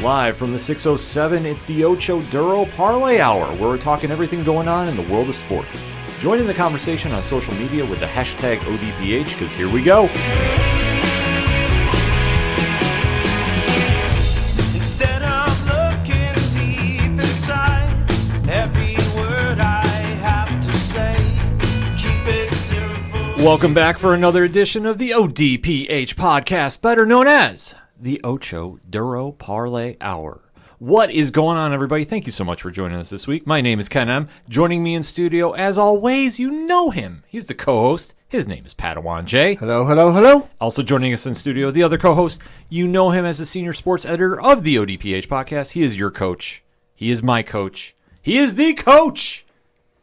Live from the 607, it's the Ocho Duro Parlay Hour, where we're talking everything going on in the world of sports. Join in the conversation on social media with the hashtag ODPH, because here we go. Instead of looking deep inside, every word I have to say, keep it simple. Welcome back for another edition of the ODPH podcast, better known as the Ocho Duro Parlay Hour. What is going on, everybody? Thank you so much for joining us this week. My name is Ken M. Joining me in studio, as always, you know him. He's the co-host. His name is Padawan J. Hello, hello, hello. Also joining us in studio, the other co-host. You know him as the senior sports editor of the ODPH podcast. He is your coach. He is my coach. He is the coach.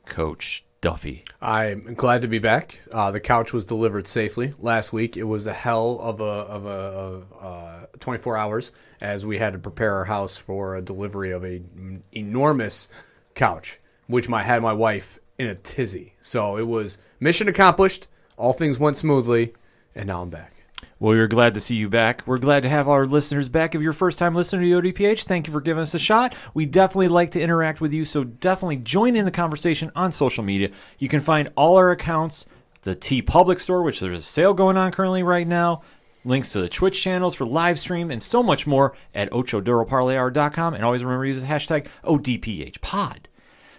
Coach Duffy. I'm glad to be back. The couch was delivered safely last week. It was a hell of a 24 hours as we had to prepare our house for a delivery of an enormous couch, which had my wife in a tizzy. So it was mission accomplished. All things went smoothly, and now I'm back. Well, we're glad to see you back. We're glad to have our listeners back. If you're a first-time listener to the ODPH, thank you for giving us a shot. We definitely like to interact with you, so definitely join in the conversation on social media. You can find all our accounts, the TeePublic store, which there's a sale going on currently right now, links to the Twitch channels for live stream, and so much more at OchoDuroParlayHour.com. And always remember to use the hashtag ODPHPod.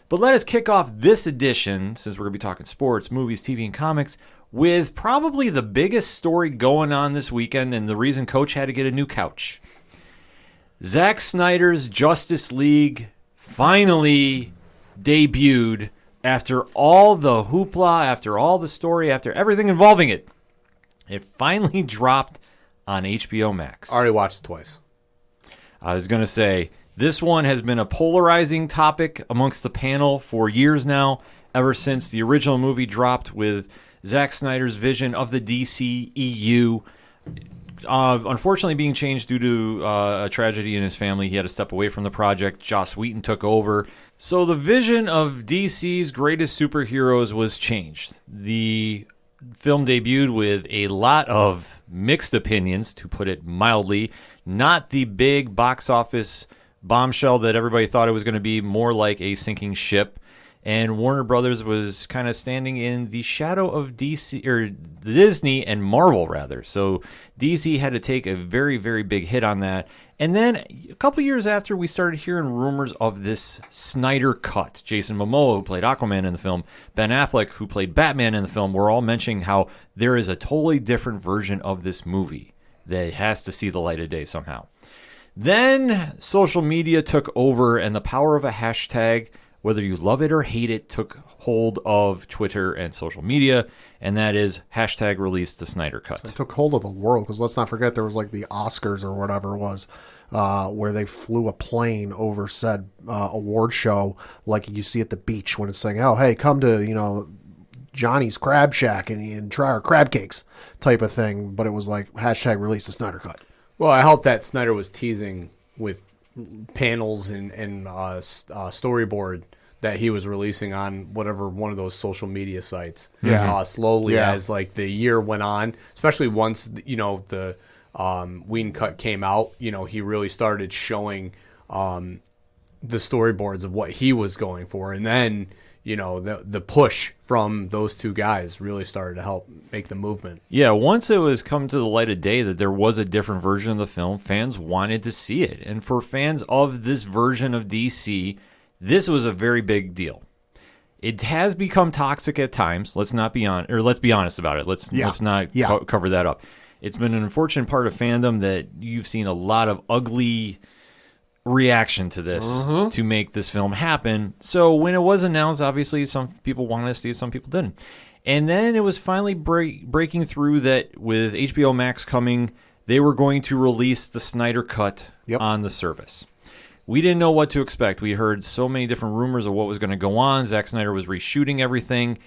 But let us kick off this edition, since we're going to be talking sports, movies, TV, and comics, with probably the biggest story going on this weekend and the reason Coach had to get a new couch. Zack Snyder's Justice League finally debuted after all the hoopla, after all the story, after everything involving it. It finally dropped on HBO Max. I already watched it twice. I was going to say, this one has been a polarizing topic amongst the panel for years now, ever since the original movie dropped with Zack Snyder's vision of the DCEU. Unfortunately being changed due to a tragedy in his family. He had to step away from the project. Joss Whedon took over. So the vision of DC's greatest superheroes was changed. The film debuted with a lot of mixed opinions, to put it mildly. Not the big box office bombshell that everybody thought it was going to be, more like a sinking ship. And Warner Brothers was kind of standing in the shadow of DC, or Disney and Marvel, rather. So DC had to take a very, very big hit on that. And then a couple years after, we started hearing rumors of this Snyder cut. Jason Momoa, who played Aquaman in the film, Ben Affleck, who played Batman in the film, were all mentioning how there is a totally different version of this movie that has to see the light of day somehow. Then social media took over, and the power of a hashtag, whether you love it or hate it, took hold of Twitter and social media, and that is hashtag release the Snyder Cut. It took hold of the world, because let's not forget there was like the Oscars or whatever it was, where they flew a plane over said award show, like you see at the beach when it's saying, oh, hey, come to, Johnny's Crab Shack and try our crab cakes type of thing. But it was like hashtag release the Snyder Cut. Well, I hope that Snyder was teasing with panels and storyboard that he was releasing on whatever one of those social media sites. Slowly as like the year went on, especially once the Whedon cut came out. He really started showing the storyboards of what he was going for, and then the push from those two guys really started to help make the movement. Yeah, once it was come to the light of day that there was a different version of the film, fans wanted to see it. And for fans of this version of DC, this was a very big deal. It has become toxic at times. Let's be honest about it. Let's not cover that up. It's been an unfortunate part of fandom that you've seen a lot of ugly reaction to this to make this film happen. So when it was announced, obviously some people wanted to see it, some people didn't. And then it was finally breaking through that with HBO Max coming, they were going to release the Snyder Cut on the service. We didn't know what to expect. We heard so many different rumors of what was going to go on. Zack Snyder was reshooting everything.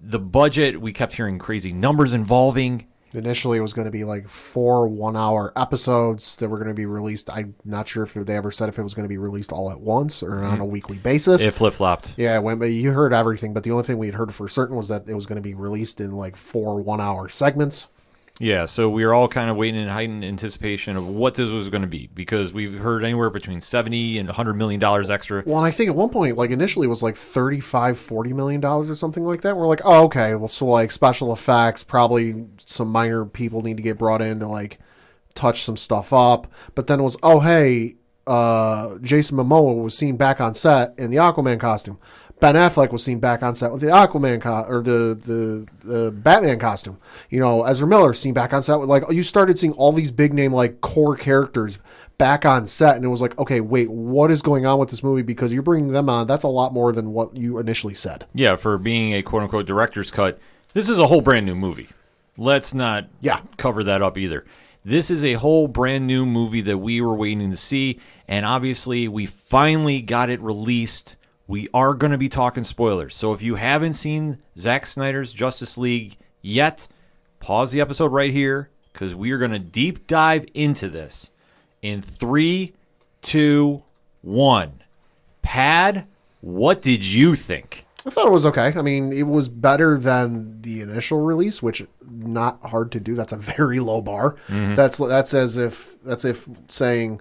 The budget, we kept hearing crazy numbers involving. Initially, it was going to be like 4 one-hour episodes that were going to be released. I'm not sure if they ever said if it was going to be released all at once or on a weekly basis. It flip-flopped. Yeah, you heard everything, but the only thing we had heard for certain was that it was going to be released in like 4 one-hour segments. Yeah, so we were all kind of waiting in heightened anticipation of what this was going to be because we've heard anywhere between $70 and $100 million extra. Well, and I think at one point, like initially it was like $35-40 million or something like that. And we're like, oh, okay. Well, so like special effects, probably some minor people need to get brought in to like touch some stuff up. But then it was, oh, hey, Jason Momoa was seen back on set in the Aquaman costume. Ben Affleck was seen back on set with the Aquaman or the Batman costume. You know, Ezra Miller seen back on set with, like, you started seeing all these big name like core characters back on set, and it was like, okay, wait, what is going on with this movie? Because you're bringing them on. That's a lot more than what you initially said. Yeah, for being a quote unquote director's cut, this is a whole brand new movie. Let's not cover that up either. This is a whole brand new movie that we were waiting to see, and obviously we finally got it released. We are going to be talking spoilers. So if you haven't seen Zack Snyder's Justice League yet, pause the episode right here because we are going to deep dive into this in 3, 2, 1. Pad, what did you think? I thought it was okay. I mean, it was better than the initial release, which not hard to do. That's a very low bar. Mm-hmm. That's as if saying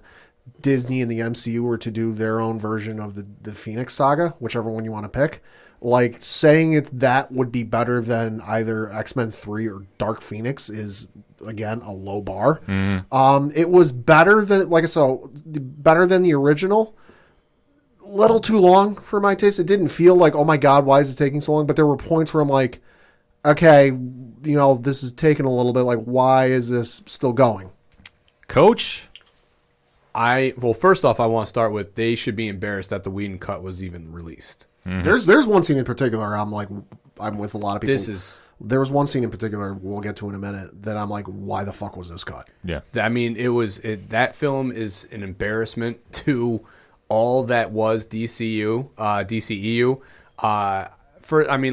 Disney and the MCU were to do their own version of the Phoenix Saga, whichever one you want to pick. Like, saying that would be better than either X-Men 3 or Dark Phoenix is, again, a low bar. Mm. It was better than, like I said, better than the original. Little too long for my taste. It didn't feel like, oh my God, why is it taking so long? But there were points where I'm like, okay, you know, this is taking a little bit. Like, why is this still going? Coach? Well, first off, I want to start with they should be embarrassed that the Whedon cut was even released. Mm-hmm. There's one scene in particular I'm with a lot of people. There was one scene in particular we'll get to in a minute that I'm like, why the fuck was this cut? Yeah. I mean, that film is an embarrassment to all that was DCEU.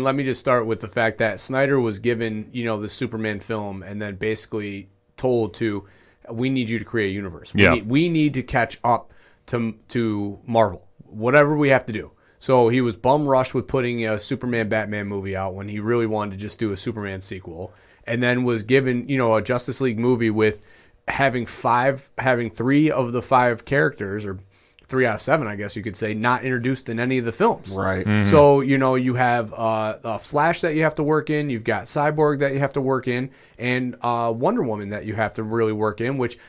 Let me just start with the fact that Snyder was given, the Superman film and then basically told to, we need you to create a universe. We need to catch up to Marvel, whatever we have to do. So he was bum rushed with putting a Superman Batman movie out when he really wanted to just do a Superman sequel, and then was given a Justice League movie with having 3 of the 5 characters, or 3 out of 7, I guess you could say, not introduced in any of the films. Right. Mm-hmm. So, you have a Flash that you have to work in, you've got Cyborg that you have to work in, and Wonder Woman that you have to really work in, which,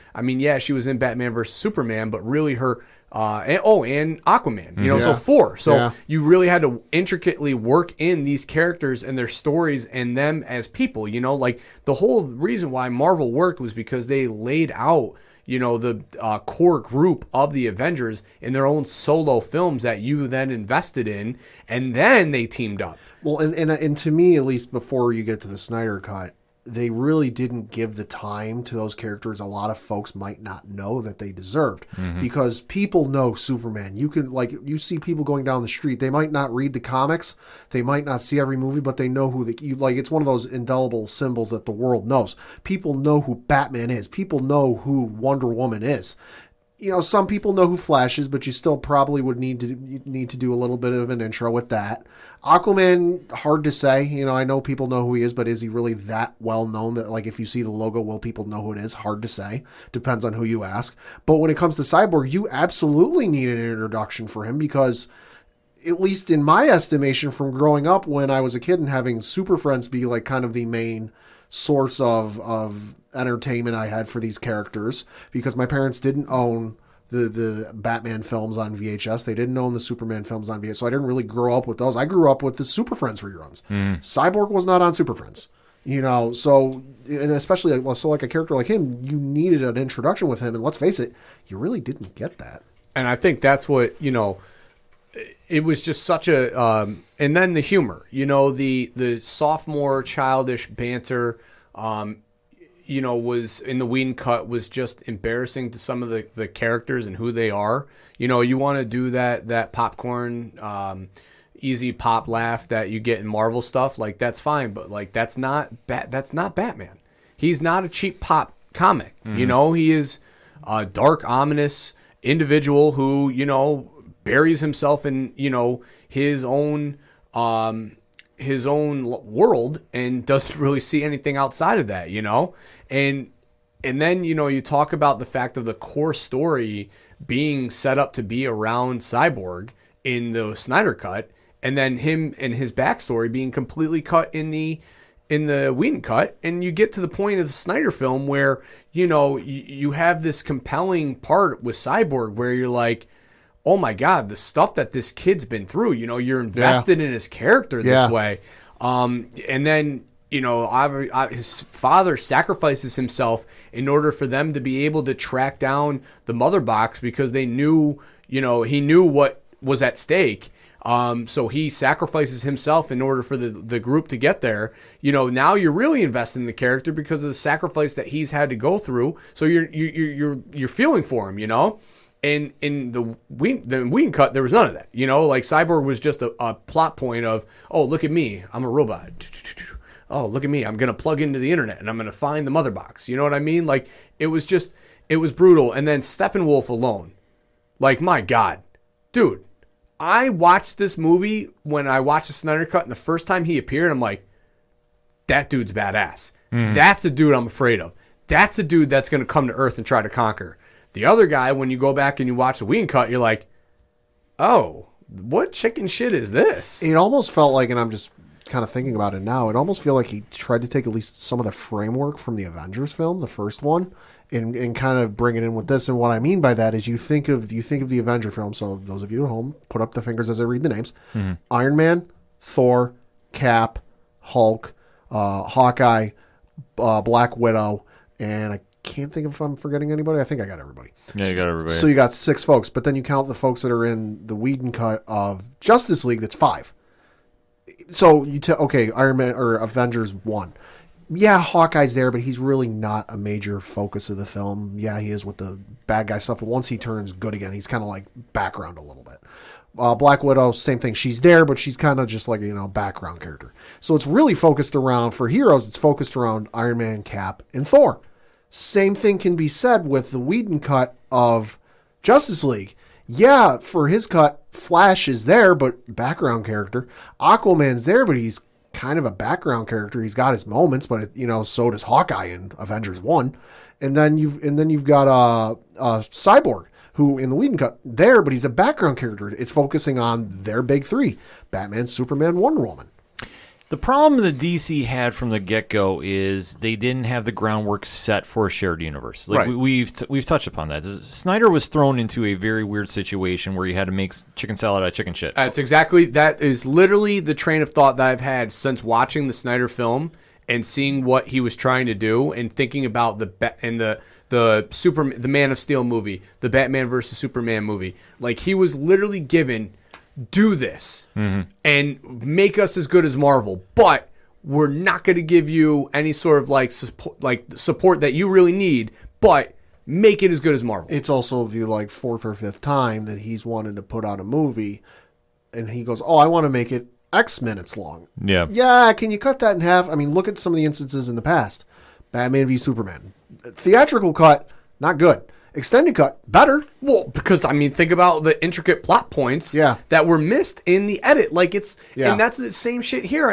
she was in Batman vs. Superman, but really her... and Aquaman, so 4. So you really had to intricately work in these characters and their stories and them as people, like the whole reason why Marvel worked was because they laid out the core group of the Avengers in their own solo films that you then invested in, and then they teamed up. Well, and to me, at least before you get to the Snyder Cut, they really didn't give the time to those characters a lot of folks might not know that they deserved. Mm-hmm. Because people know Superman. You see people going down the street, they might not read the comics, they might not see every movie, but they know who it's one of those indelible symbols that the world knows. People know who Batman is. People know who Wonder Woman is. Some people know who Flash is, but you still probably would need to do a little bit of an intro with that. Aquaman, hard to say. I know people know who he is, but is he really that well known that, like, if you see the logo, will people know who it is? Hard to say. Depends on who you ask. But when it comes to Cyborg, you absolutely need an introduction for him because, at least in my estimation, from growing up when I was a kid and having Super Friends be like kind of the main source of entertainment I had for these characters, because my parents didn't own the Batman films on VHS. They didn't own the Superman films on VHS, so I didn't really grow up with those. I grew up with the Super Friends reruns. Cyborg was not on Super Friends. So, and especially like a character like him, you needed an introduction with him, and let's face it, you really didn't get that. And I think that's what, it was just such a, and then the humor, the sophomore childish banter, was in the Whedon cut was just embarrassing to some of the characters and who they are. You want to do that popcorn, easy pop laugh that you get in Marvel stuff, like that's fine, but like that's not Batman. He's not a cheap pop comic. Mm-hmm. He is a dark, ominous individual who buries himself in his own his own world and doesn't really see anything outside of that, and then you talk about the fact of the core story being set up to be around Cyborg in the Snyder cut, and then him and his backstory being completely cut in the Whedon cut, and you get to the point of the Snyder film where you have this compelling part with Cyborg where you're like, oh my God, the stuff that this kid's been through, you're invested in his character this way. And then, his father sacrifices himself in order for them to be able to track down the mother box because they knew, he knew what was at stake. So he sacrifices himself in order for the group to get there. Now you're really invested in the character because of the sacrifice that he's had to go through. So you're feeling for him, And in the Whedon cut, there was none of that. Like Cyborg was just a plot point of, oh, look at me, I'm a robot. Oh, look at me, I'm going to plug into the internet and I'm going to find the mother box. You know what I mean? Like, it was brutal. And then Steppenwolf alone. Like, my God. Dude, I watched this movie when I watched the Snyder cut, and the first time he appeared, I'm like, that dude's badass. That's a dude I'm afraid of. That's a dude that's going to come to Earth and try to conquer. The other guy, when you go back and you watch the Whedon cut, you're like, oh, what chicken shit is this? It almost felt like, and I'm just kind of thinking about it now, it almost felt like he tried to take at least some of the framework from the Avengers film, the first one, and kind of bring it in with this. And what I mean by that is you think of the Avenger film, so those of you at home, put up the fingers as I read the names. Iron Man, Thor, Cap, Hulk, Hawkeye, Black Widow, and I can't think if I'm forgetting anybody. I think I got everybody. Yeah, you got everybody. So you got 6 folks, but then you count the folks that are in the Whedon cut of Justice League, that's 5. So Iron Man or Avengers 1. Yeah, Hawkeye's there, but he's really not a major focus of the film. Yeah, he is with the bad guy stuff, but once he turns good again, he's kind of like background a little bit. Black Widow, same thing. She's there, but she's kind of just like background character. So it's really focused around, for heroes, it's focused around Iron Man, Cap, and Thor. Same thing can be said with the Whedon cut of Justice League. Yeah, for his cut, Flash is there, but background character. Aquaman's there, but he's kind of a background character. He's got his moments, but so does Hawkeye in Avengers 1. And then you've got Cyborg, who in the Whedon cut there, but he's a background character. It's focusing on their big 3: Batman, Superman, Wonder Woman. The problem the DC had from the get-go is they didn't have the groundwork set for a shared universe. Like, right. We've touched upon that. Snyder was thrown into a very weird situation where he had to make chicken salad out of chicken shit. That is literally the train of thought that I've had since watching the Snyder film and seeing what he was trying to do and thinking about the Man of Steel movie, the Batman versus Superman movie. Like, he was literally given, do this and make us as good as Marvel, but we're not going to give you any sort of support that you really need, but make it as good as Marvel. It's also the 4th or 5th time that he's wanted to put out a movie, and he goes, "Oh, I want to make it X minutes long." Yeah. Can you cut that in half? I mean, look at some of the instances in the past. Batman v Superman, theatrical cut, not good. Extended cut, better. Well, because think about the intricate plot points that were missed in the edit. And that's the same shit here.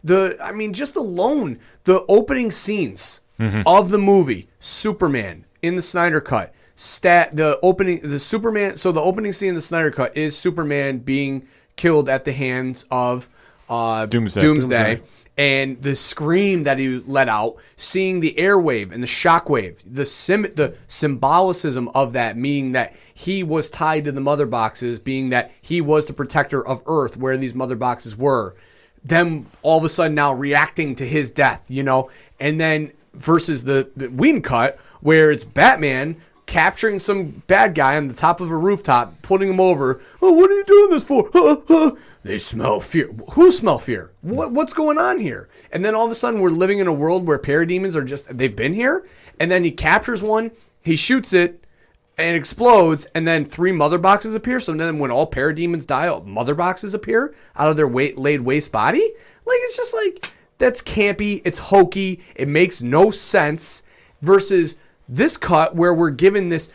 Just alone the opening scenes of the movie Superman in the Snyder cut. The opening scene in the Snyder cut is Superman being killed at the hands of Doomsday. And the scream that he let out, seeing the airwave and the shockwave, the symbolicism of that, meaning that he was tied to the mother boxes, being that he was the protector of Earth where these mother boxes were. Them all of a sudden now reacting to his death, and then versus the Whedon cut where it's Batman capturing some bad guy on the top of a rooftop, putting him over. Oh, what are you doing this for? They smell fear. Who smell fear? What's going on here? And then all of a sudden we're living in a world where parademons are they've been here. And then he captures one, he shoots it, and it explodes, and then 3 mother boxes appear. So then when all parademons die, all mother boxes appear out of their laid waste body. It's just that's campy, it's hokey, it makes no sense. Versus this cut where we're given this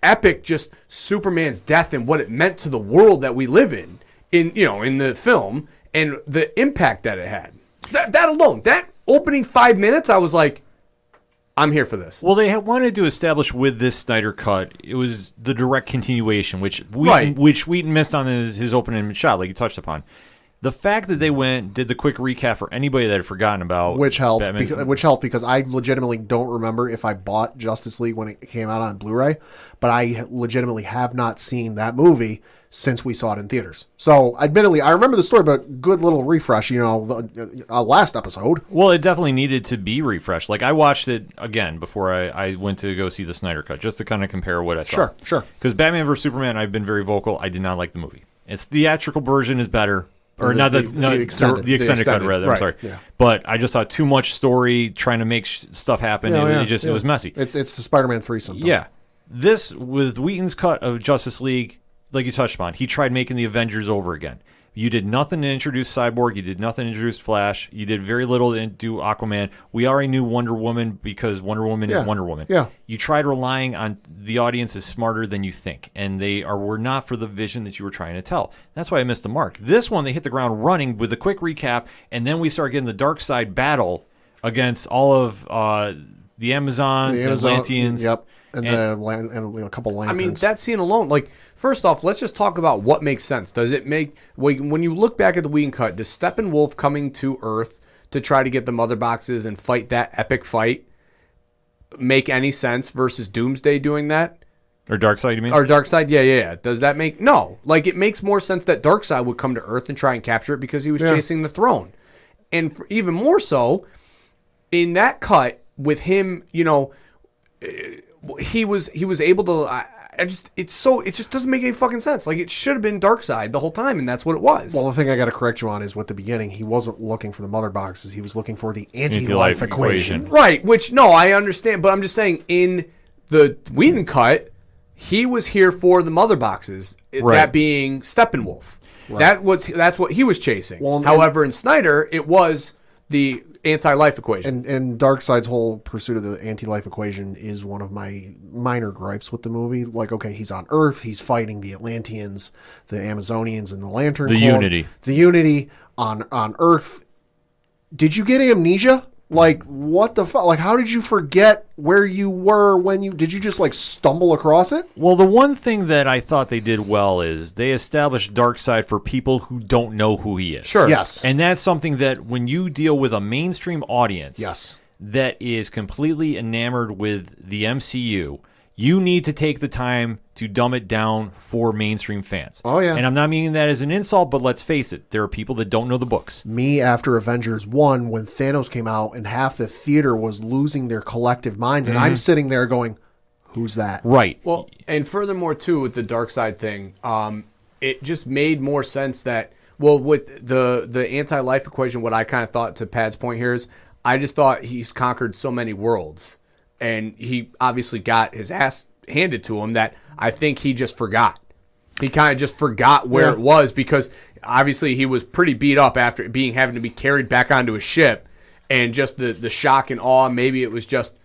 epic just Superman's death and what it meant to the world that we live in the film, and the impact that it had. That alone, that opening 5 minutes, I was like, I'm here for this. Well, they wanted to establish with this Snyder cut, it was the direct continuation, which Wheaton missed on his opening shot, like you touched upon. The fact that they did the quick recap for anybody that had forgotten about which helped Batman. which helped because I legitimately don't remember if I bought Justice League when it came out on Blu-ray, but I legitimately have not seen that movie since we saw it in theaters. So, admittedly, I remember the story, but good little refresh, last episode. Well, it definitely needed to be refreshed. Like, I watched it again before I went to go see the Snyder Cut, just to kind of compare what I saw. Sure. Because Batman vs. Superman, I've been very vocal. I did not like the movie. Its theatrical version is better. Or not the extended cut, rather. Right. I'm sorry. Yeah. But I just thought too much story trying to make stuff happen. It was messy. It's the Spider-Man threesome. Yeah. This, with Wheaton's cut of Justice League, like you touched upon, he tried making the Avengers over again. You did nothing to introduce Cyborg. You did nothing to introduce Flash. You did very little to do Aquaman. We already knew Wonder Woman because Wonder Woman is Wonder Woman. Yeah. You tried relying on the audience is smarter than you think, and were not for the vision that you were trying to tell. That's why I missed the mark. This one, they hit the ground running with a quick recap, and then we start getting the Darkseid battle against all of the Amazons, the Atlanteans. Yep. And a couple lanterns. I mean, that scene alone, like, first off, let's just talk about what makes sense. Does it make, when you look back at the Whedon cut, does Steppenwolf coming to Earth to try to get the mother boxes and fight that epic fight make any sense versus Doomsday doing that? Or Darkseid, you mean? Or Darkseid, yeah. Does that make, no. Like, it makes more sense that Darkseid would come to Earth and try and capture it because he was chasing the throne. And even more so, in that cut, with him, he was able to. It just doesn't make any fucking sense. Like, it should have been Darkseid the whole time, and that's what it was. Well, the thing I got to correct you on is with the beginning, he wasn't looking for the mother boxes. He was looking for the anti-life equation. Right? Which I understand, but I'm just saying in the Whedon cut, he was here for the mother boxes. Right. That being Steppenwolf. Right. That's what he was chasing. Well, however, in Snyder, it was the anti-life equation. And Darkseid's whole pursuit of the anti-life equation is one of my minor gripes with the movie. Like, okay, he's on Earth, he's fighting the Atlanteans, the Amazonians, and the Lantern Corps. Unity. The Unity on Earth. Did you get amnesia? Like, what the fuck? Like, how did you forget where you were did you just, like, stumble across it? Well, the one thing that I thought they did well is they established Darkseid for people who don't know who he is. Sure. Yes. And that's something that when you deal with a mainstream audience that is completely enamored with the MCU, you need to take the time to dumb it down for mainstream fans. Oh, yeah. And I'm not meaning that as an insult, but let's face it, there are people that don't know the books. Me, after Avengers 1, when Thanos came out and half the theater was losing their collective minds, and I'm sitting there going, who's that? Right. Well, and furthermore, too, with the Darkseid thing, it just made more sense that, with the anti-life equation, what I kind of thought, to Pat's point here, is I just thought he's conquered so many worlds, and he obviously got his ass handed to him that I think he just forgot. He kind of just forgot where it was because obviously he was pretty beat up after having to be carried back onto a ship, and just the shock and awe. Maybe it was just,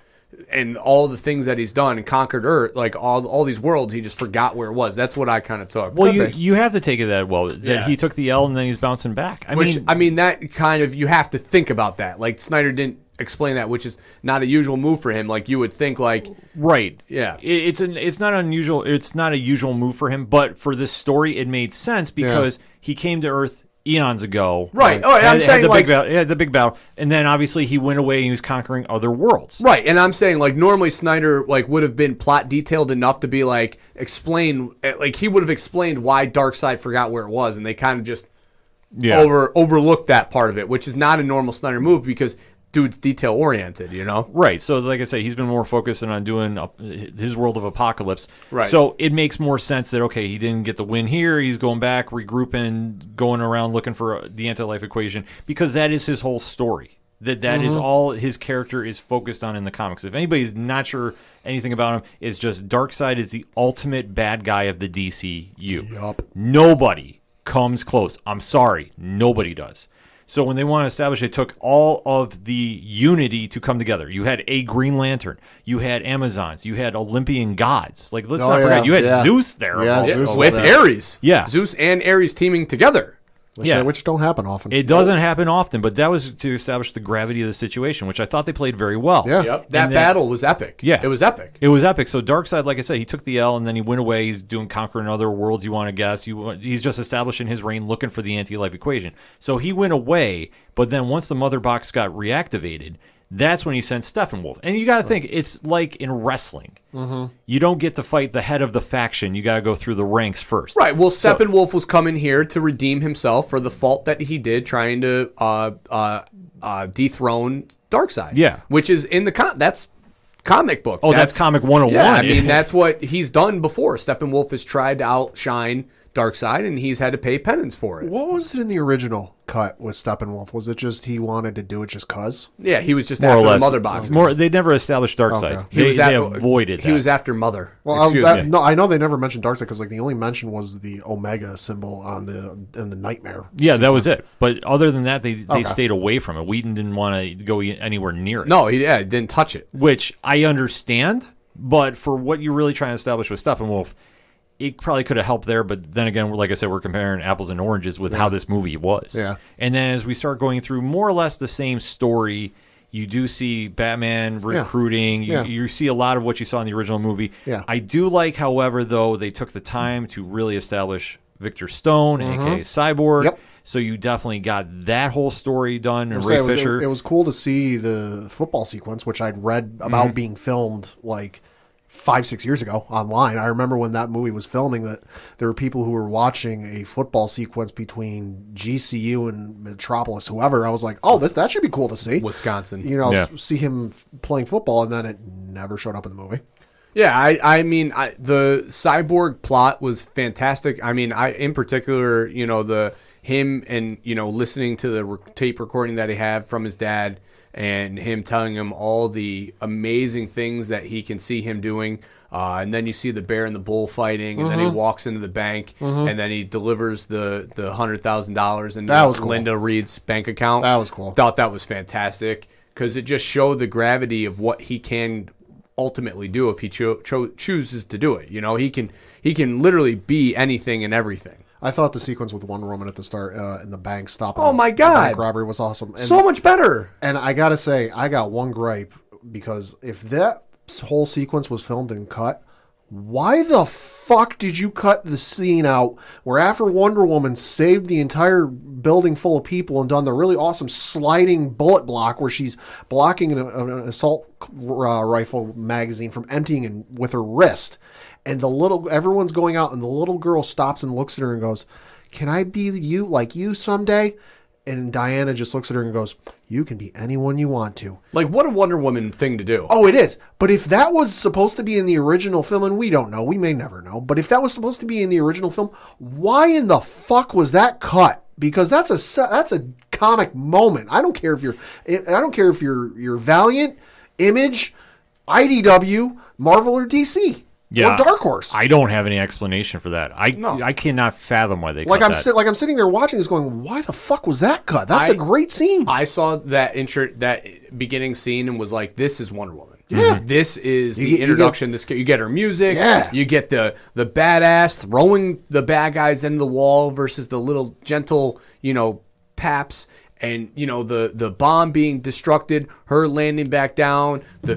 and all the things that he's done and conquered Earth, like all these worlds, he just forgot where it was. That's what I kind of took. Well, you have to take it that he took the L and then he's bouncing back. I mean that kind of, you have to think about that. Like, Snyder didn't explain that, which is not a usual move for him. Like, you would think, like, right, yeah, it's not unusual. It's not a usual move for him, but for this story, it made sense because he came to Earth eons ago. Right. I'm saying, the big battle, and then obviously he went away and he was conquering other worlds. Right, and I'm saying, like, normally Snyder, like, would have been plot detailed enough to be, like, explain, like, he would have explained why Darkseid forgot where it was, and they kind of just overlooked that part of it, which is not a normal Snyder move because dude's detail oriented, Right. So, like I say, he's been more focused on doing his world of apocalypse. Right. So it makes more sense that he didn't get the win here. He's going back, regrouping, going around looking for the anti-life equation because that is his whole story. That is all his character is focused on in the comics. If anybody's not sure anything about him, it's just Darkseid is the ultimate bad guy of the DCU. Yup. Nobody comes close. I'm sorry, nobody does. So when they want to establish, it took all of the unity to come together. You had a Green Lantern. You had Amazons. You had Olympian gods. Like, let's not forget, you had Zeus there. Yeah, Zeus with was there. Ares. Yeah. Zeus and Ares teaming together. which don't happen often. It doesn't happen often, but that was to establish the gravity of the situation, which I thought they played very well. Yeah. Yep. That battle was epic. Yeah. It was epic. It was epic. So Darkseid, like I said, he took the L and then he went away. He's doing conquering other worlds, you want to guess. He's just establishing his reign, looking for the anti-life equation. So he went away, but then once the mother box got reactivated, that's when he sent Steppenwolf. And you got to think, it's like in wrestling. Mm-hmm. You don't get to fight the head of the faction. You got to go through the ranks first. Right. Well, Steppenwolf was coming here to redeem himself for the fault that he did trying to dethrone Darkseid. Yeah. Which is in that's comic book. Oh, that's comic 101. Yeah, I mean, that's what he's done before. Steppenwolf has tried to outshine Darkseid, and he's had to pay penance for it. What was it in the original cut with Steppenwolf? Was it just he wanted to do it just cuz? Yeah, he was just more after or less. the mother boxes. They never established Darkseid. Okay. They avoided that. He was after Mother. Well, no, I know they never mentioned Darkseid because like the only mention was the Omega symbol on the Nightmare. Yeah, sequence. that was it. But other than that, they stayed away from it. Whedon didn't want to go anywhere near it. No, he didn't touch it. Which I understand, but for what you're really trying to establish with Steppenwolf, it probably could have helped there, but then again, like I said, we're comparing apples and oranges with how this movie was. Yeah. And then as we start going through more or less the same story, you do see Batman recruiting. You see a lot of what you saw in the original movie. Yeah. I do like, however, though, they took the time to really establish Victor Stone, a.k.a. Cyborg. Yep. So you definitely got that whole story done. And Ray Fisher. It was cool to see the football sequence, which I'd read about being filmed like 5-6 years ago online. I remember when that movie was filming that there were people who were watching a football sequence between GCU and Metropolis, whoever. I was like, oh, that should be cool to see. Wisconsin. See him playing football, and then it never showed up in the movie. Yeah, I mean, the Cyborg plot was fantastic. I mean, in particular, him and, listening to the tape recording that he had from his dad, and him telling him all the amazing things that he can see him doing. And then you see the bear and the bull fighting, and then he walks into the bank, and then he delivers the $100,000 into That was cool. Linda Reed's bank account. That was cool. Thought that was fantastic because it just showed the gravity of what he can ultimately do if he chooses to do it. He can literally be anything and everything. I thought the sequence with Wonder Woman at the start in the bank stopping. Oh my the God! bank robbery was awesome. And, so much better. And I gotta say, I got one gripe because if that whole sequence was filmed and cut, why the fuck did you cut the scene out where after Wonder Woman saved the entire building full of people and done the really awesome sliding bullet block where she's blocking an assault rifle magazine from emptying with her wrist? And everyone's going out, and the little girl stops and looks at her and goes, "Can I be you someday?" And Diana just looks at her and goes, "You can be anyone you want to." Like, what a Wonder Woman thing to do. Oh, it is. But if that was supposed to be in the original film, and we don't know, we may never know, but if that was supposed to be in the original film, why in the fuck was that cut? Because that's a comic moment. I don't care if you're Valiant, Image, IDW, Marvel, or DC. Yeah, or Dark Horse. I don't have any explanation for that. I cannot fathom why they cut that. I'm sitting there watching this going, why the fuck was that cut? That's a great scene. I saw that beginning scene and was like, this is Wonder Woman. Yeah. This is the introduction. You get her music. Yeah. You get the badass throwing the bad guys in the wall versus the little gentle, paps. And, the bomb being destructed, her landing back down, the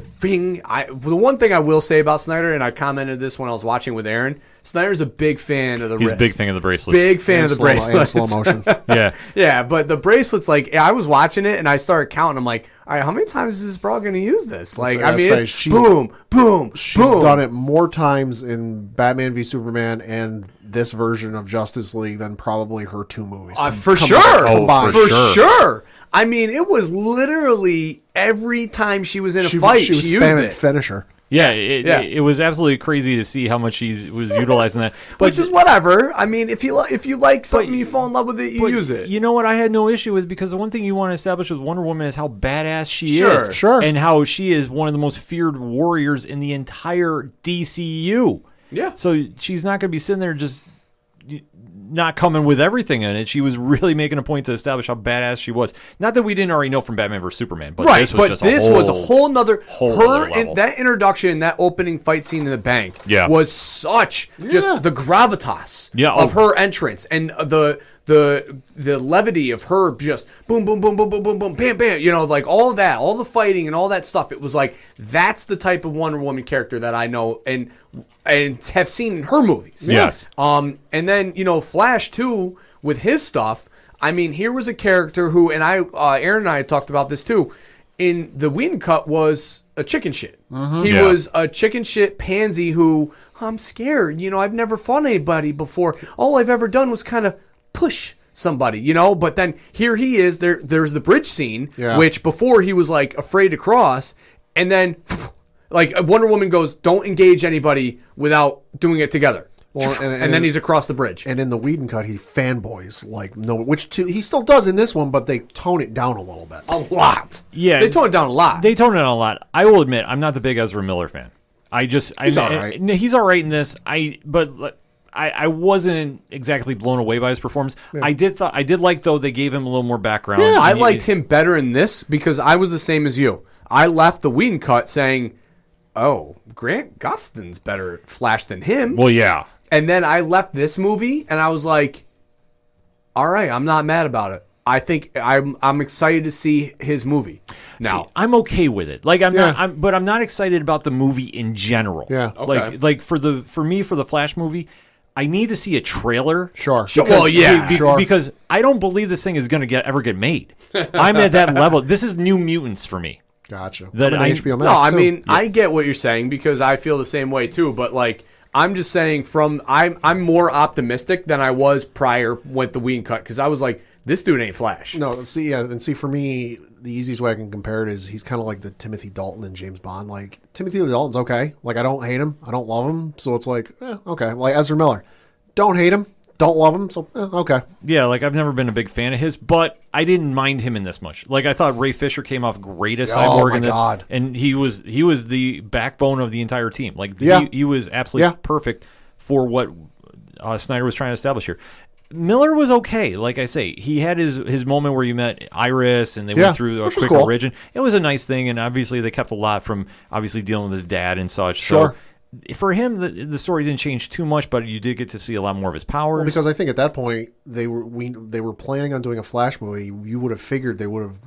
one thing I will say about Snyder, and I commented this when I was watching with Aaron, Snyder's a big fan of the wrist. He's a big fan of the bracelets. Big fan of the bracelets. And slow motion. Yeah. Yeah, but the bracelets, I was watching it and I started counting. I'm like, all right, how many times is this bro going to use this? It's boom, boom, She's boom. done it more times in Batman v Superman and this version of Justice League than probably her two movies. For sure. For sure. I mean, it was literally every time she was in a fight, she was used spamming it. finisher. Yeah, it was absolutely crazy to see how much she was utilizing that. But Which is whatever. I mean, if you like something, you fall in love with it, you use it. You know what I had no issue with, because the one thing you want to establish with Wonder Woman is how badass she is. Sure. And how she is one of the most feared warriors in the entire DCU. Yeah. So she's not going to be sitting there just not coming with everything in it. She was really making a point to establish how badass she was. Not that we didn't already know from Batman vs Superman, but right, this was just a whole nother level. That introduction, that opening fight scene in the bank Yeah. was such just the gravitas Yeah, of her entrance and the levity of her just boom, boom, boom, boom, boom, boom, boom, bam, bam. You know, like all of that, all the fighting and all that stuff. It was like that's the type of Wonder Woman character that I know and have seen in her movies. Yes. And then Flash too with his stuff. I mean, here was a character who, and Aaron and I talked about this too. In the Whedon cut was a chicken shit. He was a chicken shit pansy who I'm scared. I've never fought anybody before. All I've ever done was kind of push somebody, But then here he is. There's the bridge scene, which before he was like afraid to cross, and then like Wonder Woman goes, "Don't engage anybody without doing it together." Well, and then he's across the bridge. And in the Whedon cut, he fanboys which he still does in this one, but they tone it down a little bit. A lot. Yeah, they tone it down a lot. They tone it down a lot. I will admit, I'm not the big Ezra Miller fan. He's all right. He's all right in this. But I wasn't exactly blown away by his performance. Yeah. I did like though they gave him a little more background. Yeah, I liked him better in this because I was the same as you. I left the Whedon cut saying, "Oh, Grant Gustin's better at Flash than him." Well, yeah. And then I left this movie, and I was like, "All right, I'm not mad about it. I think I'm excited to see his movie now." See, I'm okay with it. Like I'm not excited about the movie in general. Yeah. Okay. Like for the Flash movie, I need to see a trailer. Sure. Because I don't believe this thing is going to ever get made. I'm at that level. This is New Mutants for me. Gotcha. HBO Max. I get what you're saying because I feel the same way too. But like, I'm just saying, I'm more optimistic than I was prior with the Whedon cut because I was like, this dude ain't Flash. No, see, for me, the easiest way I can compare it is he's kind of like the Timothy Dalton in James Bond. Like Timothy Dalton's okay. Like I don't hate him, I don't love him, so it's like okay. Like Ezra Miller, don't hate him, don't love him, so okay. Yeah, like I've never been a big fan of his, but I didn't mind him in this much. Like I thought Ray Fisher came off great as Cyborg in this, and he was the backbone of the entire team. Like he was absolutely perfect for what Snyder was trying to establish here. Miller was okay. Like I say, he had his moment where you met Iris and they went through a quick origin. It was a nice thing, and obviously they kept a lot from obviously dealing with his dad and such. Sure. So for him, the story didn't change too much, but you did get to see a lot more of his powers. Well, because I think at that point they were planning on doing a Flash movie. You would have figured they would have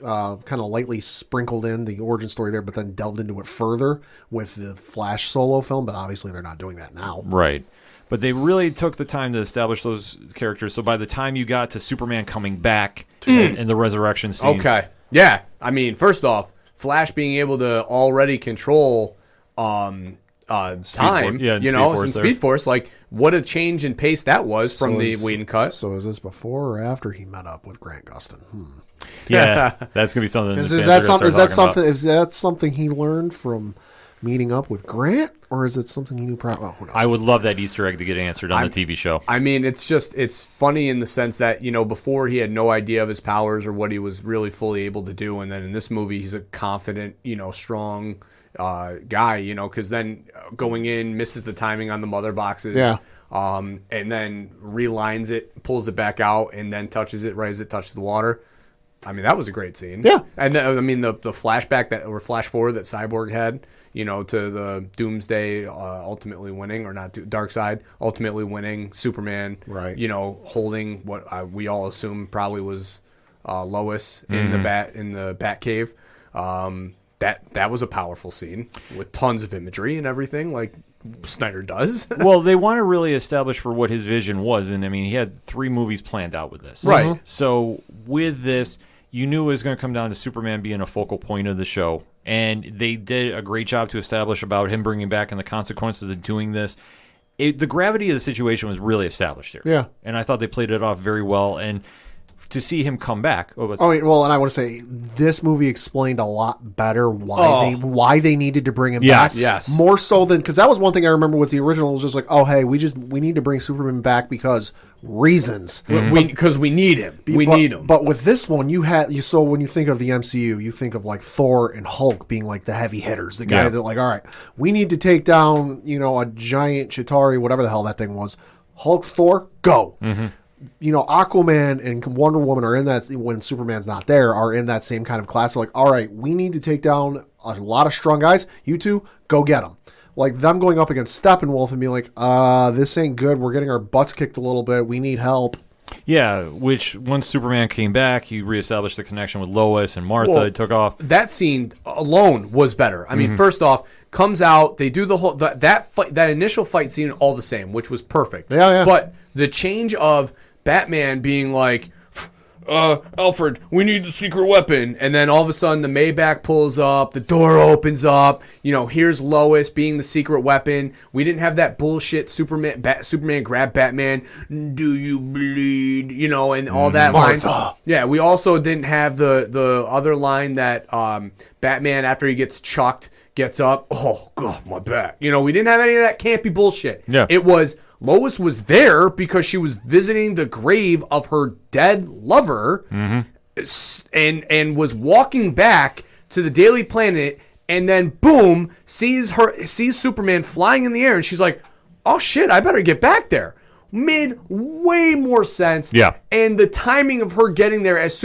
kind of lightly sprinkled in the origin story there, but then delved into it further with the Flash solo film. But obviously they're not doing that now. Right. But they really took the time to establish those characters. So by the time you got to Superman coming back and the resurrection scene. Okay. Yeah. I mean, first off, Flash being able to already control time, Speed Force. Like, what a change in pace that was from the Whedon cut. So is this before or after he met up with Grant Gustin? Yeah, that's gonna be something. Is that something he learned from meeting up with Grant, or is it something he knew prior? Well, who knows? I would love that Easter egg to get answered on the TV show. I mean, it's funny in the sense that, before he had no idea of his powers or what he was really fully able to do. And then in this movie, he's a confident, strong guy, because then going in, misses the timing on the mother boxes. Yeah. And then relines it, pulls it back out, and then touches it right as it touches the water. I mean, that was a great scene. Yeah. And then, the flashback or flash forward that Cyborg had, to the Doomsday ultimately winning, or not Darkseid ultimately winning, Superman, right? Holding what we all assume probably was Lois in the Batcave. That was a powerful scene with tons of imagery and everything, like Snyder does. Well, they want to really establish for what his vision was, and I mean, he had 3 movies planned out with this, right? Mm-hmm. So with this, you knew it was going to come down to Superman being a focal point of the show. And they did a great job to establish about him bringing back and the consequences of doing this. The gravity of the situation was really established here. Yeah. And I thought they played it off very well. And to see him come back. And I want to say this movie explained a lot better why they needed to bring him back. Yes. More so than, because that was one thing I remember with the original. It was just like, oh, hey, we need to bring Superman back because reasons. Because we need him. We need him. But with this one, so when you think of the MCU, you think of like Thor and Hulk being like the heavy hitters, the guy that like, all right, we need to take down, a giant Chitauri, whatever the hell that thing was. Hulk, Thor, go. Mm-hmm. Aquaman and Wonder Woman are in that, when Superman's not there, are in that same kind of class. Like, all right, we need to take down a lot of strong guys. You two, go get them. like them going up against Steppenwolf and being like, this ain't good. We're getting our butts kicked a little bit. We need help. Yeah, which once Superman came back, he reestablished the connection with Lois and Martha. It took off. That scene alone was better. I mean, first off, comes out, they do the whole that initial fight scene all the same, which was perfect. Yeah. But the change of Batman being like, Alfred, we need the secret weapon. And then all of a sudden the Maybach pulls up, the door opens up, here's Lois being the secret weapon. We didn't have that bullshit Superman grab Batman, do you bleed, and all that Martha. line. Yeah, we also didn't have the other line that Batman, after he gets chucked, gets up, oh, God, my back. We didn't have any of that campy bullshit. Yeah. It was... Lois was there because she was visiting the grave of her dead lover, and was walking back to the Daily Planet, and then boom, sees Superman flying in the air, and she's like, "Oh shit, I better get back there." Made way more sense. Yeah, and the timing of her getting there as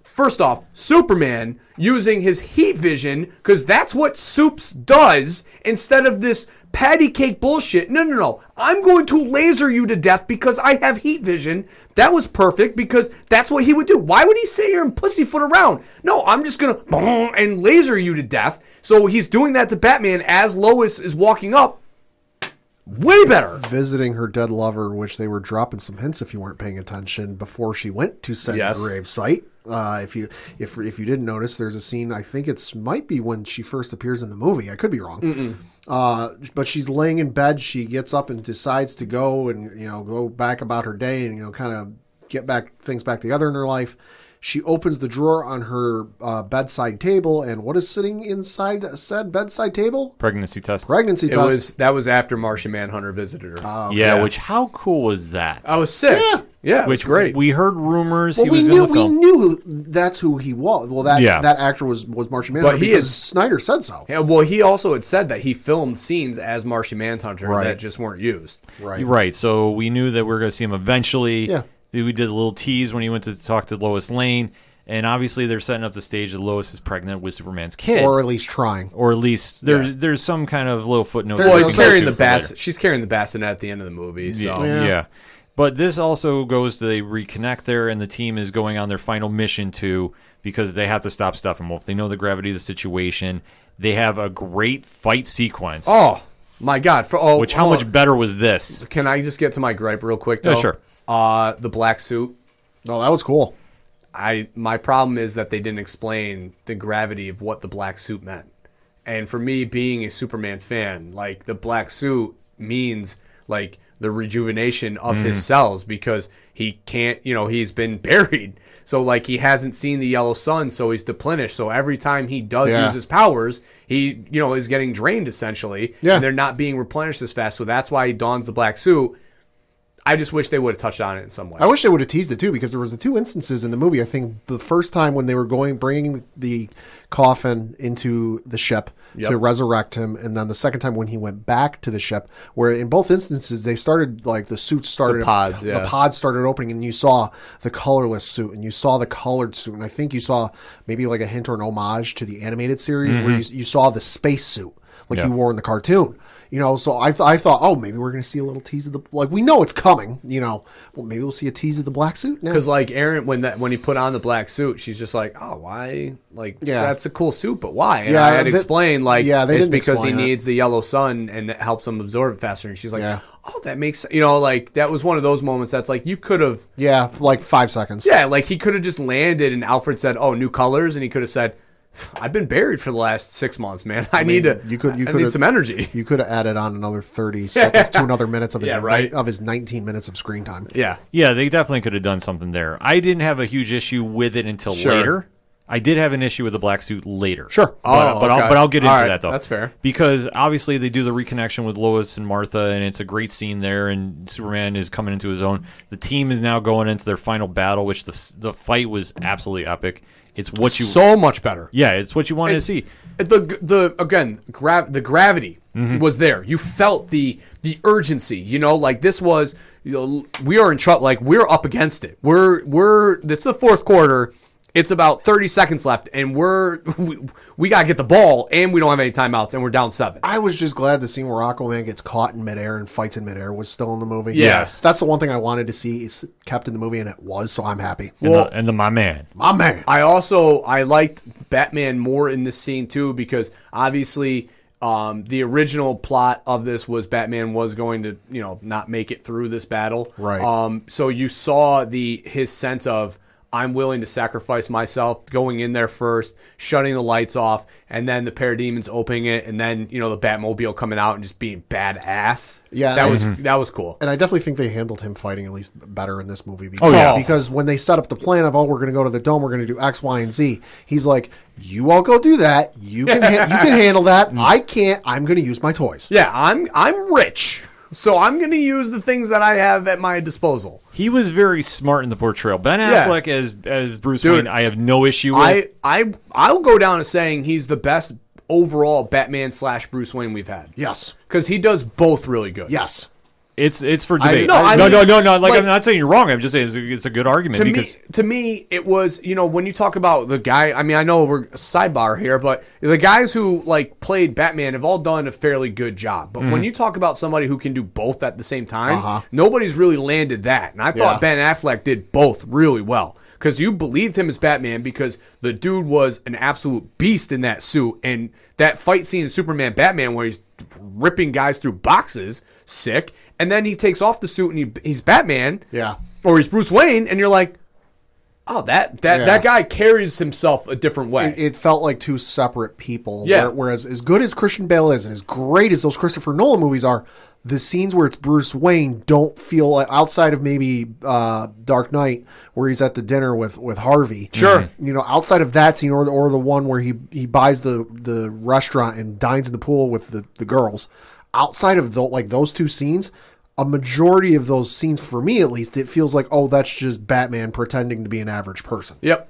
first off, Superman using his heat vision, because that's what Supes does, instead of this patty cake bullshit. No. I'm going to laser you to death because I have heat vision. That was perfect because that's what he would do. Why would he sit here and pussyfoot around? No, I'm just going to and laser you to death. So he's doing that to Batman as Lois is walking up. Way better. Visiting her dead lover, which they were dropping some hints if you weren't paying attention before she went to said grave site. If you didn't notice, there's a scene. I think might be when she first appears in the movie. I could be wrong. But she's laying in bed. She gets up and decides to go and go back about her day and kind of get things back together in her life. She opens the drawer on her bedside table, and what is sitting inside said bedside table? Pregnancy test. That was after Martian Manhunter visited her. Yeah, which how cool was that? I was sick. Yeah, it was great. We heard rumors well, he was in the film. We knew that's who he was. Well, that actor was Martian Manhunter because Snyder said so. Yeah, well, he also had said that he filmed scenes as Martian Manhunter that just weren't used. Right. So we knew that we were going to see him eventually. Yeah. We did a little tease when he went to talk to Lois Lane, and obviously they're setting up the stage that Lois is pregnant with Superman's kid, or at least trying, or at least there's some kind of little footnote. Well, he's carrying the bassinet. She's carrying the bassinet at the end of the movie. So yeah. But this also goes to they reconnect there, and the team is going on their final mission because they have to stop Steppenwolf. They know the gravity of the situation. They have a great fight sequence. Oh my God! How much better was this? Can I just get to my gripe real quick though? Yeah, sure. The black suit. Oh, that was cool. My problem is that they didn't explain the gravity of what the black suit meant. And for me, being a Superman fan, like the black suit means like the rejuvenation of his cells because he can't, he's been buried. So like he hasn't seen the yellow sun, so he's deplenished. So every time he does use his powers, he, is getting drained essentially. Yeah. And they're not being replenished as fast. So that's why he dons the black suit. I just wish they would have touched on it in some way. I wish they would have teased it too, because there was the two instances in the movie. I think the first time when they were bringing the coffin into the ship to resurrect him, and then the second time when he went back to the ship, where in both instances they started like the suits started, the pods started opening, and you saw the colorless suit and you saw the colored suit, and I think you saw maybe like a hint or an homage to the animated series where you saw the space suit like he wore in the cartoon. So I thought, oh, maybe we're going to see a little tease of we know it's coming, well, maybe we'll see a tease of the black suit. Because like Aaron, when he put on the black suit, she's just like, oh, why? That's a cool suit, but why? And I had explained it's because he needs the yellow sun and that helps him absorb it faster. And she's like, oh, that makes, that was one of those moments that's like, you could have. Yeah, like 5 seconds. Yeah, like he could have just landed and Alfred said, oh, new colors. And he could have said, I've been buried for the last 6 months, man. I need some energy. You could have added on another 30 seconds to another minutes of his 19 minutes of screen time. Yeah, they definitely could have done something there. I didn't have a huge issue with it until later. I did have an issue with the black suit later. Sure. But I'll get into that, though. That's fair. Because obviously they do the reconnection with Lois and Martha, and it's a great scene there, and Superman is coming into his own. The team is now going into their final battle, which the fight was absolutely epic. It's what you so much better. Yeah, it's what you wanted to see. The gravity was there. You felt the urgency. This was. We are in trouble. Like we're up against it. It's the fourth quarter, It's about 30 seconds left, and we got to get the ball, and we don't have any timeouts, and we're down 7. I was just glad the scene where Aquaman gets caught in midair and fights in midair was still in the movie. Yes. That's the one thing I wanted to see is kept in the movie, and it was, so I'm happy. And the my man. My man. I liked Batman more in this scene, too, because obviously the original plot of this was Batman was going to, not make it through this battle. Right. So you saw his sense of, I'm willing to sacrifice myself, going in there first, shutting the lights off, and then the parademons opening it, and then the Batmobile coming out and just being badass. Yeah, that was cool. And I definitely think they handled him fighting at least better in this movie. Because, because when they set up the plan of, we're going to go to the dome, we're going to do X, Y, and Z, he's like, you all go do that. You can you can handle that. I can't. I'm going to use my toys. Yeah, I'm rich. So I'm going to use the things that I have at my disposal. He was very smart in the portrayal. Ben Affleck as Bruce Wayne, I have no issue with. I'll go down as saying he's the best overall Batman / Bruce Wayne we've had. Yes. Because he does both really good. Yes. It's for debate. No. Like, I'm not saying you're wrong. I'm just saying it's a good argument. To me, it was, when you talk about the guy, I know we're sidebar here, but the guys who played Batman have all done a fairly good job. But when you talk about somebody who can do both at the same time, nobody's really landed that. And I thought Ben Affleck did both really well. Because you believed him as Batman because the dude was an absolute beast in that suit. And that fight scene in Superman Batman where he's ripping guys through boxes, sick. And then he takes off the suit and he's Batman. Yeah. Or he's Bruce Wayne. And you're like, oh, that guy carries himself a different way. It felt like two separate people. Yeah. Whereas as good as Christian Bale is and as great as those Christopher Nolan movies are, the scenes where it's Bruce Wayne don't feel like, outside of maybe Dark Knight, where he's at the dinner with Harvey. Sure. Outside of that scene, or the one where he buys the restaurant and dines in the pool with the girls. Outside of those two scenes, a majority of those scenes, for me at least, it feels like, that's just Batman pretending to be an average person. Yep.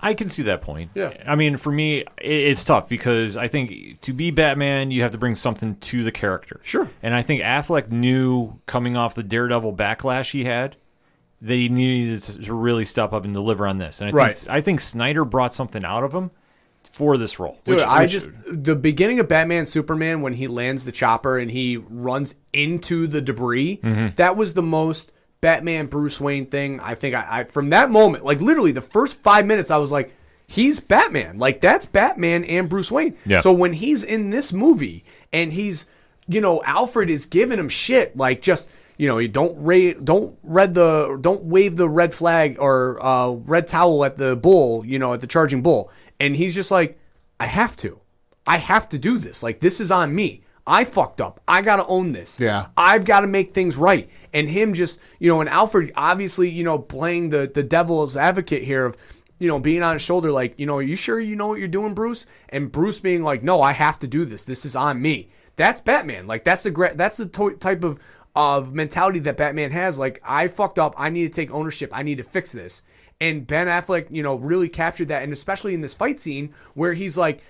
I can see that point. Yeah. I mean, for me, it's tough because I think to be Batman, you have to bring something to the character. Sure. And I think Affleck knew coming off the Daredevil backlash he had that he needed to really step up and deliver on this. And I think Snyder brought something out of him for this role. Dude, the beginning of Batman Superman when he lands the chopper and he runs into the debris, that was the most Batman Bruce Wayne thing. I think I from that moment, literally the first 5 minutes, I was like, he's Batman. That's Batman and Bruce Wayne. Yeah. So when he's in this movie and he's, Alfred is giving him shit, you don't wave the red flag or red towel at the bull, at the charging bull, and he's just like, I have to do this. This is on me. I fucked up. I got to own this. Yeah. I've got to make things right. And him just, and Alfred obviously, playing the devil's advocate here of, being on his shoulder, are you sure you know what you're doing, Bruce? And Bruce being like, no, I have to do this. This is on me. That's Batman. That's the type of mentality that Batman has. I fucked up. I need to take ownership. I need to fix this. And Ben Affleck, really captured that. And especially in this fight scene where he's like,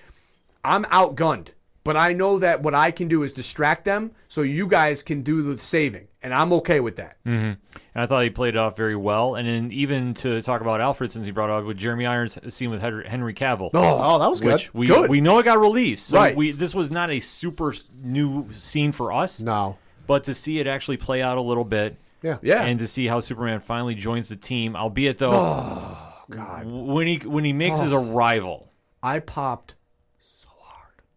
I'm outgunned. But I know that what I can do is distract them so you guys can do the saving. And I'm okay with that. Mm-hmm. And I thought he played it off very well. And then even to talk about Alfred, since he brought it up with Jeremy Irons' scene with Henry Cavill. Oh, that was good. Which we know it got released. So right. This was not a super new scene for us. No. But to see it actually play out a little bit. Yeah. And to see how Superman finally joins the team, albeit though, oh, God. when he makes his arrival. I popped.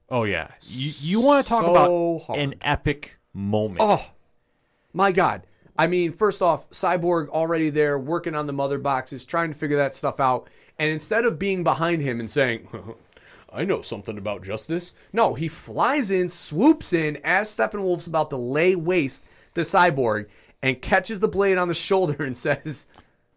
Oh, yeah. You want to talk about an epic moment. Oh, my God. I mean, first off, Cyborg already there working on the mother boxes, trying to figure that stuff out. And instead of being behind him and saying, I know something about justice. No, he flies in, swoops in as Steppenwolf's about to lay waste to Cyborg and catches the blade on the shoulder and says,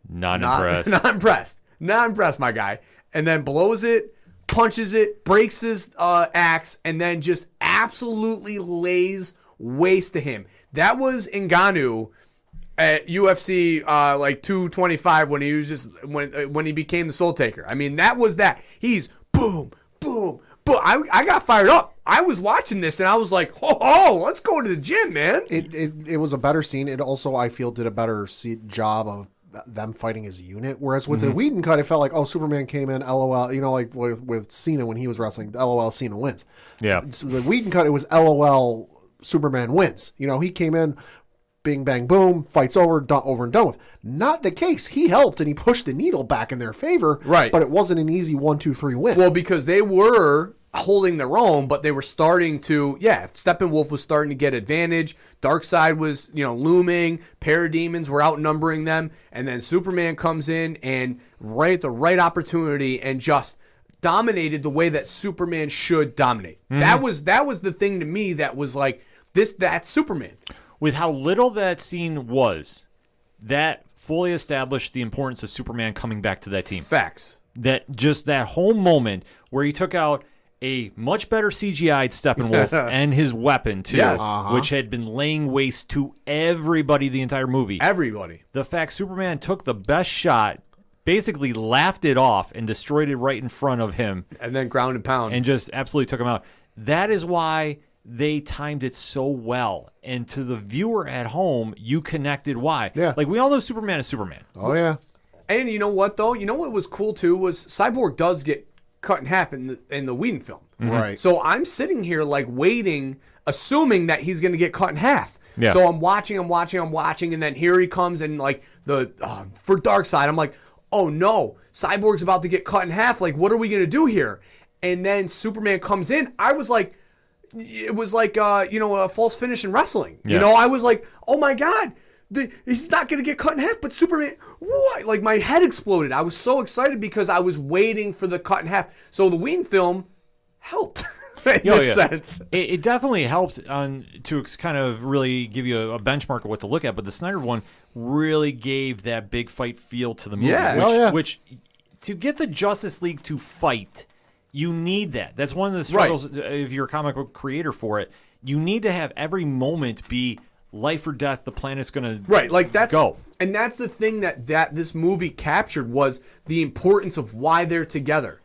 Not impressed. Not impressed. Not impressed, my guy. And then blows it. Punches it, breaks his axe, and then just absolutely lays waste to him. That was Ngannou at UFC 225 when he was just when he became the Soul Taker. I mean, that was that. He's boom, boom, boom. I got fired up. I was watching this and I was like, oh, let's go to the gym, man. It was a better scene. It also, I feel, did a better job of them fighting as a unit. Whereas with the Whedon cut, it felt like, oh, Superman came in, LOL, like with Cena when he was wrestling, LOL, Cena wins. Yeah. So the Whedon cut, it was LOL, Superman wins. He came in, bing, bang, boom, fight's over and done with. Not the case. He helped and he pushed the needle back in their favor. Right. But it wasn't an easy 1-2-3 win. Well, because they were holding their own, but they were starting to, Steppenwolf was starting to get advantage. Darkseid was, looming. Parademons were outnumbering them. And then Superman comes in and right at the right opportunity and just dominated the way that Superman should dominate. That was the thing to me that was like, that's Superman. With how little that scene was, that fully established the importance of Superman coming back to that team. Facts. That whole moment where he took out a much better CGI'd Steppenwolf and his weapon, too, which had been laying waste to everybody the entire movie. Everybody. The fact Superman took the best shot, basically laughed it off, and destroyed it right in front of him. And then ground and pound. And just absolutely took him out. That is why they timed it so well. And to the viewer at home, you connected why. Yeah. Like, we all know Superman is Superman. Oh, yeah. And you know what, though? You know what was cool, too, was Cyborg does get cut in half in the Whedon film. Right. So I'm sitting here, like, waiting, assuming that he's going to get cut in half. Yeah. So I'm watching, and then here he comes, and, like, for Darkseid, I'm like, oh, no, Cyborg's about to get cut in half. Like, what are we going to do here? And then Superman comes in. I was like, it was like, a false finish in wrestling. Yeah. I was like, oh, my God. He's not going to get cut in half, but Superman, what? Like, my head exploded. I was so excited because I was waiting for the cut in half. So the Whedon film helped in this sense. It definitely helped to kind of really give you a benchmark of what to look at, but the Snyder one really gave that big fight feel to the movie. Yeah. Which to get the Justice League to fight, you need that. That's one of the struggles if you're a comic book creator for it. You need to have every moment be life or death, the planet's going to go. And that's the thing that this movie captured was the importance of why they're together.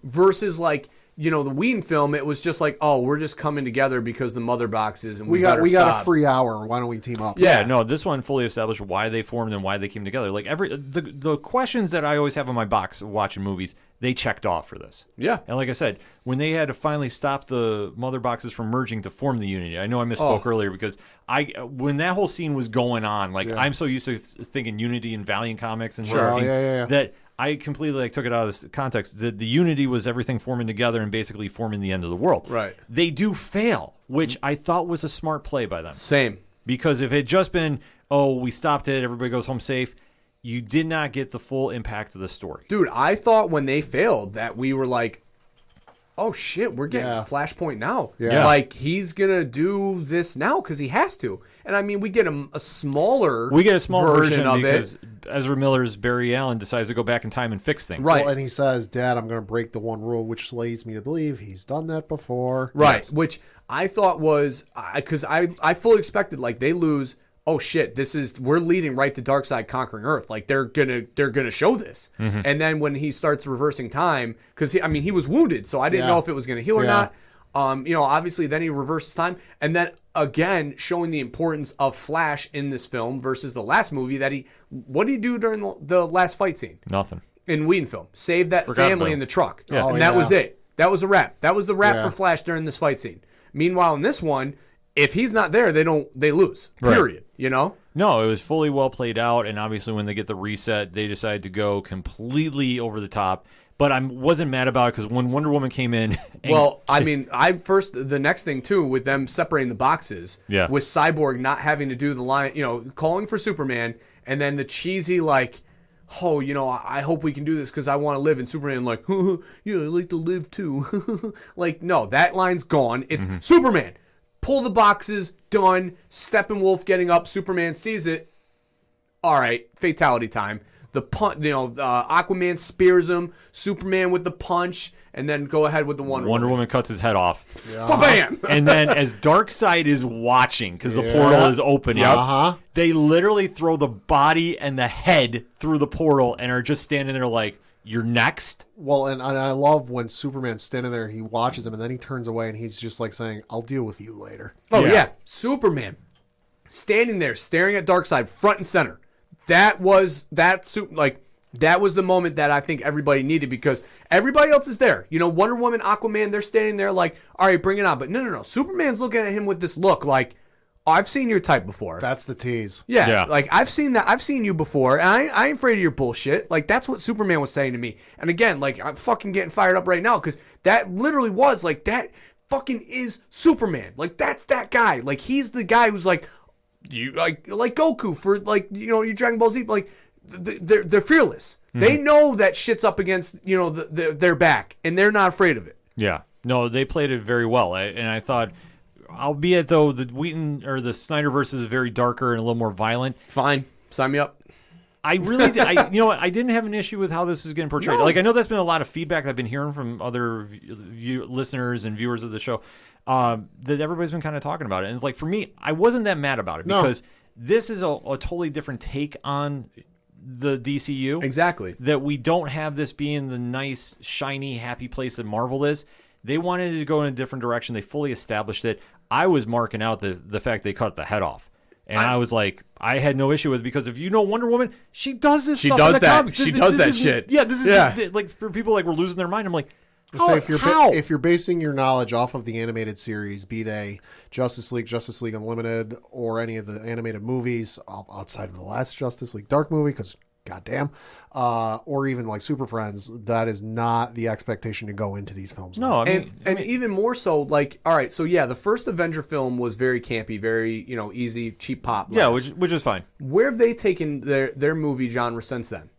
Versus like, the Whedon film, it was just like, oh, we're just coming together because the mother boxes and we got a free hour. Why don't we team up? Yeah, no, this one fully established why they formed and why they came together. Like the questions that I always have in my box watching movies, they checked off for this. Yeah. And like I said, when they had to finally stop the mother boxes from merging to form the Unity, I know I misspoke earlier because when that whole scene was going on, like I'm so used to thinking Unity and Valiant comics and that I completely took it out of this context. The Unity was everything forming together and basically forming the end of the world. Right. They do fail, which I thought was a smart play by them. Same. Because if it had just been, we stopped it, everybody goes home safe, you did not get the full impact of the story. Dude, I thought when they failed that we were like, oh shit, we're getting Flashpoint now. Yeah. Like, he's going to do this now because he has to. And I mean, we get a smaller version of because it. Ezra Miller's Barry Allen decides to go back in time and fix things. Right. Well, and he says, Dad, I'm going to break the one rule, which leads me to believe he's done that before. Right. Yes. Which I thought was, because I fully expected, like, they lose, oh shit, we're leading right to Darkseid conquering Earth. Like, they're gonna show this. And then when he starts reversing time, because he was wounded, so I didn't know if it was gonna heal or not. Obviously then he reverses time, and then again showing the importance of Flash in this film versus the last movie. What did he do during the last fight scene? Nothing. In Whedon film, save that family in the truck, and that was it. That was a wrap. That was the wrap for Flash during this fight scene. Meanwhile, in this one, if he's not there, they lose. Period. Right. No, it was fully well played out, and obviously when they get the reset, they decide to go completely over the top. But I wasn't mad about it because when Wonder Woman came in... the next thing, too, with them separating the boxes, was Cyborg not having to do the line, calling for Superman, and then the cheesy, like, I hope we can do this because I want to live, and Superman like, yeah, I like to live, too. Like, no, that line's gone. It's Superman. Pull the boxes, done. Steppenwolf getting up, Superman sees it. All right, fatality time. The Aquaman spears him, Superman with the punch, and then go ahead with the Wonder Woman cuts his head off. Bam! And then as Darkseid is watching, because the portal is opening, they literally throw the body and the head through the portal and are just standing there like, you're next? Well, and I love when Superman's standing there, he watches him, and then he turns away, and he's just like saying, I'll deal with you later. Oh, yeah. Superman standing there, staring at Darkseid, front and center. that was that was the moment that I think everybody needed, because everybody else is there. You know, Wonder Woman, Aquaman, they're standing there like, all right, bring it on. But no. Superman's looking at him with this look like, oh, I've seen your type before. That's the tease. Yeah, like I've seen that. I've seen you before, and I ain't afraid of your bullshit. Like that's what Superman was saying to me. And again, like I'm fucking getting fired up right now because that literally was like that fucking is Superman. Like that's that guy. Like he's the guy who's like you like Goku for like your Dragon Ball Z. Like they're fearless. Mm-hmm. They know that shit's up against their back, and they're not afraid of it. Yeah, no, they played it very well, and I thought. Albeit though the Whedon or the Snyderverse is very darker and a little more violent. Fine, sign me up. I really did. I didn't have an issue with how this is getting portrayed. No. Like I know that's been a lot of feedback I've been hearing from other listeners and viewers of the show that everybody's been kind of talking about it. And it's like for me, I wasn't that mad about it because this is a totally different take on the DCU. Exactly. That we don't have this being the nice, shiny, happy place that Marvel is. They wanted to go in a different direction. They fully established it. I was marking out the fact they cut the head off. And I was like, I had no issue with it because if you know Wonder Woman, she does this stuff in the comics. She does that shit. Yeah, this is like for people like we're losing their mind. I'm like, how? If you're basing your knowledge off of the animated series, be they Justice League Unlimited, or any of the animated movies outside of the last Justice League Dark movie, because goddamn, or even like Super Friends, that is not the expectation to go into these films. No, I mean, even more so, like, all right, so yeah, the first Avenger film was very campy, very easy, cheap pop. Yeah, which is fine. Where have they taken their movie genre since then?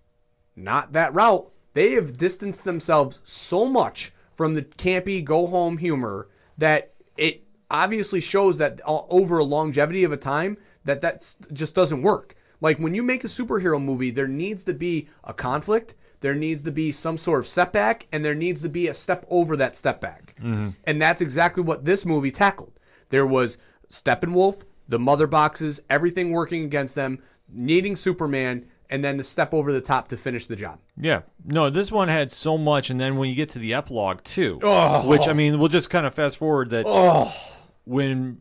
Not that route. They have distanced themselves so much from the campy go home humor that it obviously shows that over a longevity of a time that just doesn't work. Like, when you make a superhero movie, there needs to be a conflict, there needs to be some sort of setback, and there needs to be a step over that step back. Mm-hmm. And that's exactly what this movie tackled. There was Steppenwolf, the mother boxes, everything working against them, needing Superman, and then the step over the top to finish the job. Yeah. No, this one had so much, and then when you get to the epilogue, too, which, I mean, we'll just kind of fast forward that when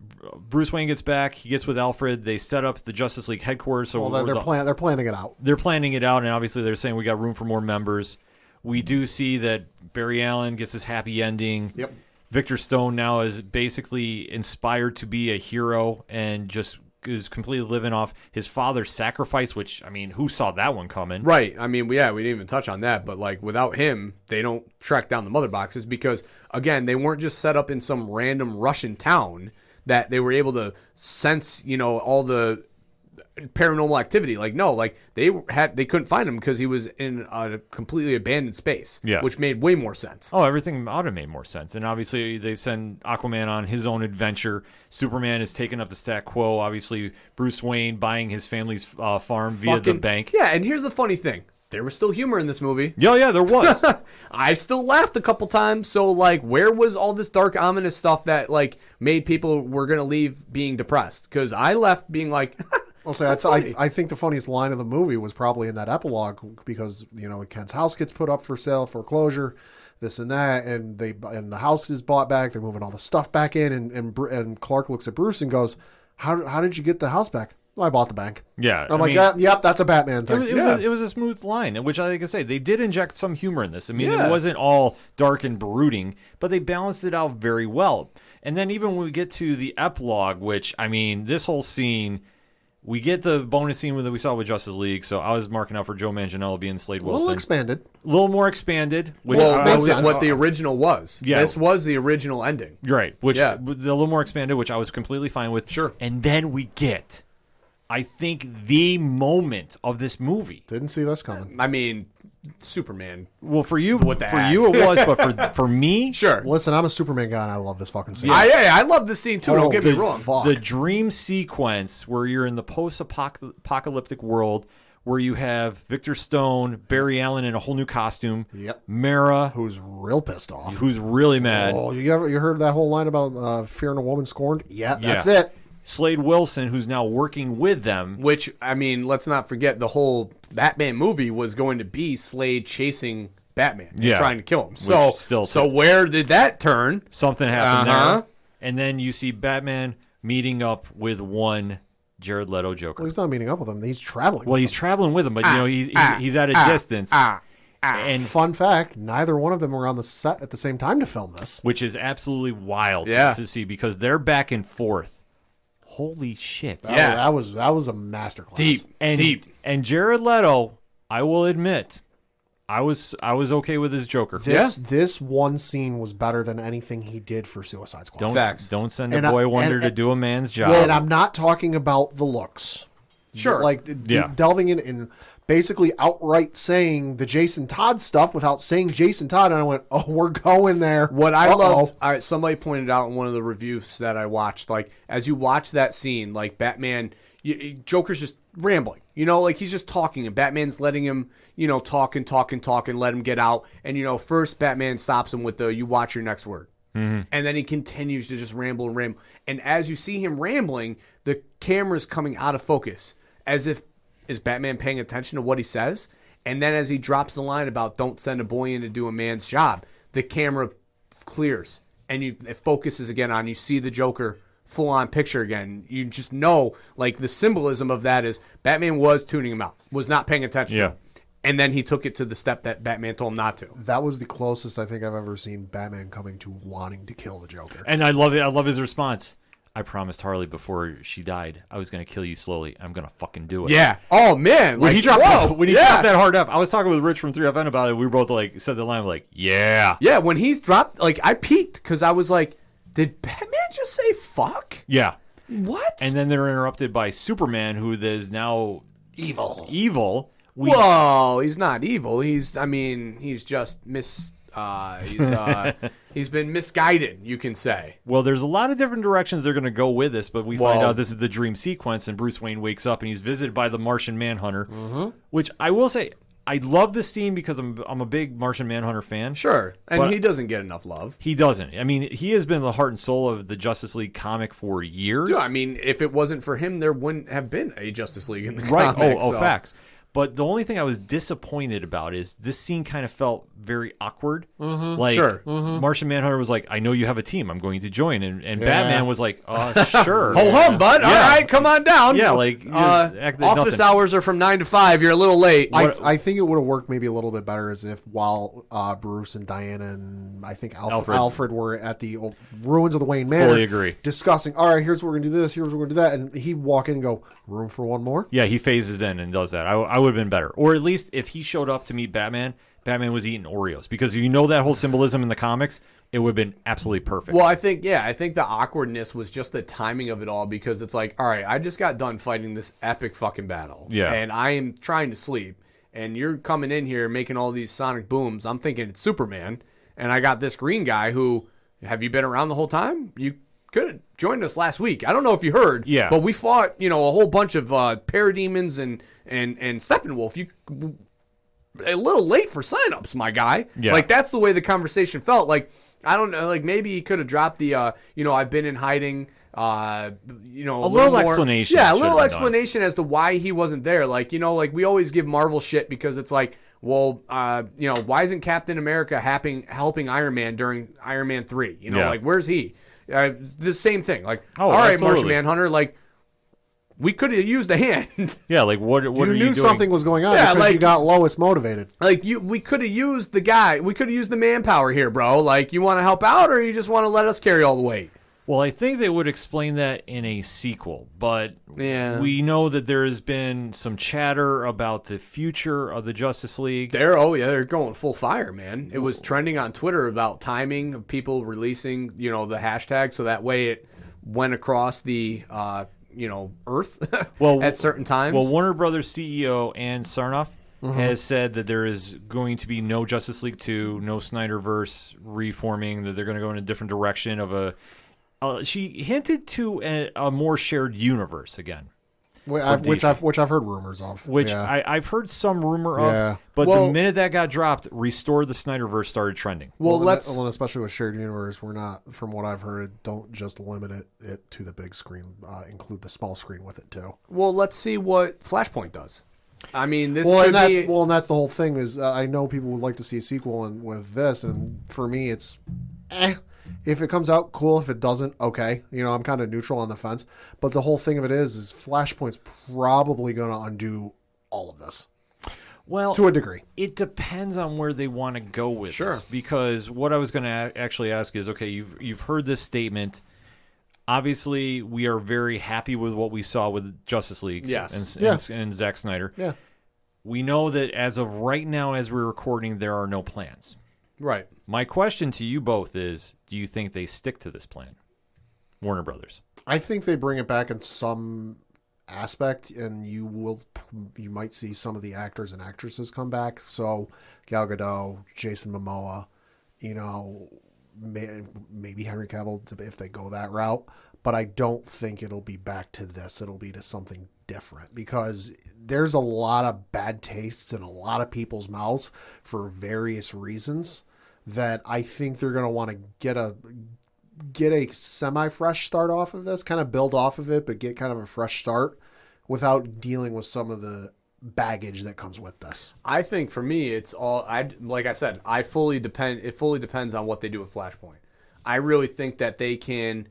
Bruce Wayne gets back, he gets with Alfred. They set up the Justice League headquarters. So they're planning it out. They're planning it out, and obviously they're saying we got room for more members. We do see that Barry Allen gets his happy ending. Yep. Victor Stone now is basically inspired to be a hero and just is completely living off his father's sacrifice, which, I mean, who saw that one coming? Right. I mean, we didn't even touch on that, but like without him, they don't track down the mother boxes because, again, they weren't just set up in some random Russian town that they were able to sense, all the paranormal activity. Like, no, like they couldn't find him because he was in a completely abandoned space, which made way more sense. Oh, everything ought to make more sense. And obviously they send Aquaman on his own adventure. Superman is taking up the stat quo. Obviously Bruce Wayne buying his family's farm via the bank. Yeah, and here's the funny thing. There was still humor in this movie. Yeah, there was. I still laughed a couple times. So, like, where was all this dark, ominous stuff that, like, made people were going to leave being depressed? Because I left being like, I think the funniest line of the movie was probably in that epilogue because, Kent's house gets put up for sale, foreclosure, this and that, and the house is bought back. They're moving all the stuff back in, and Clark looks at Bruce and goes, how did you get the house back? Well, I bought the bank. Yeah. I'm yep, that's a Batman thing. It was a smooth line, which, like I say, they did inject some humor in this. I mean, it wasn't all dark and brooding, but they balanced it out very well. And then even when we get to the epilogue, which, I mean, this whole scene, we get the bonus scene that we saw with Justice League, so I was marking out for Joe Manganiello being Slade Wilson. A little more expanded. Which what the original was. Yeah. This was the original ending. Right, which a little more expanded, which I was completely fine with. Sure. And then we get... I think the moment of this movie. Didn't see this coming. I mean, Superman. Well, for you, it was, but for me, sure. Listen, I'm a Superman guy, and I love this fucking scene. I love this scene too. Don't get me wrong. The dream sequence where you're in the post-apocalyptic world, where you have Victor Stone, Barry Allen in a whole new costume. Yep. Mara, who's real pissed off, who's really mad. Oh, you heard that whole line about fearing a woman scorned? Yeah, that's it. Slade Wilson, who's now working with them. Which, I mean, let's not forget the whole Batman movie was going to be Slade chasing Batman and trying to kill him. So where did that turn? Something happened there. And then you see Batman meeting up with one Jared Leto Joker. Well, he's not meeting up with him. He's traveling. Well, he's traveling with him, but he's at a distance. And fun fact: neither one of them were on the set at the same time to film this, which is absolutely wild to see because they're back and forth. Holy shit! That was a masterclass. Deep. And Jared Leto, I will admit, I was okay with his Joker. This one scene was better than anything he did for Suicide Squad. Don't send a boy wonder to do a man's job. And I'm not talking about the looks. Sure. Delving in and basically outright saying the Jason Todd stuff without saying Jason Todd, and I went, "Oh, we're going there." What I loved, somebody pointed out in one of the reviews that I watched, like as you watch that scene, like Batman, Joker's just rambling, like he's just talking, and Batman's letting him, talk and let him get out, and first Batman stops him with the "You watch your next word." Mm-hmm. And then he continues to just ramble and ramble, and as you see him rambling, the camera's coming out of focus, as if. Is Batman paying attention to what he says? And then as he drops the line about don't send a boy in to do a man's job, the camera clears and it focuses again on you see the Joker full on picture again. You just know, like the symbolism of that is Batman was tuning him out, was not paying attention to him. And then he took it to the step that Batman told him not to. That was the closest I think I've ever seen Batman coming to wanting to kill the Joker. And I love it. I love his response. I promised Harley before she died I was going to kill you slowly. I'm going to fucking do it. Yeah. Oh, man. When he dropped that hard F, I was talking with Rich from 3FN about it. We were both like, said the line like, yeah. Yeah, when he's dropped, like, I peeked because I was like, did Batman just say fuck? Yeah. What? And then they're interrupted by Superman, who is now evil. Whoa, he's not evil. He's just he's been misguided, you can say. Well, there's a lot of different directions they're going to go with this, but we find out this is the dream sequence, and Bruce Wayne wakes up and he's visited by the Martian Manhunter, which I will say, I love this scene because I'm a big Martian Manhunter fan. Sure, and he doesn't get enough love. He doesn't. I mean, he has been the heart and soul of the Justice League comic for years. Dude, I mean, if it wasn't for him, there wouldn't have been a Justice League in the comic. Oh, facts. But the only thing I was disappointed about is this scene kind of felt very awkward. Mm-hmm. Like, Martian Manhunter was like, I know you have a team. I'm going to join. And Batman was like, sure. Ho hum, bud. Yeah. All right, come on down. Yeah, like, office hours are from 9 to 5. You're a little late. I think it would have worked maybe a little bit better as if while Bruce and Diana and I think Alfred were at the ruins of the Wayne Manor. Fully agree. Discussing, all right, here's what we're going to do this, here's what we're going to do that. And he'd walk in and go, room for one more? Yeah, he phases in and does that. I would have been better. Or at least if he showed up to meet Batman was eating Oreos. Because that whole symbolism in the comics, it would have been absolutely perfect. Well, I think the awkwardness was just the timing of it all, because it's like, all right, I just got done fighting this epic fucking battle. Yeah. And I am trying to sleep. And you're coming in here making all these sonic booms. I'm thinking it's Superman. And I got this green guy who, have you been around the whole time? You could have joined us last week. I don't know if you heard. Yeah. But we fought, a whole bunch of parademons and Steppenwolf. You a little late for signups, my guy. Yeah. Like, that's the way the conversation felt. Like, I don't know. Like, maybe he could have dropped the, I've been in hiding. A little more explanation. Yeah, a little explanation as to why he wasn't there. Like, like we always give Marvel shit because it's like, well, why isn't Captain America helping Iron Man during Iron Man 3? Like, where's he? The same thing. Like, all right, absolutely. Martian Manhunter, like, we could have used a hand. Yeah, like what are you knew doing? something was going on because you got Lois motivated. Like we could have used the guy. We could have used the manpower here, bro. Like, you want to help out, or you just want to let us carry all the weight? Well, I think they would explain that in a sequel, but we know that there has been some chatter about the future of the Justice League. They're going full fire, man. It was trending on Twitter about timing of people releasing, the hashtag, so that way it went across the Earth at certain times. Well, Warner Brothers CEO Ann Sarnoff has said that there is going to be no Justice League 2, no Snyderverse reforming, that they're going to go in a different direction of a... she hinted to a more shared universe again. Which I've heard rumors of. I've heard some rumor of. But the minute that got dropped, Restore the Snyderverse started trending. Well, especially with shared universe, we're not, from what I've heard, don't just limit it to the big screen. Include the small screen with it too. Well, let's see what Flashpoint does. I mean, this and that's the whole thing. Is I know people would like to see a sequel with this, and for me, it's If it comes out, cool. If it doesn't, okay. I'm kind of neutral on the fence. But the whole thing of it is Flashpoint's probably going to undo all of this. Well, to a degree. It depends on where they want to go with this. Because what I was going to actually ask is, okay, you've heard this statement. Obviously, we are very happy with what we saw with Justice League and Zack Snyder. Yeah. We know that as of right now, as we're recording, there are no plans. Right. My question to you both is, do you think they stick to this plan? Warner Brothers. I think they bring it back in some aspect, and you might see some of the actors and actresses come back. So Gal Gadot, Jason Momoa, maybe Henry Cavill if they go that route. But I don't think it'll be back to this. It'll be to something different because there's a lot of bad tastes in a lot of people's mouths for various reasons that I think they're going to want to get a semi-fresh start off of this, kind of build off of it, but get kind of a fresh start without dealing with some of the baggage that comes with this. I think for me, it's all, like I said, it fully depends on what they do with Flashpoint. I really think that they can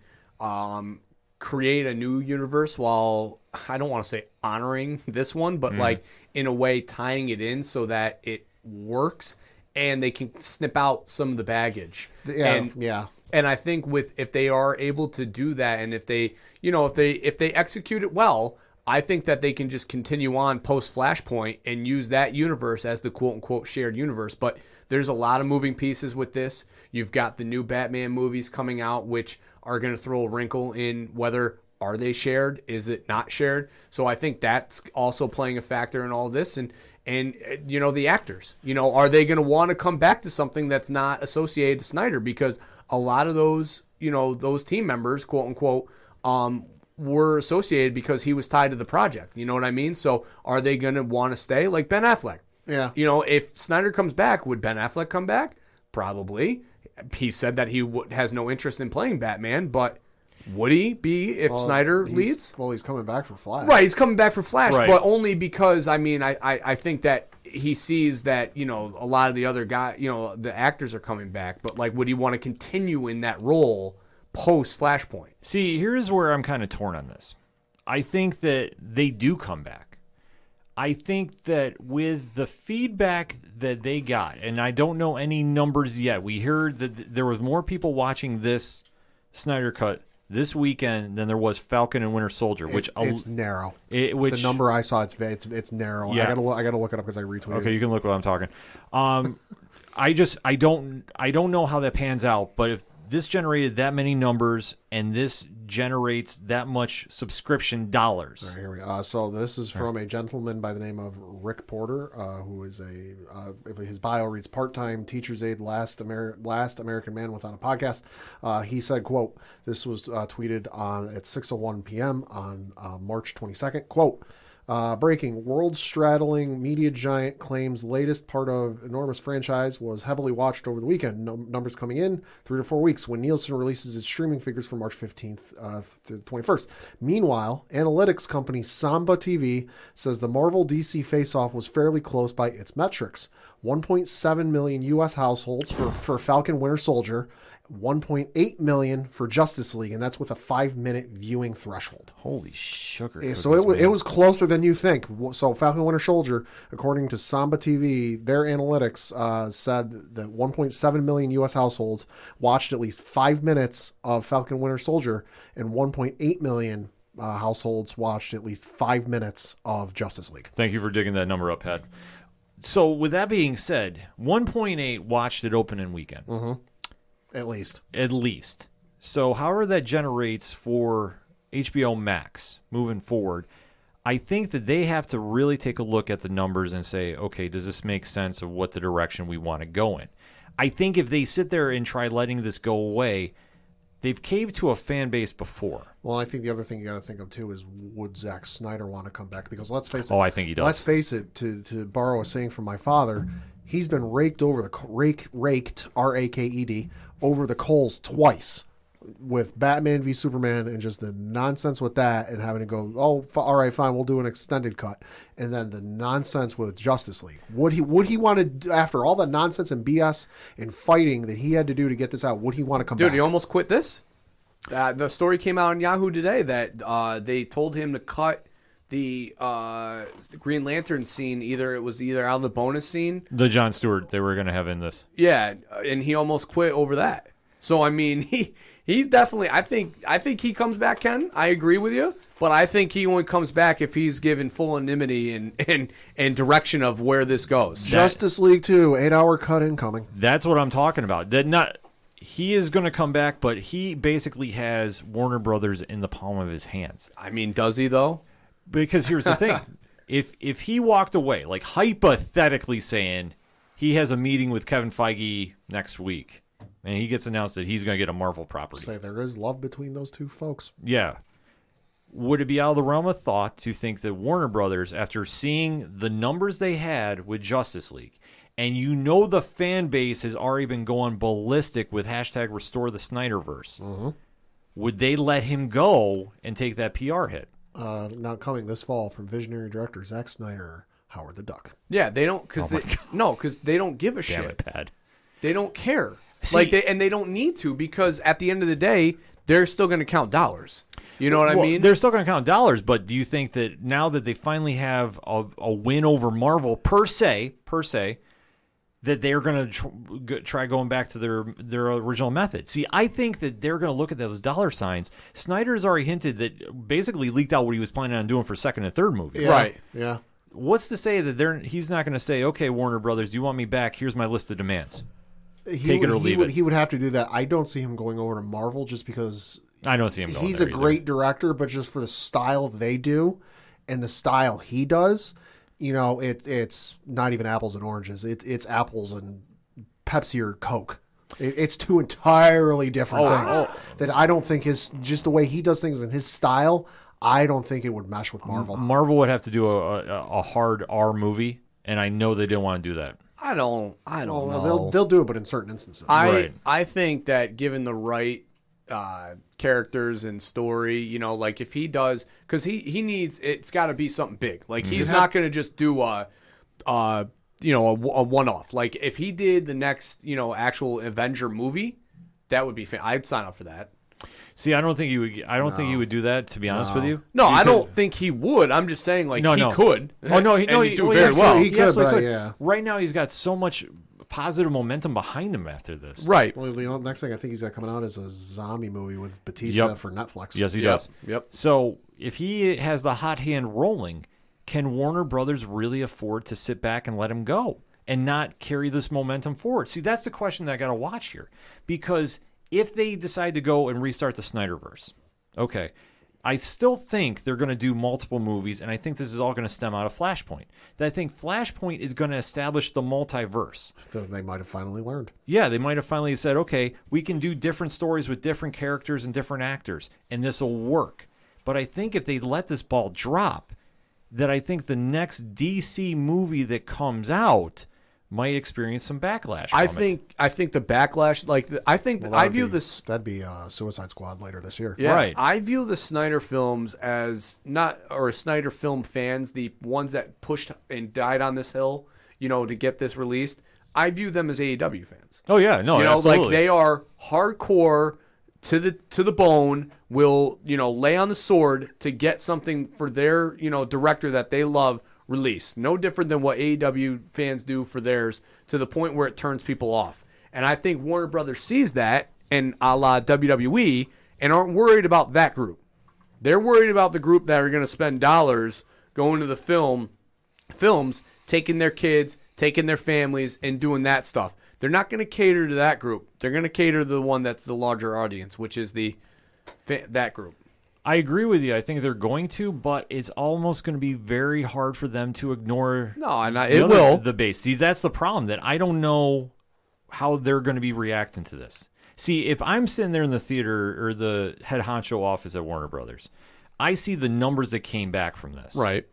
create a new universe while, I don't want to say honoring this one, but like in a way tying it in so that it works and they can snip out some of the baggage. And I think if they are able to do that, and if they execute it well, I think that they can just continue on post Flashpoint and use that universe as the quote unquote shared universe. But there's a lot of moving pieces with this. You've got the new Batman movies coming out, which are going to throw a wrinkle in whether are they shared, is it not shared. So I think that's also playing a factor in all this. And the actors, are they going to want to come back to something that's not associated to Snyder? Because a lot of those, those team members, quote unquote, were associated because he was tied to the project. You know what I mean? So are they going to want to stay? Like Ben Affleck. Yeah. If Snyder comes back, would Ben Affleck come back? Probably. He said that he has no interest in playing Batman, but would he be if Snyder leads? Well, he's coming back for Flash. Right, he's coming back for Flash, right. But only because, I think that he sees that, a lot of the other guys, the actors are coming back, but like, would he want to continue in that role post Flashpoint? See, here's where I'm kind of torn on this. I think that they do come back. I think that with the feedback that they got, and I don't know any numbers yet, we heard that there was more people watching this Snyder Cut this weekend than there was Falcon and Winter Soldier, which it's narrow. The number I saw, it's narrow. Yeah. I gotta look it up because I retweeted. Okay, you can look while I'm talking. I don't know how that pans out, but if this generated that many numbers and this generates that much subscription dollars. All right, here we go. So this is from a gentleman by the name of Rick Porter, who is his bio reads part-time teacher's aide, last American man without a podcast. He said, quote, this was tweeted at 6:01 p.m. on March 22nd, quote, breaking, world-straddling media giant claims latest part of enormous franchise was heavily watched over the weekend. Numbers coming in 3 to 4 weeks when Nielsen releases its streaming figures for March 15th to 21st. Meanwhile, analytics company Samba TV says the Marvel DC face-off was fairly close by its metrics. 1.7 million U.S. households for Falcon Winter Soldier, 1.8 million for Justice League, and that's with a 5-minute viewing threshold. Holy sugar! So it was closer than you think. So Falcon Winter Soldier, according to Samba TV, their analytics said that 1.7 million U.S. households watched at least 5 minutes of Falcon Winter Soldier, and 1.8 million households watched at least 5 minutes of Justice League. Thank you for digging that number up, Pat. So with that being said, 1.8 watched it opening weekend. Mm-hmm. At least. So however that generates for HBO Max moving forward, I think that they have to really take a look at the numbers and say, okay, does this make sense of what the direction we want to go in? I think if they sit there and try letting this go away, they've caved to a fan base before. Well, I think the other thing you got to think of, too, is would Zack Snyder want to come back? Because let's face it. Oh, I think he does. Let's face it, to borrow a saying from my father, he's been raked, R-A-K-E-D, over the coals twice with Batman v Superman and just the nonsense with that, and having to go, all right, fine, we'll do an extended cut, and then the nonsense with Justice League. Would he want to, after all the nonsense and BS and fighting that he had to do to get this out? Would he want to come back? Dude, he almost quit this. The story came out on Yahoo today that they told him to cut the Green Lantern scene. It was either out of the bonus scene, The Jon Stewart they were going to have in this. yeah, and he almost quit over that. So I mean, he's definitely. I think he comes back, Ken. I agree with you, but I think he only comes back if he's given full anonymity and direction of where this goes. Justice League 2, 8-hour cut incoming. That's what I'm talking about. He is going to come back, but he basically has Warner Brothers in the palm of his hands. I mean, does he though? Because here's the thing. If he walked away, like hypothetically saying he has a meeting with Kevin Feige next week, and he gets announced that he's going to get a Marvel property. Say there is love between those two folks. Yeah. Would it be out of the realm of thought to think that Warner Brothers, after seeing the numbers they had with Justice League, and the fan base has already been going ballistic with hashtag Restore the Snyderverse, would they let him go and take that PR hit? Now coming this fall from visionary director Zack Snyder, Howard the Duck. Yeah, they don't because they don't give a shit. Damn it, Pat. They don't care. See- They don't need to, because at the end of the day, they're still going to count dollars. You know what I mean? They're still going to count dollars, but do you think that now that they finally have a win over Marvel per se, that they're going to try going back to their original method? See, I think that they're going to look at those dollar signs. Snyder's already hinted that, basically leaked out what he was planning on doing for second and third movies. Yeah, Right. Yeah. What's to say that he's not going to say, okay, Warner Brothers, do you want me back? Here's my list of demands. Take it or leave it. He would have to do that. I don't see him going over to Marvel just because I don't see him going he's there a either. great director, but just for the style they do and the style he does, it's not even apples and oranges. It's apples and Pepsi or Coke. It's two entirely different things that I don't think just the way he does things and his style, I don't think it would mesh with Marvel. Marvel would have to do a hard R movie, and I know they didn't want to do that. I don't know. They'll do it, but in certain instances. I think that given the right characters and story, like if he does, because he needs, it's got to be something big. Like he's not going to just do a one-off. Like if he did the next actual Avenger movie, that would be I'd sign up for that. See, I don't think he would. I don't think he would do that. To be honest with you, No, I don't think he would. I'm just saying, he could. Oh no, and he he'd do well, very well. He could, absolutely but yeah. Right now, he's got so much positive momentum behind him after this. Right. Well, the next thing I think he's got coming out is a zombie movie with Batista for Netflix. Yes, he does. Yep. So if he has the hot hand rolling, can Warner Brothers really afford to sit back and let him go and not carry this momentum forward? See, that's the question that I got to watch here, because if they decide to go and restart the Snyderverse, okay, I still think they're going to do multiple movies, and I think this is all going to stem out of Flashpoint. That I think Flashpoint is going to establish the multiverse. They might have finally learned. Yeah, they might have finally said, okay, we can do different stories with different characters and different actors, and this will work. But I think if they let this ball drop, that I think the next DC movie that comes out might experience some backlash. I think the backlash, I view this. That'd be Suicide Squad later this year. Yeah, Right. I view the Snyder films as Snyder film fans, the ones that pushed and died on this hill, to get this released. I view them as AEW fans. Oh yeah, no, absolutely. They are hardcore to the bone. Will lay on the sword to get something for their director that they love release. No different than what AEW fans do for theirs, to the point where it turns people off. And I think Warner Brothers sees that, and a la WWE, and aren't worried about that group. They're worried about the group that are going to spend dollars going to the films, taking their kids, taking their families, and doing that stuff. They're not going to cater to that group. They're going to cater to the one that's the larger audience, which is that group. I agree with you. I think they're going to, but it's almost going to be very hard for them to ignore. No, and it will. The base. See, that's the problem. That I don't know how they're going to be reacting to this. See, if I'm sitting there in the theater or the head honcho office at Warner Brothers, I see the numbers that came back from this. Right.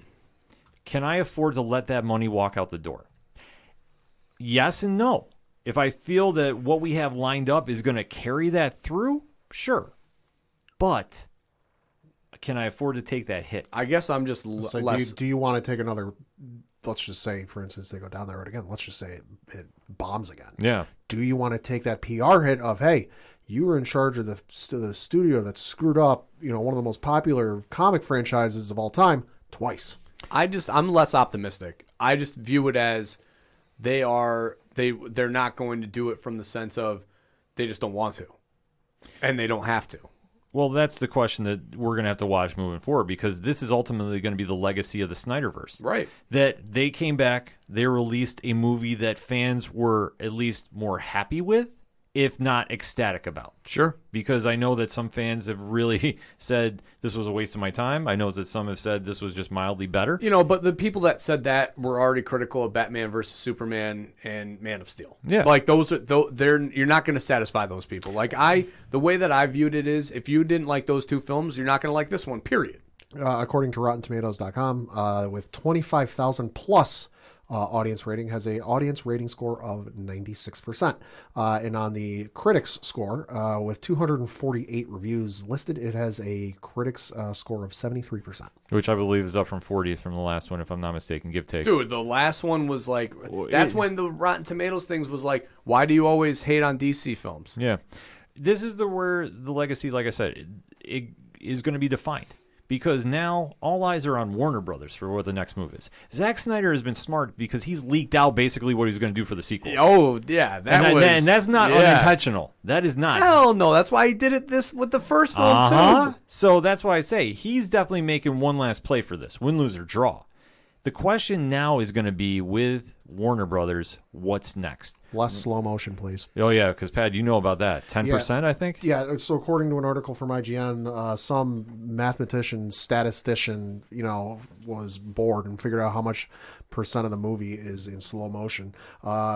Can I afford to let that money walk out the door? Yes and no. If I feel that what we have lined up is going to carry that through, Sure. But can I afford to take that hit? I guess I'm just So less. do you want to take another? Let's just say, for instance, they go down that road again. Let's just say it bombs again. Yeah. Do you want to take that PR hit of, hey, you were in charge of the studio that screwed up, one of the most popular comic franchises of all time twice? I'm less optimistic. I just view it as they're not going to do it from the sense of they just don't want to, and they don't have to. Well, that's the question that we're going to have to watch moving forward, because this is ultimately going to be the legacy of the Snyderverse. Right. That they came back, they released a movie that fans were at least more happy with, if not ecstatic about. Sure. Because I know that some fans have really said this was a waste of my time. I know that some have said this was just mildly better. But the people that said that were already critical of Batman versus Superman and Man of Steel. Yeah. Like you're not going to satisfy those people. Like the way that I viewed it is, if you didn't like those two films, you're not going to like this one, period. According to RottenTomatoes.com, with 25,000 plus audience rating, has a audience rating score of 96%. And on the critics score, with 248 reviews listed, it has a critics score of 73%. Which I believe is up from 40 from the last one, if I'm not mistaken, give take. Dude, the last one was like, that's when the Rotten Tomatoes things was like, why do you always hate on DC films? Yeah. This is where the legacy, like I said, it is going to be defined. Because now all eyes are on Warner Brothers for what the next move is. Zack Snyder has been smart because he's leaked out basically what he's going to do for the sequel. Oh, yeah. And that's not unintentional. That is not. Hell no. That's why he did it with the first one, too. So that's why I say he's definitely making one last play for this. Win, lose, or draw. The question now is going to be with Warner Brothers, what's next? Less slow motion, please. Oh, yeah, because, Pat, you know about that. 10%, I think? Yeah, so according to an article from IGN, some mathematician, statistician, was bored and figured out how much percent of the movie is in slow motion.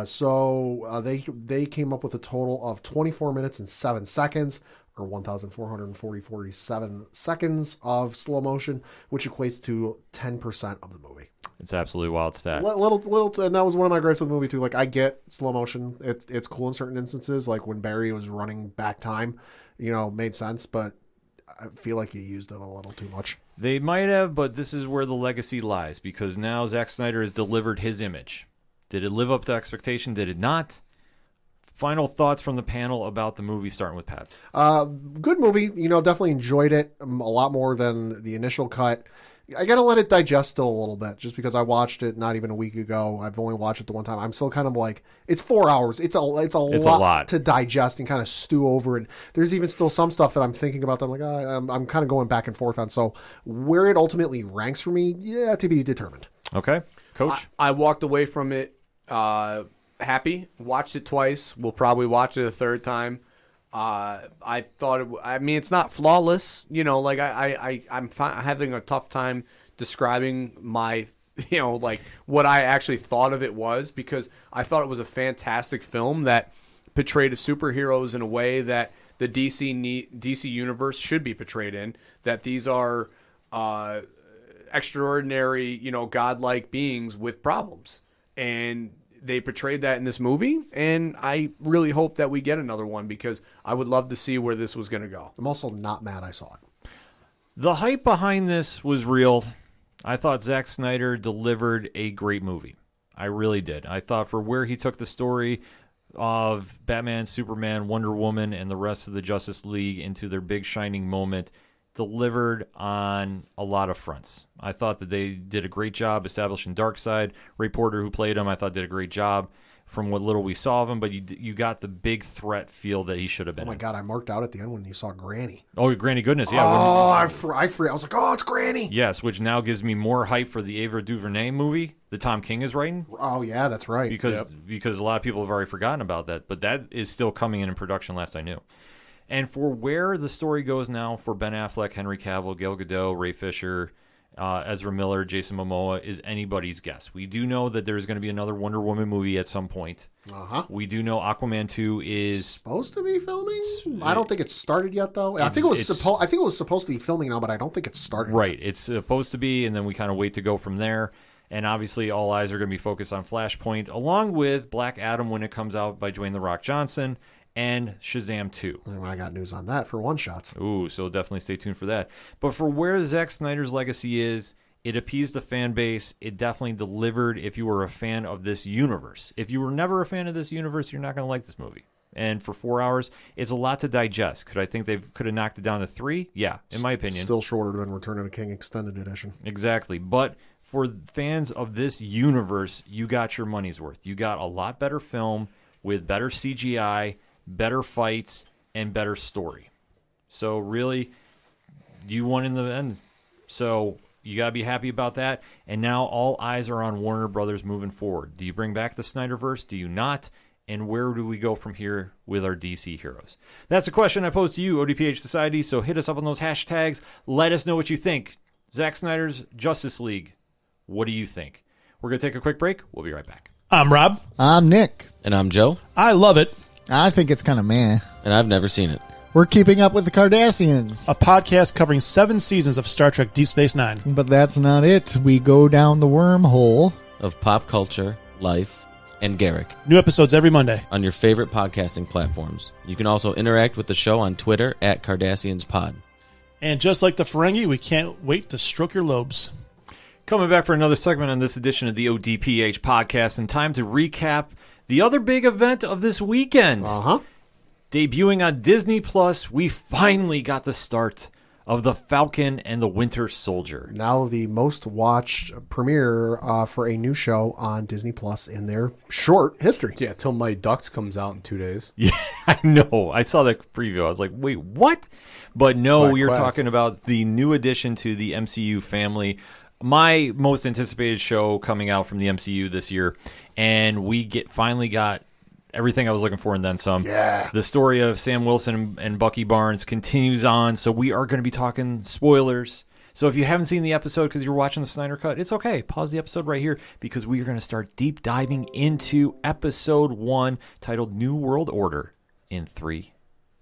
So they came up with a total of 24 minutes and 7 seconds, or 1,447 seconds of slow motion, which equates to 10% of the movie. It's absolutely wild stat. Little, and that was one of my gripes with the movie too. Like, I get slow motion; it's cool in certain instances, like when Barry was running back time, made sense. But I feel like he used it a little too much. They might have, but this is where the legacy lies, because now Zack Snyder has delivered his image. Did it live up to expectation? Did it not? Final thoughts from the panel about the movie, starting with Pat. Good movie. Definitely enjoyed it a lot more than the initial cut. I gotta let it digest still a little bit, just because I watched it not even a week ago. I've only watched it the one time. I'm still kind of like, it's 4 hours. It's a lot to digest and kind of stew over. And there's even still some stuff that I'm thinking about that I'm like, I'm kind of going back and forth on. So where it ultimately ranks for me, to be determined. Okay, Coach. I walked away from it happy. Watched it twice. We'll probably watch it a third time. I thought it's not flawless, like I'm having a tough time describing my, like what I actually thought of it was, because I thought it was a fantastic film that portrayed superheroes in a way that the DC universe should be portrayed in, that these are extraordinary, godlike beings with problems. And they portrayed that in this movie, and I really hope that we get another one, because I would love to see where this was going to go. I'm also not mad I saw it. The hype behind this was real. I thought Zack Snyder delivered a great movie. I really did. I thought for where he took the story of Batman, Superman, Wonder Woman, and the rest of the Justice League into their big shining moment, delivered on a lot of fronts. I thought that they did a great job establishing Darkseid. Ray Porter, who played him, I thought did a great job from what little we saw of him, but you got the big threat feel that he should have been. Oh my God, I marked out at the end when you saw Granny. Oh, Granny Goodness, yeah. I was like, oh, it's Granny. Yes, which now gives me more hype for the Ava DuVernay movie that Tom King is writing. Oh yeah, that's right. Because a lot of people have already forgotten about that, but that is still coming in production, last I knew. And for where the story goes now for Ben Affleck, Henry Cavill, Gal Gadot, Ray Fisher, Ezra Miller, Jason Momoa is anybody's guess. We do know that there's going to be another Wonder Woman movie at some point. We do know Aquaman 2 is supposed to be filming. I don't think it's started yet, though. I think it was supposed to be filming now, but I don't think it's started. Right, yet. It's supposed to be, and then we kind of wait to go from there. And obviously, all eyes are going to be focused on Flashpoint, along with Black Adam when it comes out by Dwayne The Rock Johnson. and Shazam 2. And I got news on that for one-shots. Ooh, so definitely stay tuned for that. But for where Zack Snyder's legacy is, it appeased the fan base. It definitely delivered if you were a fan of this universe. If you were never a fan of this universe, you're not going to like this movie. And for 4 hours, it's a lot to digest. Could I think they could have knocked it down to 3? Yeah, in my opinion. Still shorter than Return of the King Extended Edition. Exactly. But for fans of this universe, you got your money's worth. You got a lot better film with better CGI, better fights, and better story. So really, you won in the end. So you got to be happy about that. And now all eyes are on Warner Brothers moving forward. Do you bring back the Snyderverse? Do you not? And where do we go from here with our DC heroes? That's a question I pose to you, ODPH Society, so hit us up on those hashtags. Let us know what you think. Zack Snyder's Justice League, what do you think? We're going to take a quick break. We'll be right back. I'm Rob. I'm Nick. And I'm Joe. I love it. I think it's kind of meh. And I've never seen it. We're keeping up with the Cardassians. A podcast covering 7 seasons of Star Trek Deep Space Nine. But that's not it. We go down the wormhole Of pop culture, life, and Garrick New episodes every Monday. on your favorite podcasting platforms. You can also interact with the show on Twitter at CardassiansPod. And just like the Ferengi, we can't wait to stroke your lobes. Coming back for another segment on this edition of the ODPH podcast, and time to recap the other big event of this weekend. Uh-huh. Debuting on Disney Plus, we finally got the start of the Falcon and the Winter Soldier. Now the most watched premiere for a new show on Disney Plus in their short history. Yeah, till Mighty Ducks comes out in 2 days. Yeah, I know. I saw that preview. I was like, wait, what? But no, Quack, we are quack. talking about the new addition to the MCU family. My most anticipated show coming out from the MCU this year. And we finally got everything I was looking for and then some. Yeah. The story of Sam Wilson and Bucky Barnes continues on. So we are going to be talking spoilers. So if you haven't seen the episode because you're watching the Snyder Cut, it's okay. Pause the episode right here because we are going to start deep diving into episode 1 titled New World Order in 3,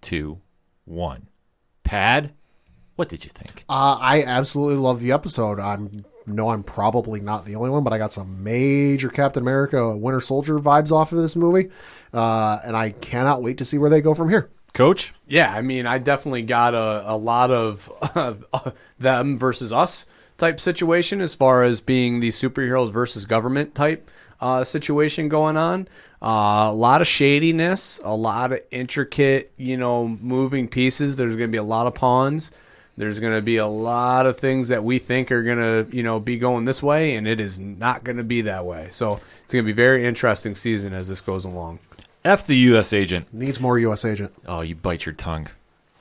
2, 1. Pad, what did you think? I absolutely love the episode. I'm probably not the only one, but I got some major Captain America Winter Soldier vibes off of this movie. And I cannot wait to see where they go from here. Coach? Yeah, I mean, I definitely got a lot of them versus us type situation as far as being the superheroes versus government type situation going on. A lot of shadiness, a lot of intricate, moving pieces. There's going to be a lot of pawns. There's going to be a lot of things that we think are going to, be going this way, and it is not going to be that way. So it's going to be a very interesting season as this goes along. F the U.S. agent. Needs more U.S. agent. Oh, you bite your tongue.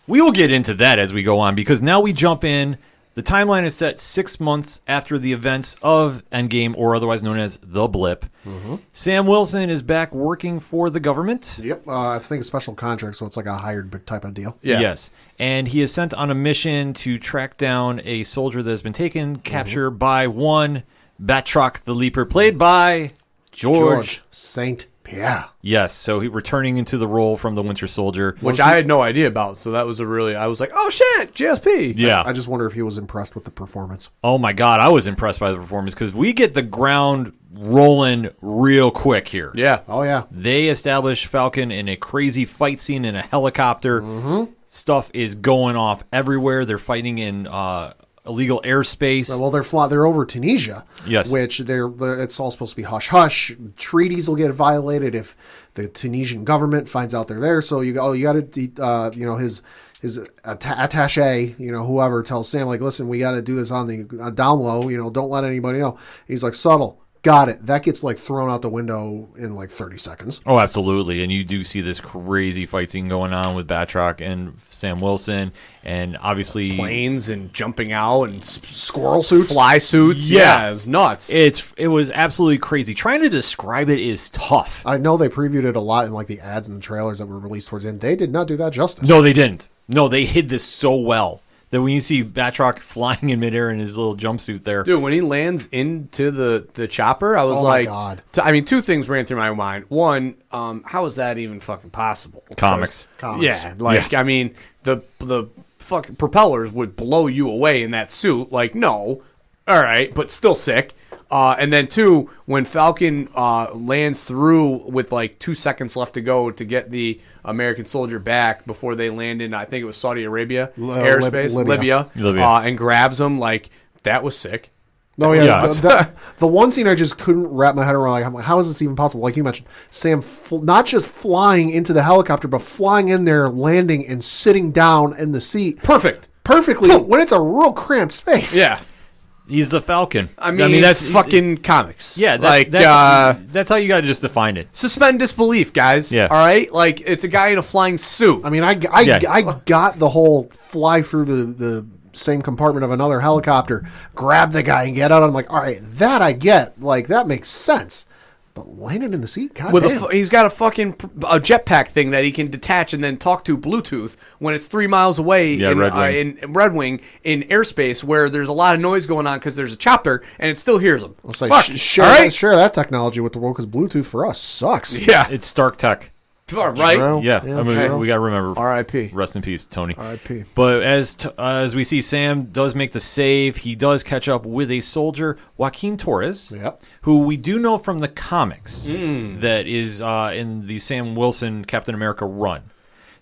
We will get into that as we go on because now we jump in. The timeline is set 6 months after the events of Endgame, or otherwise known as The Blip. Mm-hmm. Sam Wilson is back working for the government. Yep. I think a special contract, so it's like a hired type of deal. Yeah. Yes. And he is sent on a mission to track down a soldier that has been taken, captured by one Batroc the Leaper, played by George St. Pierre. Yes, so he returning into the role from the Winter Soldier. Which I had no idea about, so that was I was like, oh shit, GSP. Yeah. I just wonder if he was impressed with the performance. Oh my God, I was impressed by the performance because we get the ground rolling real quick here. Yeah. Oh, yeah. They establish Falcon in a crazy fight scene in a helicopter. Mm-hmm. Stuff is going off everywhere. They're fighting in illegal airspace. Well, they're over Tunisia. Yes. Which it's all supposed to be hush hush. Treaties will get violated if the Tunisian government finds out they're there. So you got to his attaché, whoever tells Sam, like, listen, we got to do this on the down low. Don't let anybody know. He's like, subtle. Got it. That gets thrown out the window in 30 seconds. Oh, absolutely. And you do see this crazy fight scene going on with Batroc and Sam Wilson, and obviously Planes and jumping out and Squirrel suits, fly suits. Yeah, it was nuts. It was absolutely crazy. Trying to describe it is tough. I know they previewed it a lot in the ads and the trailers that were released towards the end. They did not do that justice. No, they didn't. No, they hid this so well that when you see Batroc flying in midair in his little jumpsuit there. Dude, when he lands into the chopper, I was oh like, my God. Two things ran through my mind. One, how is that even fucking possible? Comics. Yeah, I mean, the fucking propellers would blow you away in that suit. No. All right, but still sick. And then 2, when Falcon lands through with like 2 seconds left to go to get the American soldier back before they land in, I think it was Saudi Arabia airspace, Libya. And grabs him, like, that was sick. No, yeah. The one scene I just couldn't wrap my head around. Like, I'm like, how is this even possible? Like you mentioned, Sam not just flying into the helicopter, but flying in there, landing, and sitting down in the seat. Perfectly when it's a real cramped space. Yeah. He's the Falcon. I mean that's fucking comics. Yeah, that's how you got to just define it. Suspend disbelief, guys. Yeah. All right? Like, it's a guy in a flying suit. I mean, I got the whole fly through the same compartment of another helicopter, grab the guy and get out. I'm like, all right, that I get. Like, that makes sense. But landing in the seat, he's got a fucking jetpack thing that he can detach and then talk to Bluetooth when it's 3 miles away in Red Wing in airspace where there's a lot of noise going on because there's a chopper and it still hears him. I'll say, share that technology with the world because Bluetooth for us sucks. Yeah, it's Stark Tech. Right? Yeah, I mean, we got to remember. R.I.P. Rest in peace, Tony. R.I.P. But as we see, Sam does make the save. He does catch up with a soldier, Joaquin Torres, who we do know from the comics that is in the Sam Wilson Captain America run.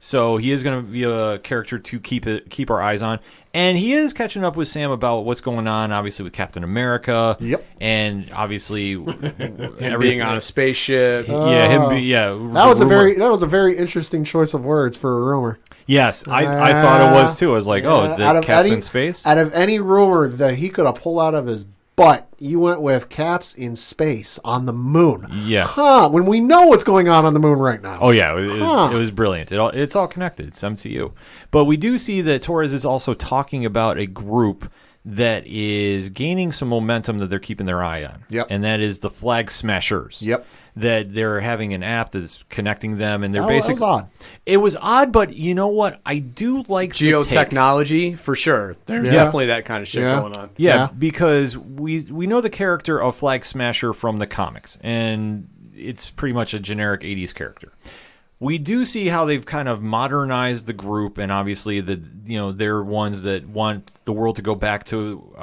So he is going to be a character to keep our eyes on. And he is catching up with Sam about what's going on, obviously, with Captain America. Yep. And obviously, being on a spaceship. That was a very interesting choice of words for a rumor. Yes, I thought it was too. I was like, the Cap's in space? Out of any rumor that he could have pulled out of his butt, you went with Cap's in space on the moon. Yeah. When we know what's going on the moon right now. Oh, yeah. It was brilliant. It's all connected. It's MCU. But we do see that Torres is also talking about a group that is gaining some momentum that they're keeping their eye on. Yep. And that is the Flag Smashers. Yep. That they're having an app that's connecting them, and they're basically. That was odd. It was odd, but you know what? I do like geotechnology for sure. There's definitely that kind of shit going on. Yeah, because we know the character of Flag Smasher from the comics, and it's pretty much a generic 80s character. We do see how they've kind of modernized the group, and obviously they're ones that want the world to go back to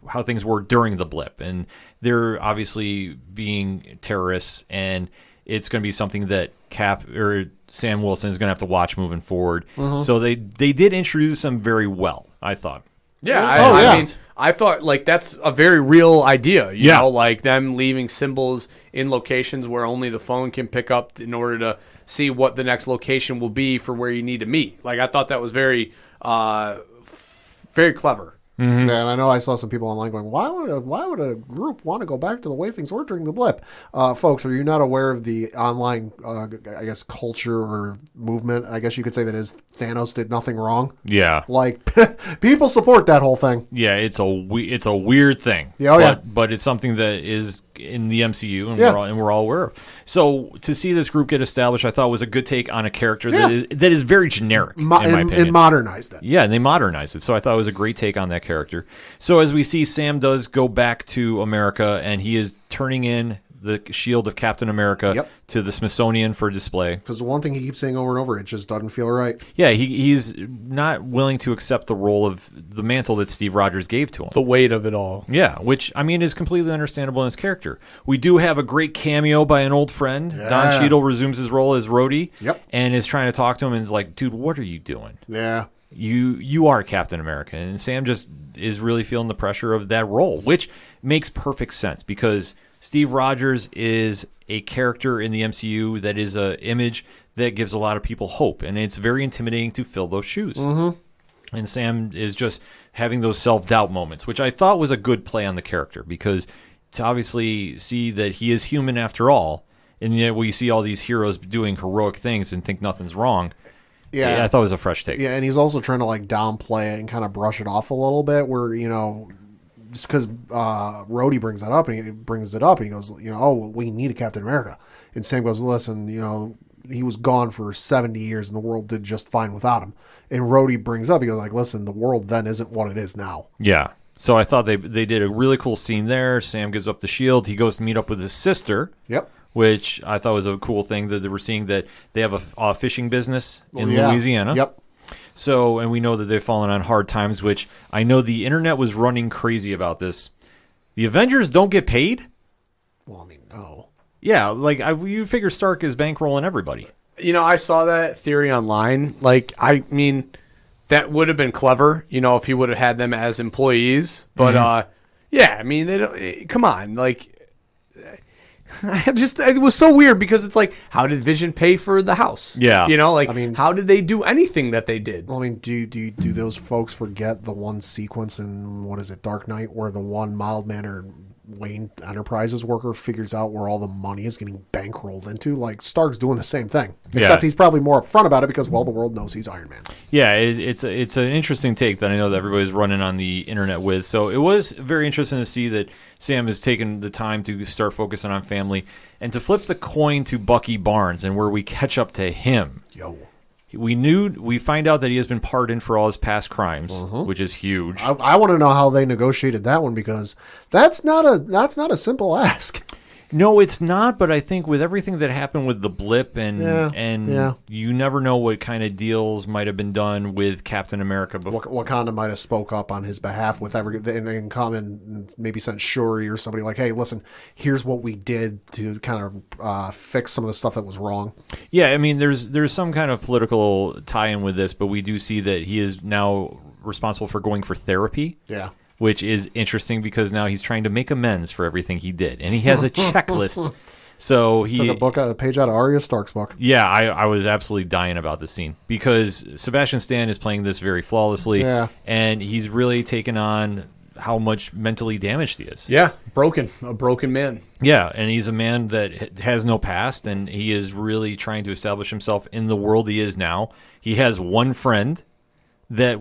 how things were during the blip, and they're obviously being terrorists, and it's going to be something that Cap or Sam Wilson is going to have to watch moving forward. Mm-hmm. So they did introduce them very well, I thought. Yeah, I mean, I thought like that's a very real idea. You know, like them leaving symbols in locations where only the phone can pick up in order to see what the next location will be for where you need to meet. Like I thought that was very, very clever. Mm-hmm. Yeah, and I know I saw some people online going, why would a group want to go back to the way things were during the blip? Folks, are you not aware of the online, I guess, culture or movement? I guess you could say that is Thanos did nothing wrong. Yeah. Like, people support that whole thing. Yeah, it's a weird thing. Yeah, but it's something that is in the MCU, and we're all aware of. So to see this group get established, I thought was a good take on a character that is very generic, in my opinion. And modernized it. Yeah, and they modernized it. So I thought it was a great take on that character. So as we see, Sam does go back to America, and he is turning in the shield of Captain America to the Smithsonian for display. Because the one thing he keeps saying over and over, it just doesn't feel right. Yeah, he's not willing to accept the role of the mantle that Steve Rogers gave to him. The weight of it all. Yeah, which, I mean, is completely understandable in his character. We do have a great cameo by an old friend. Yeah. Don Cheadle resumes his role as Rhodey. And is trying to talk to him and is like, dude, what are you doing? Yeah. You are Captain America. And Sam just is really feeling the pressure of that role, which makes perfect sense because Steve Rogers is a character in the MCU that is an image that gives a lot of people hope, and it's very intimidating to fill those shoes. Mm-hmm. And Sam is just having those self-doubt moments, which I thought was a good play on the character, because to obviously see that he is human after all, and yet we see all these heroes doing heroic things and think nothing's wrong. Yeah, I thought it was a fresh take. Yeah, and he's also trying to like downplay it and kind of brush it off a little bit, where, you know, just because Rhodey brings it up and he goes, you know, oh, we need a Captain America. And Sam goes, listen, you know, he was gone for 70 years and the world did just fine without him. And Rhodey brings up, he goes like, listen, the world then isn't what it is now. Yeah. So I thought they did a really cool scene there. Sam gives up the shield. He goes to meet up with his sister. Yep. Which I thought was a cool thing that they were seeing, that they have a fishing business in Louisiana. Yep. So, and we know that they've fallen on hard times, which I know the internet was running crazy about this. The Avengers don't get paid? Well, I mean, no. Yeah, like you figure Stark is bankrolling everybody. I saw that theory online. Like, I mean, that would have been clever, if he would have had them as employees. But, yeah, I mean, they don't, come on. Like, it was so weird because it's like, how did Vision pay for the house? Yeah. I mean, how did they do anything that they did? Well, I mean, do those folks forget the one sequence in, what is it, Dark Knight, where the one mild-mannered Wayne Enterprises worker figures out where all the money is getting bankrolled into? Like, Stark's doing the same thing. Except he's probably more upfront about it because, well, the world knows he's Iron Man. Yeah, it's an interesting take that I know that everybody's running on the internet with. So it was very interesting to see that Sam has taken the time to start focusing on family and to flip the coin to Bucky Barnes and where we catch up to him. Yo. We find out that he has been pardoned for all his past crimes, which is huge. I want to know how they negotiated that one because that's not a simple ask. No, it's not, but I think with everything that happened with the blip and you never know what kind of deals might have been done with Captain America before. Wakanda might have spoke up on his behalf with everything and come and maybe sent Shuri or somebody like, hey, listen, here's what we did to kind of fix some of the stuff that was wrong. Yeah, I mean, there's some kind of political tie-in with this, but we do see that he is now responsible for going for therapy. Yeah. Which is interesting because now he's trying to make amends for everything he did. And he has a checklist. So he took a page out of Arya Stark's book. Yeah, I was absolutely dying about this scene because Sebastian Stan is playing this very flawlessly. Yeah. And he's really taken on how much mentally damaged he is. Yeah, a broken man. Yeah, and he's a man that has no past, and he is really trying to establish himself in the world he is now. He has one friend that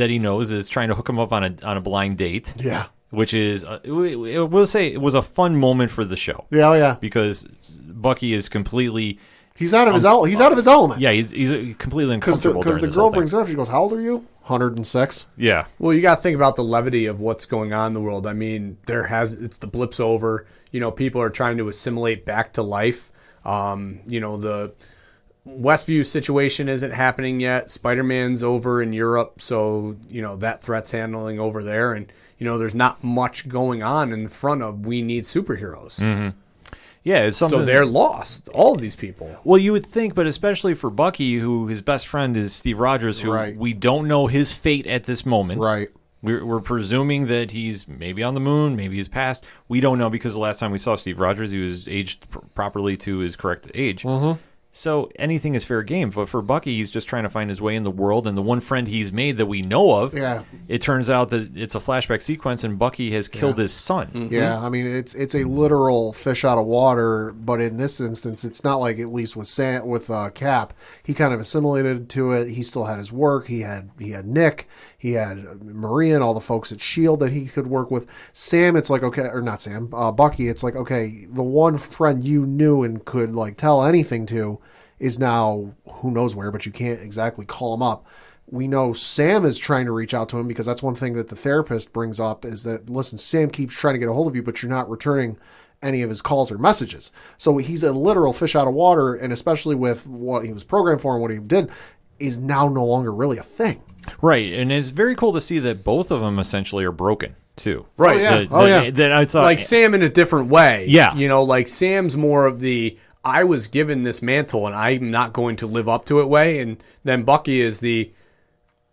he knows is trying to hook him up on a blind date. Yeah. Which is, we'll say, it was a fun moment for the show. Yeah, oh yeah. Because Bucky is completely... He's out of his element. Yeah, he's completely uncomfortable because the girl brings it up. She goes, "How old are you?" 106. Yeah. Well, you got to think about the levity of what's going on in the world. I mean, it's the blip's over. People are trying to assimilate back to life. The Westview situation isn't happening yet. Spider-Man's over in Europe, so that threat's handling over there, and there's not much going on in the front of we need superheroes. Mm-hmm. Yeah, it's something. So they're lost. All of these people. Well, you would think, but especially for Bucky, who his best friend is Steve Rogers, who we don't know his fate at this moment. Right. We're presuming that he's maybe on the moon, maybe he's passed. We don't know because the last time we saw Steve Rogers, he was aged properly to his correct age. Mm-hmm. So anything is fair game. But for Bucky, he's just trying to find his way in the world. And the one friend he's made that we know of, it turns out that it's a flashback sequence and Bucky has killed his son. Mm-hmm. Yeah, I mean, it's a literal fish out of water. But in this instance, it's not like, at least with Cap, he kind of assimilated to it. He still had his work. He had Nick. He had Maria and all the folks at S.H.I.E.L.D. that he could work with. Sam, it's like, okay, or not Sam, Bucky, it's like, okay, the one friend you knew and could, like, tell anything to is now who knows where, but you can't exactly call him up. We know Sam is trying to reach out to him because that's one thing that the therapist brings up is that, listen, Sam keeps trying to get a hold of you, but you're not returning any of his calls or messages. So he's a literal fish out of water, and especially with what he was programmed for and what he did, is now no longer really a thing. Right, and it's very cool to see that both of them essentially are broken, too. Right. Oh, yeah. That I thought, like Sam in a different way. Yeah. Like Sam's more of the, I was given this mantle and I'm not going to live up to it way. And then Bucky is the,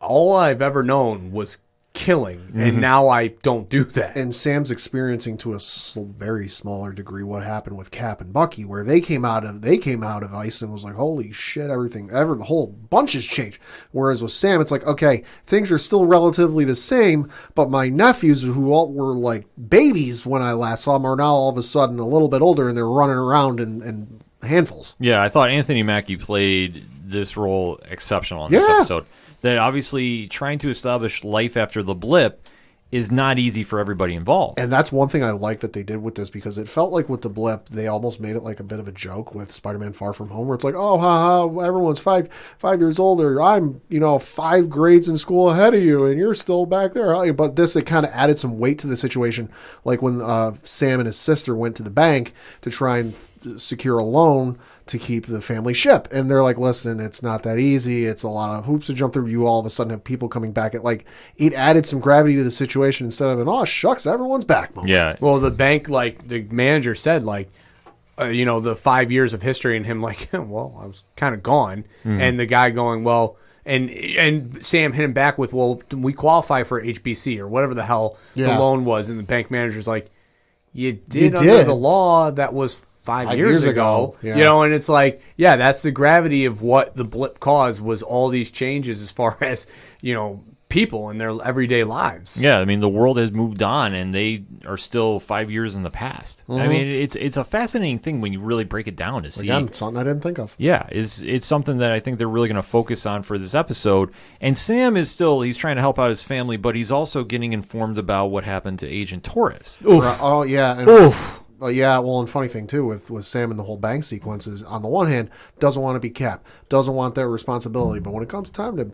all I've ever known was killing, and now I don't do that. And Sam's experiencing to a very smaller degree what happened with Cap and Bucky, where they came out of ice and was like, holy shit, the whole bunch has changed. Whereas with Sam, it's like, okay, things are still relatively the same, but my nephews, who all were like babies when I last saw them, are now all of a sudden a little bit older and they're running around in handfuls. Yeah, I thought Anthony Mackie played this role exceptional in this episode. That obviously trying to establish life after the blip is not easy for everybody involved. And that's one thing I like that they did with this, because it felt like with the blip, they almost made it like a bit of a joke with Spider-Man Far From Home, where it's like, oh, haha, everyone's five years older. I'm, 5 grades in school ahead of you, and you're still back there. But this, it kind of added some weight to the situation, like when Sam and his sister went to the bank to try and secure a loan to keep the family ship. And they're like, listen, it's not that easy. It's a lot of hoops to jump through. You all of a sudden have people coming back at like, it added some gravity to the situation instead of an, oh, shucks, everyone's back moment. Yeah. Well, the bank, like the manager said, like, the 5 years of history and him like, well, I was kind of gone. And the guy going, well, and Sam hit him back with, well, we qualify for HBC or whatever the hell the loan was. And the bank manager's like, you did under the law that was 5 years ago. Yeah. And it's like, yeah, that's the gravity of what the blip caused was all these changes as far as, people in their everyday lives. Yeah, I mean, the world has moved on, and they are still 5 years in the past. I mean, it's a fascinating thing when you really break it down to see. Again, something I didn't think of. Yeah, it's something that I think they're really going to focus on for this episode. And Sam is he's trying to help out his family, but he's also getting informed about what happened to Agent Torres. Oof. Oh, yeah. And oof. Yeah, well, and funny thing, too, with Sam and the whole bank sequence is, on the one hand, doesn't want to be Cap, doesn't want that responsibility, but when it comes time to,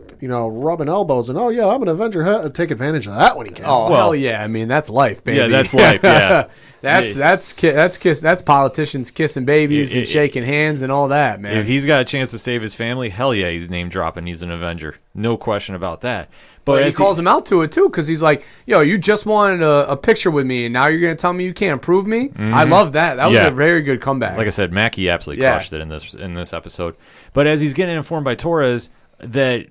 rubbing elbows and, oh, yeah, I'm an Avenger, take advantage of that when he can. Oh, hell yeah. I mean, that's life, baby. Yeah, that's life, yeah. That's politicians kissing babies and shaking hands and all that, man. If he's got a chance to save his family, hell yeah, he's name dropping. He's an Avenger. No question about that. But he calls him out to it, too, because he's like, yo, you just wanted a picture with me, and now you're going to tell me you can't approve me? I love that. That was a very good comeback. Like I said, Mackie absolutely crushed it in this episode. But as he's getting informed by Torres that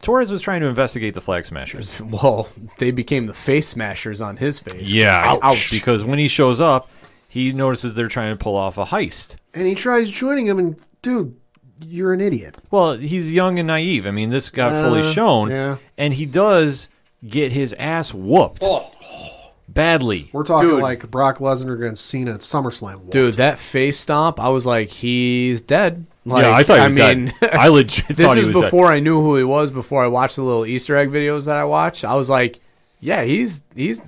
Torres was trying to investigate the Flag Smashers. Well, they became the face smashers on his face. Yeah, ouch. Because when he shows up, he notices they're trying to pull off a heist. And he tries joining him, and, dude, you're an idiot. Well, he's young and naive. I mean, this got fully shown, and he does get his ass whooped badly. We're talking like Brock Lesnar against Cena at SummerSlam. Whooped. Dude, that face stomp, I was like, he's dead. Like, I thought he was dead. I legit this thought he is was before dead. I knew who he was, before I watched the little Easter egg videos that I watched. I was like, yeah, he's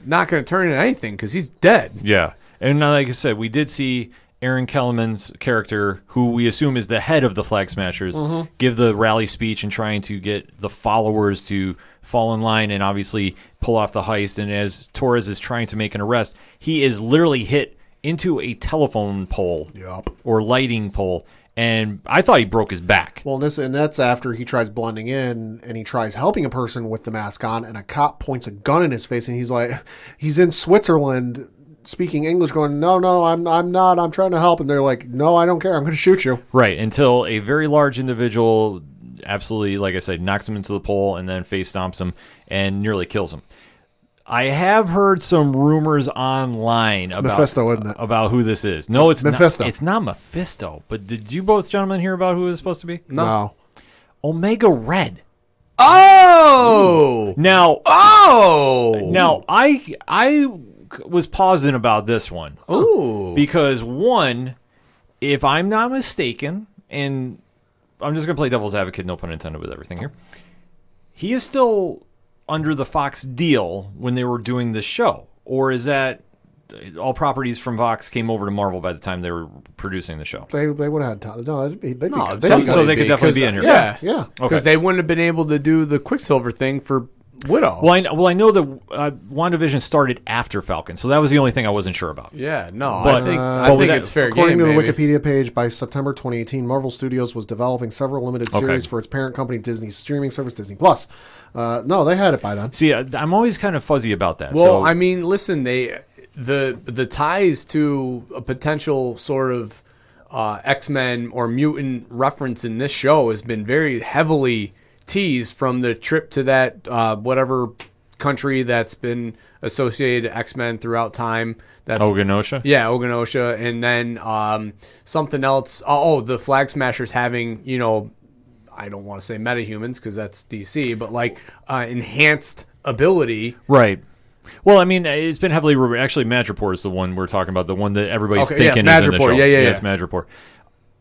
not going to turn into anything because he's dead. Yeah, and like I said, we did see Aaron Kellerman's character, who we assume is the head of the Flag Smashers, give the rally speech and trying to get the followers to fall in line and obviously pull off the heist. And as Torres is trying to make an arrest, he is literally hit into a telephone pole or lighting pole. And I thought he broke his back. Well, and that's after he tries blending in and he tries helping a person with the mask on, and a cop points a gun in his face, and he's like, he's in Switzerland speaking English going, no, I'm not. I'm trying to help. And they're like, no, I don't care. I'm going to shoot you. Right, until a very large individual absolutely, like I said, knocks him into the pole and then face stomps him and nearly kills him. I have heard some rumors online about Mephisto, isn't it? About who this is. No, it's Mephisto. Not. It's not Mephisto. But did you both gentlemen hear about who it was supposed to be? No. Omega Red. Oh! Now, I was pausing about this one. Ooh. Because one, if I'm not mistaken, and I'm just going to play devil's advocate, no pun intended with everything here, he is still under the Fox deal when they were doing this show? Or is that all properties from Fox came over to Marvel by the time they were producing the show? They would have had time. No, they'd be so they could definitely be in here. Yeah. Because they wouldn't have been able to do the Quicksilver thing for Widow. Well, I know that WandaVision started after Falcon, so that was the only thing I wasn't sure about. Yeah, no, But- I think it's fair According game, to the baby. Wikipedia page, by September 2018, Marvel Studios was developing several limited series for its parent company, Disney's streaming service, Disney Plus. No, they had it by then. See, I'm always kind of fuzzy about that. Well, so, I mean, listen, the ties to a potential sort of X-Men or mutant reference in this show has been very heavily teased from the trip to that whatever country that's been associated to X-Men throughout time. That's Oganosha? Yeah, Oganosha. And then something else. The Flag Smashers having, I don't want to say metahumans because that's DC, but like enhanced ability. Right. Well, I mean, it's been heavily rumored. Actually, Madripoor is the one we're talking about, the one that everybody's thinking is in the show. Yes, Madripoor.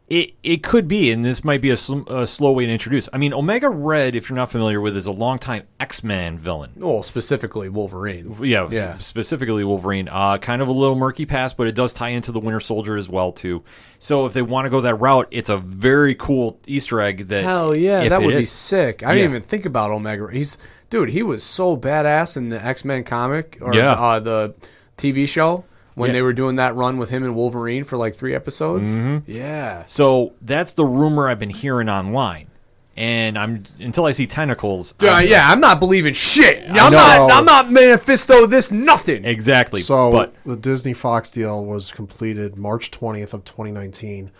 It could be, and this might be a slow way to introduce. I mean, Omega Red, if you're not familiar with, is a longtime X-Men villain. Well, specifically Wolverine. Yeah. Specifically Wolverine. Kind of a little murky past, but it does tie into the Winter Soldier as well, too. So if they want to go that route, it's a very cool Easter egg. Hell yeah, that would be sick. I didn't even think about Omega. He was so badass in the X-Men comic or the TV show. when Yeah. they were doing that run with him and Wolverine for like 3 episodes. Mm-hmm. Yeah. So that's the rumor I've been hearing online. And until I see tentacles. I'm not believing shit. know. I'm not Mephisto this nothing. Exactly. So but the Disney Fox deal was completed March 20th of 2019.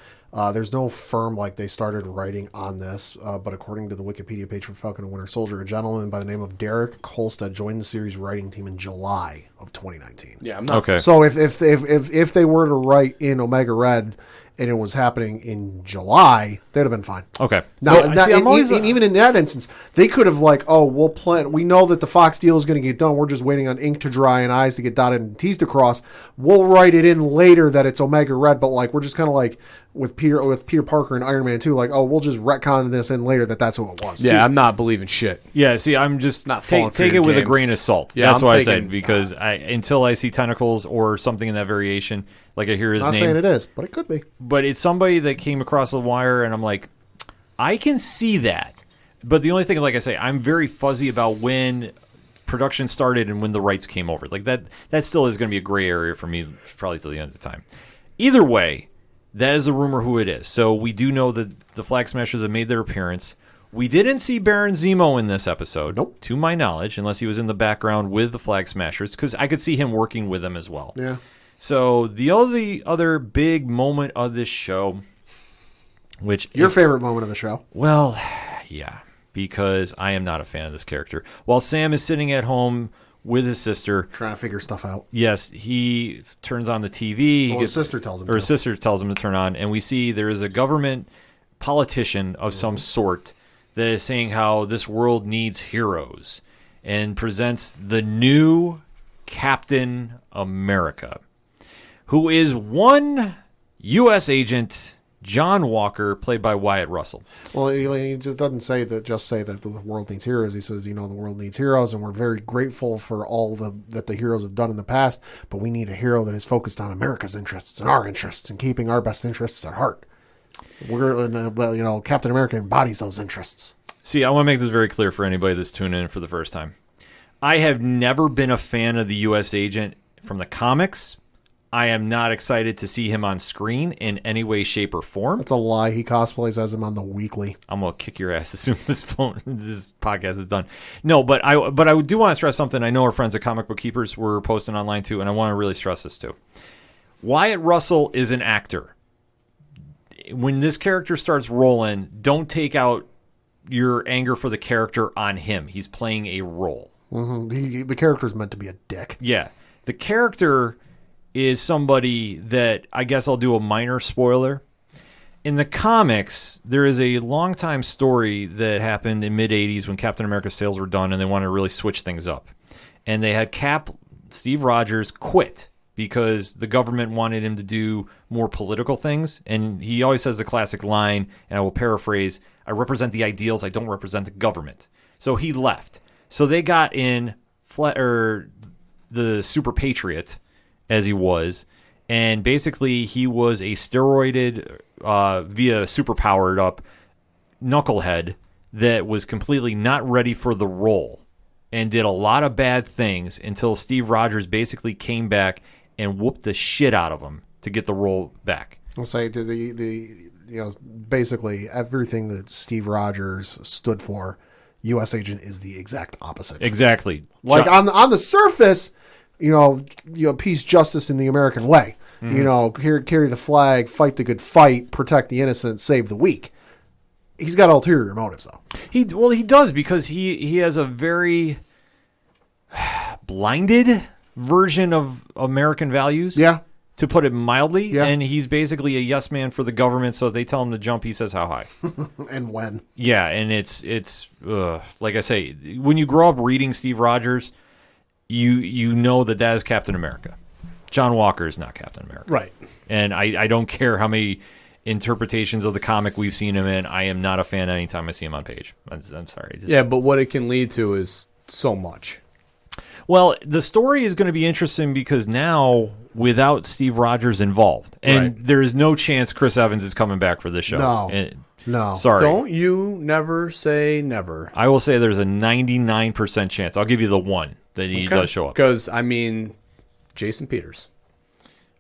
There's no firm they started writing on this, but according to the Wikipedia page for Falcon and Winter Soldier, a gentleman by the name of Derek Kolstad joined the series writing team in July of 2019. Yeah, I'm not. okay. So if they were to write in Omega Red and it was happening in July, they'd have been fine. Okay. Now, So, see, I'm always, even in that instance, they could have we'll plan. We know that the Fox deal is going to get done. We're just waiting on ink to dry and I's to get dotted and T's to cross. We'll write it in later that it's Omega Red, but we're just kind of with Peter Parker and Iron Man 2, we'll just retcon this in later that's who it was. Yeah, I'm not believing shit. yeah, see, I'm just Not falling for take it your with a games. grain of salt. Yeah, That's I'm what I taking- said, because until I see tentacles or something in that variation, I hear his Not name. saying it is, but it could be. But it's somebody that came across the wire, and I'm like, I can see that. But the only thing, like I say, I'm very fuzzy about when production started and when the rights came over. That still is going to be a gray area for me, probably till the end of the time. Either way, that is a rumor who it is. So we do know that the Flag Smashers have made their appearance. We didn't see Baron Zemo in this episode, Nope. to my knowledge, unless he was in the background with the Flag Smashers, because I could see him working with them as well. Yeah. So the other big moment of this show, which Your favorite moment of the show. well, yeah, because I am not a fan of this character. While Sam is sitting at home with his sister, Trying to figure stuff out. yes, he turns on the TV. Well, his sister tells him or his to. sister tells him to turn on, and we see there is a government politician of some sort that is saying how this world needs heroes, and presents the new Captain America, who is one U.S. agent, John Walker, played by Wyatt Russell. Well, he just doesn't say that the world needs heroes. He says, the world needs heroes, and we're very grateful for all that the heroes have done in the past, but we need a hero that is focused on America's interests and our interests and keeping our best interests at heart. Captain America embodies those interests. See, I want to make this very clear for anybody that's tuning in for the first time. I have never been a fan of the U.S. agent from the comics. I am not excited to see him on screen in any way, shape, or form. That's a lie. He cosplays as him on the weekly. I'm gonna kick your ass as soon as this podcast is done. No, but I do want to stress something. I know our friends at Comic Book Keepers were posting online too, and I want to really stress this too. Wyatt Russell is an actor. When this character starts rolling, don't take out your anger for the character on him. He's playing a role. Mm-hmm. The character's meant to be a dick. Yeah, the character is somebody that I guess I'll do a minor spoiler. In the comics, there is a long-time story that happened in mid-'80s when Captain America's sales were done and they wanted to really switch things up. And they had Steve Rogers quit because the government wanted him to do more political things. And he always says the classic line, and I will paraphrase, I represent the ideals, I don't represent the government. So he left. So they got in the Super Patriot, as he was, and basically he was a steroided, via super-powered up knucklehead that was completely not ready for the role and did a lot of bad things until Steve Rogers basically came back and whooped the shit out of him to get the role back. I'll say basically everything that Steve Rogers stood for, U.S. agent is the exact opposite. Exactly. On the surface, peace, justice in the American way. Mm-hmm. Carry the flag, fight the good fight, protect the innocent, save the weak. He's got ulterior motives, though. He does, because he has a very blinded version of American values. Yeah. To put it mildly. Yeah. And he's basically a yes man for the government, so if they tell him to jump, he says how high. And when. Yeah, and it's like I say, when you grow up reading Steve Rogers, you know that is Captain America. John Walker is not Captain America. Right. And I don't care how many interpretations of the comic we've seen him in. I am not a fan anytime I see him on page. I'm sorry. Yeah, but what it can lead to is so much. Well, the story is going to be interesting because now, without Steve Rogers involved, and there is no chance Chris Evans is coming back for this show. No. Sorry. Don't you never say never. I will say there's a 99% chance. I'll give you the one that he does show up. Because, Jason Peters.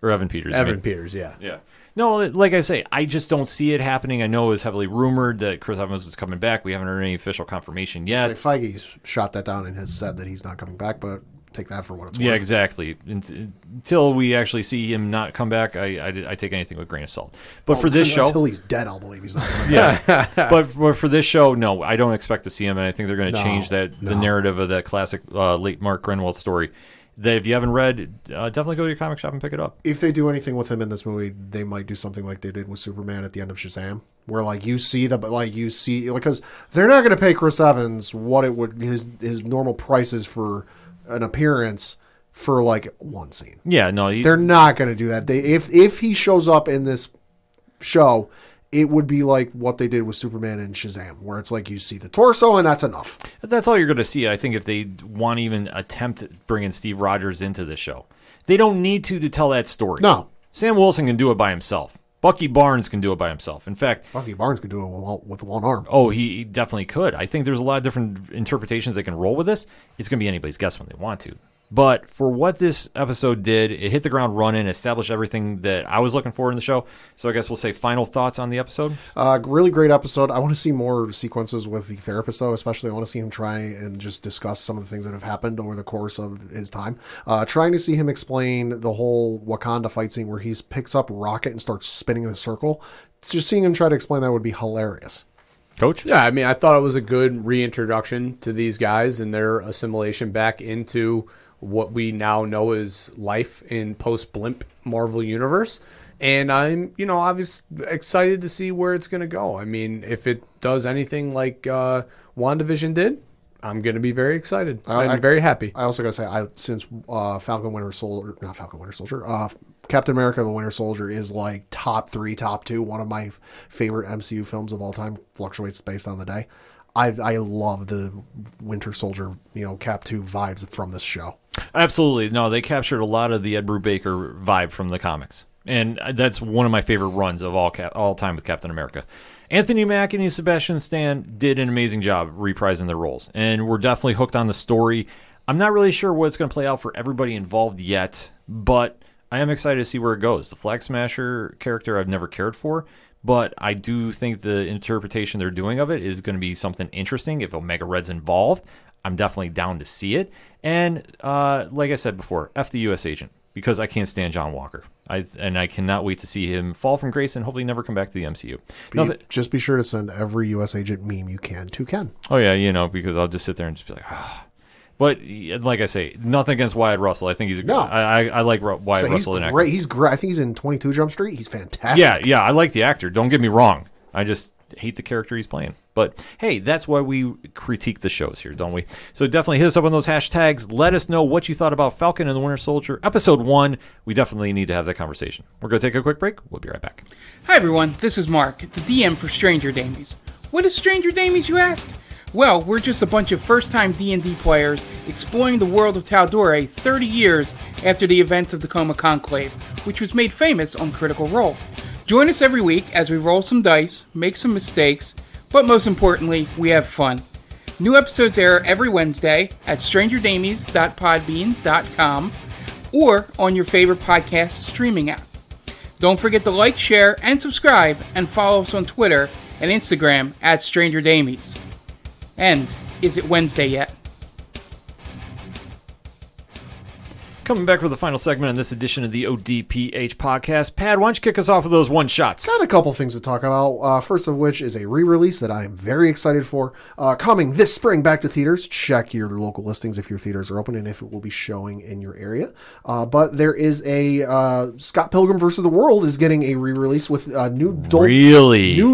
Or Evan Peters. Evan Peters, yeah. Yeah. No, like I say, I just don't see it happening. I know it was heavily rumored that Chris Evans was coming back. We haven't heard any official confirmation yet. It's like Feige's shot that down and has said that he's not coming back, but take that for what it's worth. Yeah, exactly. Until we actually see him not come back, I take anything with a grain of salt. But for this show... Until he's dead, I'll believe he's not coming back. Yeah. but for this show, no, I don't expect to see him, and I think they're going to change the narrative of that classic late Mark Grenwald story. That if you haven't read, definitely go to your comic shop and pick it up. If they do anything with him in this movie, they might do something like they did with Superman at the end of Shazam, where because they're not going to pay Chris Evans what it would his normal prices for an appearance for like one scene. Yeah, no, they're not going to do that. If he shows up in this show, it would be like what they did with Superman and Shazam, where it's like you see the torso and that's enough. That's all you're going to see, I think, if they want to even attempt bringing Steve Rogers into the show. They don't need to tell that story. No. Sam Wilson can do it by himself. Bucky Barnes can do it by himself. In fact... Bucky Barnes could do it with one arm. Oh, he definitely could. I think there's a lot of different interpretations they can roll with this. It's going to be anybody's guess when they want to. But for what this episode did, it hit the ground running, established everything that I was looking for in the show. So I guess we'll say final thoughts on the episode. Really great episode. I want to see more sequences with the therapist, though, especially I want to see him try and just discuss some of the things that have happened over the course of his time. Trying to see him explain the whole Wakanda fight scene where he picks up Rocket and starts spinning in a circle. Just seeing him try to explain that would be hilarious. Coach? Yeah, I mean, I thought it was a good reintroduction to these guys and their assimilation back into what we now know is life in post-Blimp Marvel Universe. And I'm, obviously excited to see where it's going to go. I mean, if it does anything like WandaVision did, I'm going to be very excited. I'm very happy. I also got to say, since Captain America the Winter Soldier is like top 3, top 2, one of my favorite MCU films of all time, fluctuates based on the day. I love the Winter Soldier, Cap 2 vibes from this show. Absolutely. No, they captured a lot of the Ed Brubaker vibe from the comics. And that's one of my favorite runs of all time with Captain America. Anthony Mackie and Sebastian Stan did an amazing job reprising their roles. And we're definitely hooked on the story. I'm not really sure what's going to play out for everybody involved yet, but I am excited to see where it goes. The Flag Smasher character I've never cared for, but I do think the interpretation they're doing of it is going to be something interesting. If Omega Red's involved, I'm definitely down to see it. And like I said before, F the U.S. agent, because I can't stand John Walker. I cannot wait to see him fall from grace and hopefully never come back to the MCU. Just be sure to send every U.S. agent meme you can to Ken. Oh, yeah, because I'll just sit there and just be like, ah. But like I say, nothing against Wyatt Russell. I think he's I like Wyatt Russell. He's great. He's great. I think he's in 22 Jump Street. He's fantastic. Yeah. I like the actor. Don't get me wrong. I just hate the character he's playing. But hey, that's why we critique the shows here, don't we? So definitely hit us up on those hashtags. Let us know what you thought about Falcon and the Winter Soldier, Episode 1. We definitely need to have that conversation. We're going to take a quick break. We'll be right back. Hi, everyone. This is Mark, the DM for Stranger Damies. What is Stranger Damies, you ask? Well, we're just a bunch of first-time D&D players exploring the world of Tal'Dorei 30 years after the events of the Coma Conclave, which was made famous on Critical Role. Join us every week as we roll some dice, make some mistakes, but most importantly, we have fun. New episodes air every Wednesday at strangerdamies.podbean.com or on your favorite podcast streaming app. Don't forget to like, share, and subscribe, and follow us on Twitter and Instagram at StrangerDamies. And is it Wednesday yet? Coming back for the final segment on this edition of the ODPH podcast. Pad, why don't you kick us off with those one-shots? Got a couple things to talk about. First of which is a re-release that I am very excited for. Coming this spring back to theaters. Check your local listings if your theaters are open and if it will be showing in your area. But there is a Scott Pilgrim vs. the World is getting a re-release with a new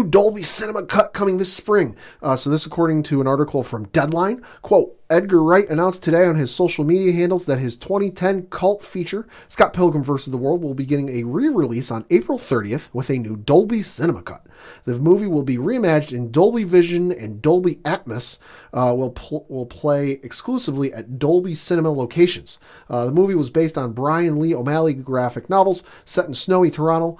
Dolby Cinema cut coming this spring. So this according to an article from Deadline. Quote, Edgar Wright announced today on his social media handles that his 2010 cult feature, Scott Pilgrim vs. the World, will be getting a re-release on April 30th with a new Dolby Cinema cut. The movie will be reimagined in Dolby Vision and Dolby Atmos, will play exclusively at Dolby Cinema locations. The movie was based on Brian Lee O'Malley graphic novels set in snowy Toronto.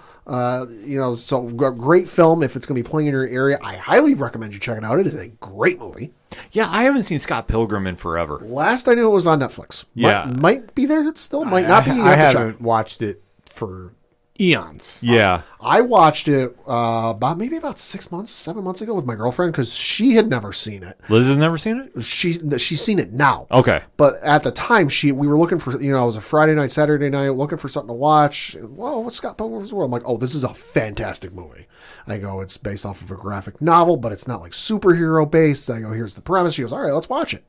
So great film if it's going to be playing in your area. I highly recommend you check it out. It is a great movie. Yeah, I haven't seen Scott Pilgrim in forever. Last I knew it was on Netflix. Yeah. Might be there still, might not be. I haven't watched it for eons. Yeah. I watched it about 7 months ago with my girlfriend because she had never seen it. Liz has never seen it? She's seen it now. Okay. But at the time, we were looking for, it was a Friday night, Saturday night, looking for something to watch. Well, what's Scott Pilgrim's World? I'm like, oh, this is a fantastic movie. I go, it's based off of a graphic novel, but it's not like superhero based. I go, here's the premise. She goes, all right, let's watch it.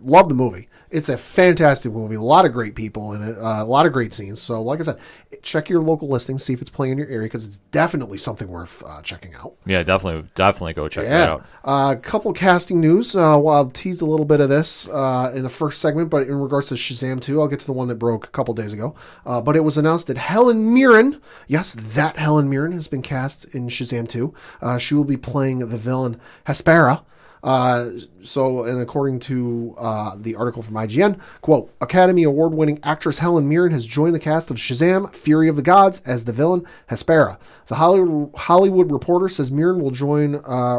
Love the movie. It's a fantastic movie. A lot of great people in it. A lot of great scenes. So, like I said, check your local listings, see if it's playing in your area because it's definitely something worth checking out. Yeah, definitely go check that out. A couple casting news. Well, I'll tease a little bit of this in the first segment, but in regards to Shazam 2, I'll get to the one that broke a couple days ago. But it was announced that Helen Mirren, yes, that Helen Mirren has been cast in Shazam 2. She will be playing the villain Hespera. And according to the article from IGN, quote, Academy Award-winning actress Helen Mirren has joined the cast of Shazam, Fury of the Gods as the villain Hespera. The Hollywood Reporter says Mirren will join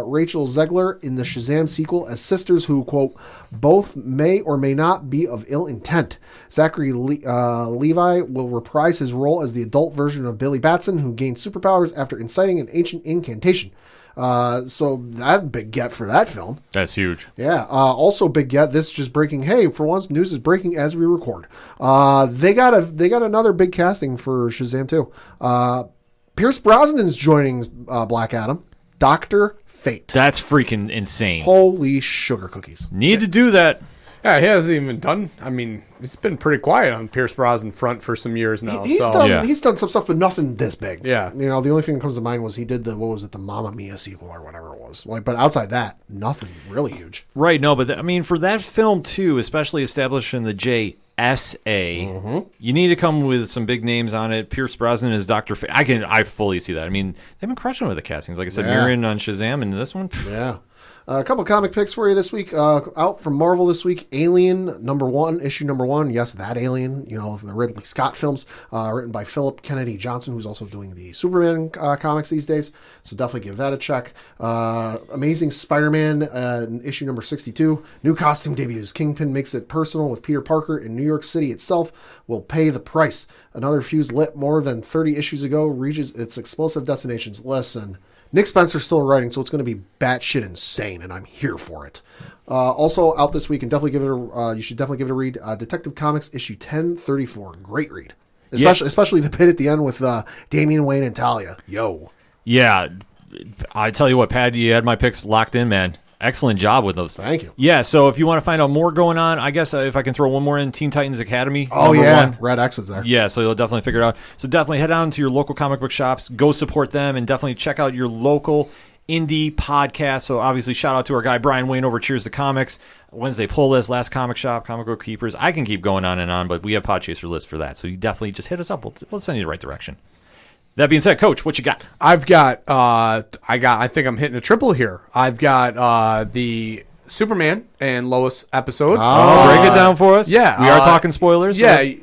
Rachel Zegler in the Shazam sequel as sisters who, quote, both may or may not be of ill intent. Zachary Levi will reprise his role as the adult version of Billy Batson, who gained superpowers after inciting an ancient incantation. So that big get for that film. That's huge. Yeah. Also big get. This just breaking. Hey, for once, news is breaking as we record. They got another big casting for Shazam 2. Pierce Brosnan's joining Black Adam. Dr. Fate. That's freaking insane. Holy sugar cookies. Need to do that. Yeah, he hasn't even done. I mean, it's been pretty quiet on Pierce Brosnan front for some years now. He's done some stuff, but nothing this big. Yeah, the only thing that comes to mind was he did the Mamma Mia sequel or whatever it was. Like, but outside that, nothing really huge. Right? No, but for that film too, especially establishing the JSA, you need to come with some big names on it. Pierce Brosnan is Dr. Fate. I fully see that. I mean, they've been crushing with the castings. Like I said, Mirren on Shazam, and this one, yeah. A couple comic picks for you this week. Out from Marvel this week, Alien issue number 1. Yes, that Alien, the Ridley Scott films, written by Philip Kennedy Johnson, who's also doing the Superman comics these days. So definitely give that a check. Amazing Spider-Man, issue number 62. New costume debuts. Kingpin makes it personal with Peter Parker, and New York City itself will pay the price. Another fuse lit more than 30 issues ago reaches its explosive destinations. Listen, Nick Spencer's still writing, so it's going to be batshit insane, and I'm here for it. Also out this week, and you should definitely give it a read. Detective Comics issue 1034, great read, especially the bit at the end with Damian Wayne and Talia. Yo, yeah, I tell you what, Pat, you had my picks locked in, man. Excellent job with those. Thank you. Yeah, so if you want to find out more going on, I guess if I can throw one more in, Teen Titans Academy. Oh, yeah. 1. Red X is there. Yeah, so you'll definitely figure it out. So definitely head on to your local comic book shops, go support them, and definitely check out your local indie podcast. So obviously shout out to our guy Brian Wayne over Cheers to Comics, Wednesday Pull List, Last Comic Shop, Comic Book Keepers. I can keep going on and on, but we have Podchaser lists for that. So you definitely just hit us up. We'll send you the right direction. That being said, Coach, what you got? I think I'm hitting a triple here. I've got the Superman and Lois episode. Break it down for us. Yeah. We are talking spoilers. Yeah.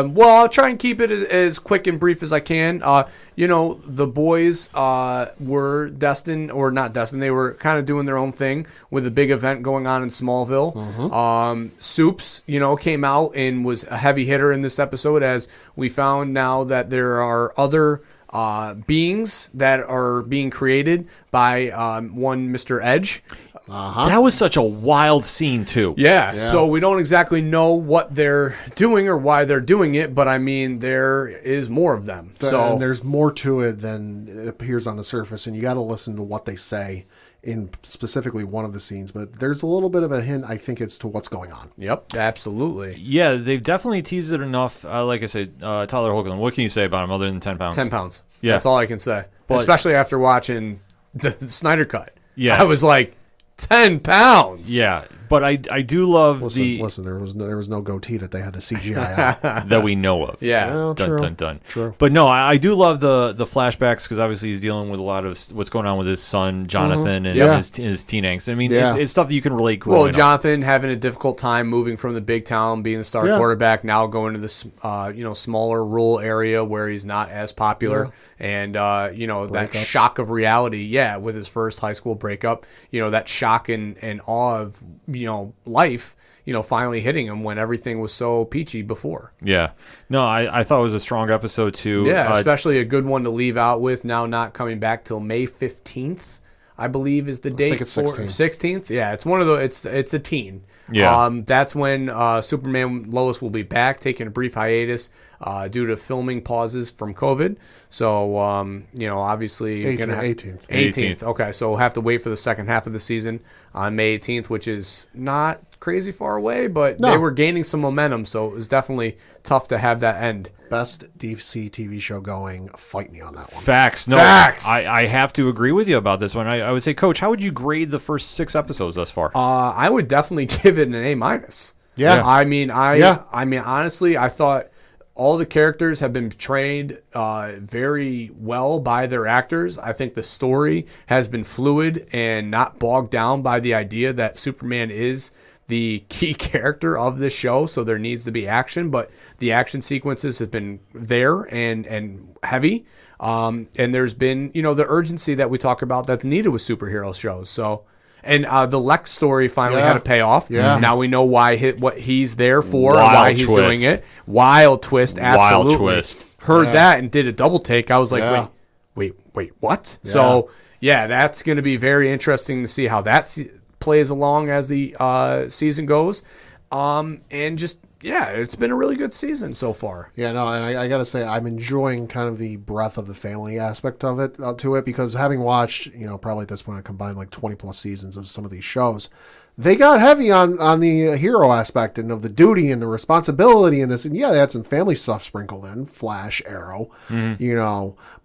Well, I'll try and keep it as quick and brief as I can. The boys were destined, or not destined, they were kind of doing their own thing with a big event going on in Smallville. Soups, came out and was a heavy hitter in this episode, as we found now that there are other beings that are being created by one Mr. Edge. That was such a wild scene, too. Yeah, so we don't exactly know what they're doing or why they're doing it, but I mean, there is more of them. And there's more to it than it appears on the surface, and you got to listen to what they say in specifically one of the scenes. But there's a little bit of a hint, I think, as to what's going on. Yep, absolutely. Yeah, they've definitely teased it enough. Like I said, Tyler Hoechlin, what can you say about him other than 10 pounds? 10 pounds. Yeah. That's all I can say. But, especially after watching the Snyder Cut. Yeah. I was like, 10 pounds. Yeah, but I do love Listen, there was no goatee that they had to CGI out. that we know of. Yeah. Well, dun. True. But no, I do love the flashbacks, because obviously he's dealing with a lot of what's going on with his son Jonathan and his teen angst. I mean, it's stuff that you can relate to. Well, Jonathan having a difficult time moving from the big town, being the star quarterback, now going to this smaller rural area where he's not as popular, and that shock of reality. Yeah, with his first high school breakup, that shock and awe of life, finally hitting him when everything was so peachy before. Yeah. No, I thought it was a strong episode too. Yeah, especially a good one to leave out with, now not coming back till May 15th, I believe is the date. think it's 16th. 16th? Yeah, it's one of the it's a teen. Yeah. That's when Superman Lois will be back, taking a brief hiatus due to filming pauses from COVID. So, obviously... 18th. 18th. Okay, so we'll have to wait for the second half of the season on May 18th, which is not crazy far away, but they were gaining some momentum, so it was definitely tough to have that end. Best DC TV show going. Fight me on that one. Facts. No, Facts. I have to agree with you about this one. I would say, Coach, how would you grade the first 6 episodes thus far? I would definitely give it an A-. Yeah. I mean, honestly, I thought all the characters have been portrayed very well by their actors. I think the story has been fluid and not bogged down by the idea that Superman is the key character of this show, so there needs to be action, but the action sequences have been there and heavy. And there's been, the urgency that we talk about that's needed with superhero shows. So, and the Lex story finally had a payoff. Yeah. Now we know what he's there for, Wild and why he's twist. doing it. Wild twist, absolutely. Wild twist. Heard that and did a double take. I was like, wait, what? Yeah. So, yeah, that's going to be very interesting to see how that plays along as the season goes. And just, it's been a really good season so far. Yeah, no, and I got to say, I'm enjoying kind of the breadth of the family aspect of it to it, because having watched, probably at this point I combined like 20 plus seasons of some of these shows, they got heavy on the hero aspect and of the duty and the responsibility in this. And yeah, they had some family stuff sprinkled in, Flash, Arrow,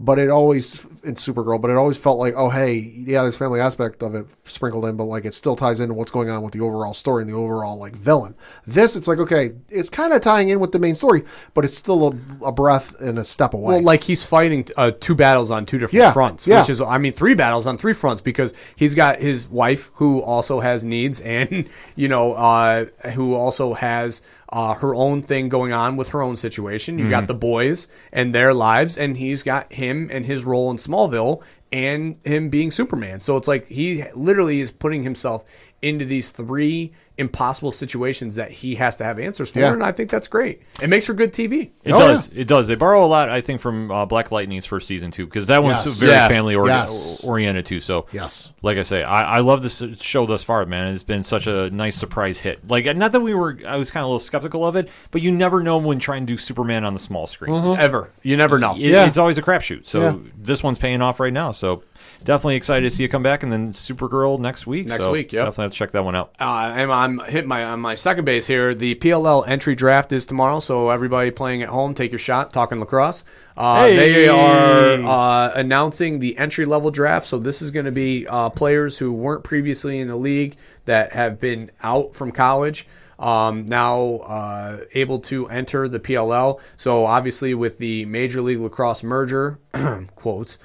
but it always, in Supergirl, but it always felt like, oh, hey, yeah, there's family aspect of it sprinkled in, but like it still ties into what's going on with the overall story and the overall like villain. This, it's like, okay, it's kind of tying in with the main story, but it's still a breath and a step away. Well, like he's fighting 2 battles on 2 different fronts, which is, 3 battles on 3 fronts, because he's got his wife who also has needs and, who also has her own thing going on with her own situation. You got the boys and their lives, and he's got him and his role in Smallville and him being Superman. So it's like he literally is putting himself into these 3 impossible situations that he has to have answers for, and I think that's great. It makes for good TV. It does. Yeah. It does. They borrow a lot, I think, from Black Lightning's first season too, because that one's very family oriented too. So, like I say, I love this show thus far, man. It's been such a nice surprise hit. Like, not that I was kind of a little skeptical of it, but you never know when trying to do Superman on the small screen. Ever. You never know. It's always a crapshoot. So this one's paying off right now. So definitely excited to see it come back, and then Supergirl next week. Definitely have to check that one out. I'm hitting on my second base here. The PLL entry draft is tomorrow, so everybody playing at home, take your shot. Talking lacrosse. They are announcing the entry level draft. So this is going to be players who weren't previously in the league that have been out from college. Now able to enter the PLL. So obviously with the Major League Lacrosse merger, quotes,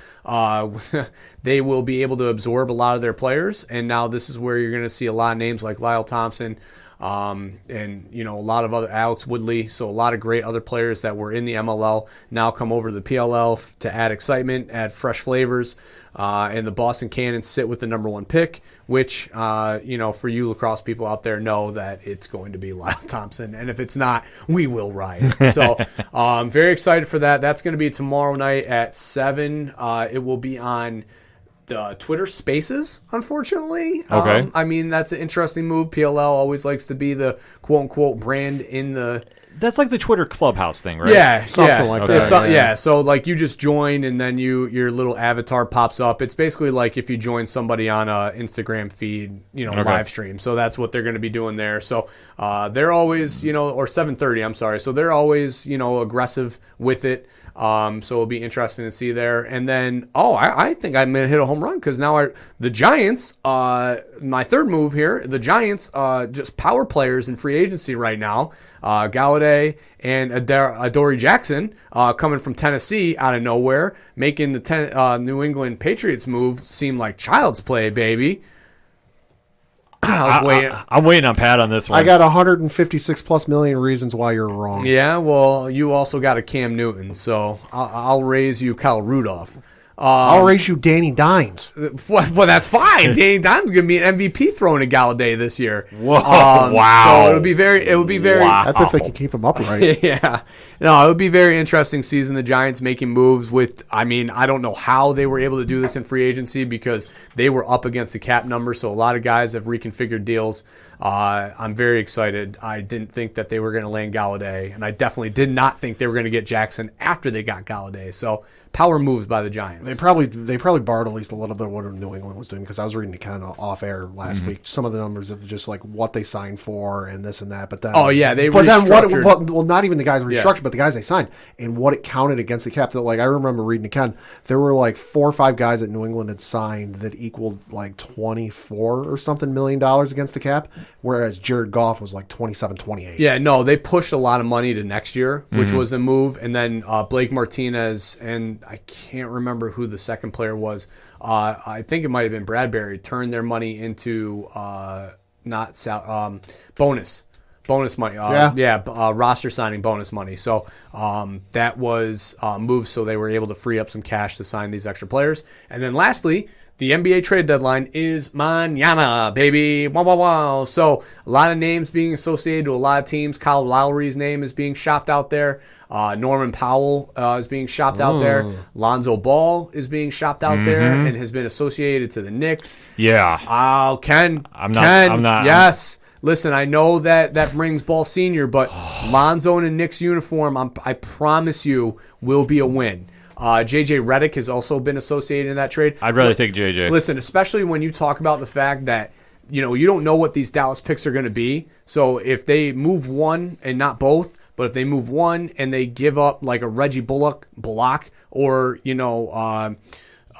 they will be able to absorb a lot of their players. And now this is where you're going to see a lot of names like Lyle Thompson, and a lot of other Alex Woodley. So a lot of great other players that were in the MLL now come over to the PLL to add excitement, add fresh flavors. And the Boston Cannons sit with the number 1 pick, which, for you lacrosse people out there, know that it's going to be Lyle Thompson. And if it's not, we will riot. So I'm very excited for that. That's going to be tomorrow night at 7. It will be on the Twitter Spaces, unfortunately. Okay. That's an interesting move. PLL always likes to be the quote-unquote brand in the... That's like the Twitter Clubhouse thing, right? Yeah, something like that. It's so like you just join and then your little avatar pops up. It's basically like if you join somebody on a Instagram feed, live stream. So that's what they're going to be doing there. So they're always, or 7:30. I'm sorry. So they're always, aggressive with it. So it'll be interesting to see there. And then, I think I'm going to hit a home run because now the Giants, my third move here, the Giants, just power players in free agency right now. Galladay and Adoree Jackson coming from Tennessee out of nowhere, making the New England Patriots move seem like child's play, baby. I'm waiting on Pat on this one. I got 156 plus million reasons why you're wrong. Yeah, well, you also got a Cam Newton, so I'll raise you Kyle Rudolph. I'll raise you Danny Dimes. Well, that's fine. Danny Dimes going to be an MVP throwing a Galladay this year. Whoa! Wow. So it would be very. Wow. That's if they can keep him upright. Yeah. No, it would be very interesting season. The Giants making moves with. I mean, I don't know how they were able to do this in free agency because they were up against the cap number. So a lot of guys have reconfigured deals. I'm very excited. I didn't think that they were going to land Galladay, and I definitely did not think they were going to get Jackson after they got Galladay. So power moves by the Giants. They probably borrowed at least a little bit of what New England was doing because I was reading it kind of off air last week. Some of the numbers of just like what they signed for and this and that. But then they but restructured. then what? Not even the guys restructured, but the guys they signed and what it counted against the cap. That like I remember reading again, there were like 4 or 5 guys that New England had signed that equaled like $24 or something million against the cap, whereas Jared Goff was like 27, 28. Yeah, no, they pushed a lot of money to next year, which was a move, and then Blake Martinez and I can't remember who the second player was. I think it might have been Bradbury. Turned their money into bonus money. Roster signing bonus money. So that was moved so they were able to free up some cash to sign these extra players. And then lastly, the NBA trade deadline is mañana, baby. Wow, wow, wow. So a lot of names being associated to a lot of teams. Kyle Lowry's name is being shopped out there. Norman Powell is being shopped out there. Lonzo Ball is being shopped out there and has been associated to the Knicks. Yeah. Oh, Ken. I'm not. Yes. Listen, I know that brings Ball Senior, but Lonzo in a Knicks uniform, I promise you, will be a win. JJ Redick has also been associated in that trade. I'd rather take JJ. Listen, especially when you talk about the fact that you don't know what these Dallas picks are going to be. So if they move one and not both, but if they move one and they give up like a Reggie Bullock, or one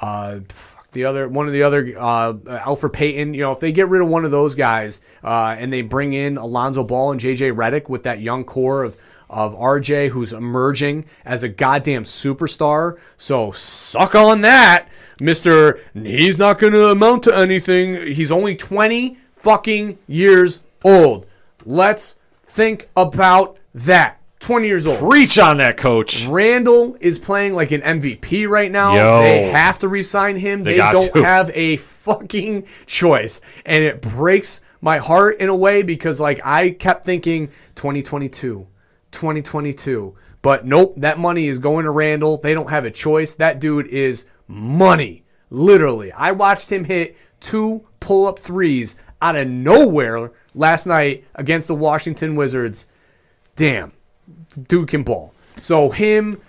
of the other Alfred Payton, if they get rid of one of those guys and they bring in Alonzo Ball and JJ Redick with that young core of RJ who's emerging as a goddamn superstar. So suck on that, Mr. He's not going to amount to anything. He's only 20 fucking years old. Let's think about that. 20 years old. Reach on that, coach. Randall is playing like an MVP right now. Yo. They have to re-sign him. They don't have a fucking choice. And it breaks my heart in a way because like I kept thinking 2022. But nope, that money is going to Randall. They don't have a choice. That dude is money. Literally. I watched him hit 2 pull-up threes out of nowhere last night against the Washington Wizards. Damn. Dude can ball. So him,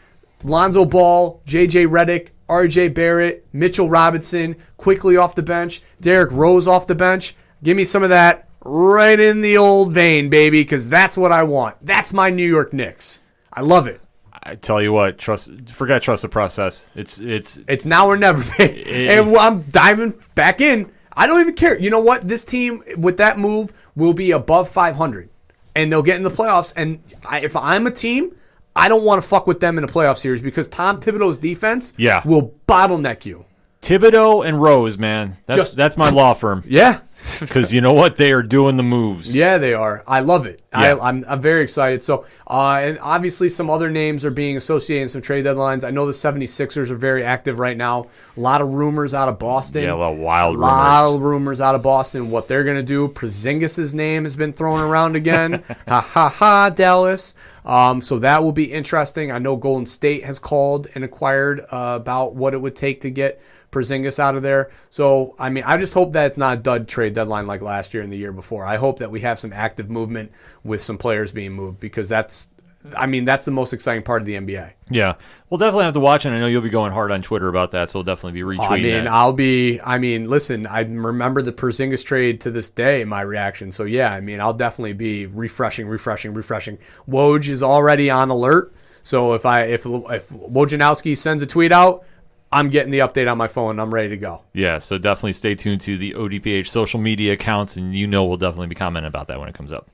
Lonzo Ball, JJ Redick, RJ Barrett, Mitchell Robinson, quickly off the bench, Derrick Rose off the bench. Give me some of that right in the old vein, baby, because that's what I want. That's my New York Knicks. I love it. I tell you what, trust the process. It's now or never. And I'm diving back in. I don't even care. You know what? This team, with that move, will be above 500. And they'll get in the playoffs. And if I'm a team, I don't want to fuck with them in a playoff series because Tom Thibodeau's defense will bottleneck you. Thibodeau and Rose, man. That's my law firm. Yeah. Because you know what? They are doing the moves. Yeah, they are. I love it. Yeah. I'm very excited. So, and obviously some other names are being associated in some trade deadlines. I know the 76ers are very active right now. A lot of rumors out of Boston. Yeah, a lot of wild rumors. A lot of rumors out of Boston. What they're going to do. Porzingis' name has been thrown around again. Ha, ha, ha, Dallas. So that will be interesting. I know Golden State has called and inquired about what it would take to get Porzingis out of there. So, I mean, I just hope that it's not a dud trade deadline like last year and the year before. I hope that we have some active movement with some players being moved because that's the most exciting part of the NBA. Yeah. We'll definitely have to watch it. I know you'll be going hard on Twitter about that, so we'll definitely be retweeting that. Listen, I remember the Porzingis trade to this day, my reaction. So, yeah, I'll definitely be refreshing. Woj is already on alert. So if Wojnarowski sends a tweet out, I'm getting the update on my phone. I'm ready to go. Yeah, so definitely stay tuned to the ODPH social media accounts, and we'll definitely be commenting about that when it comes up.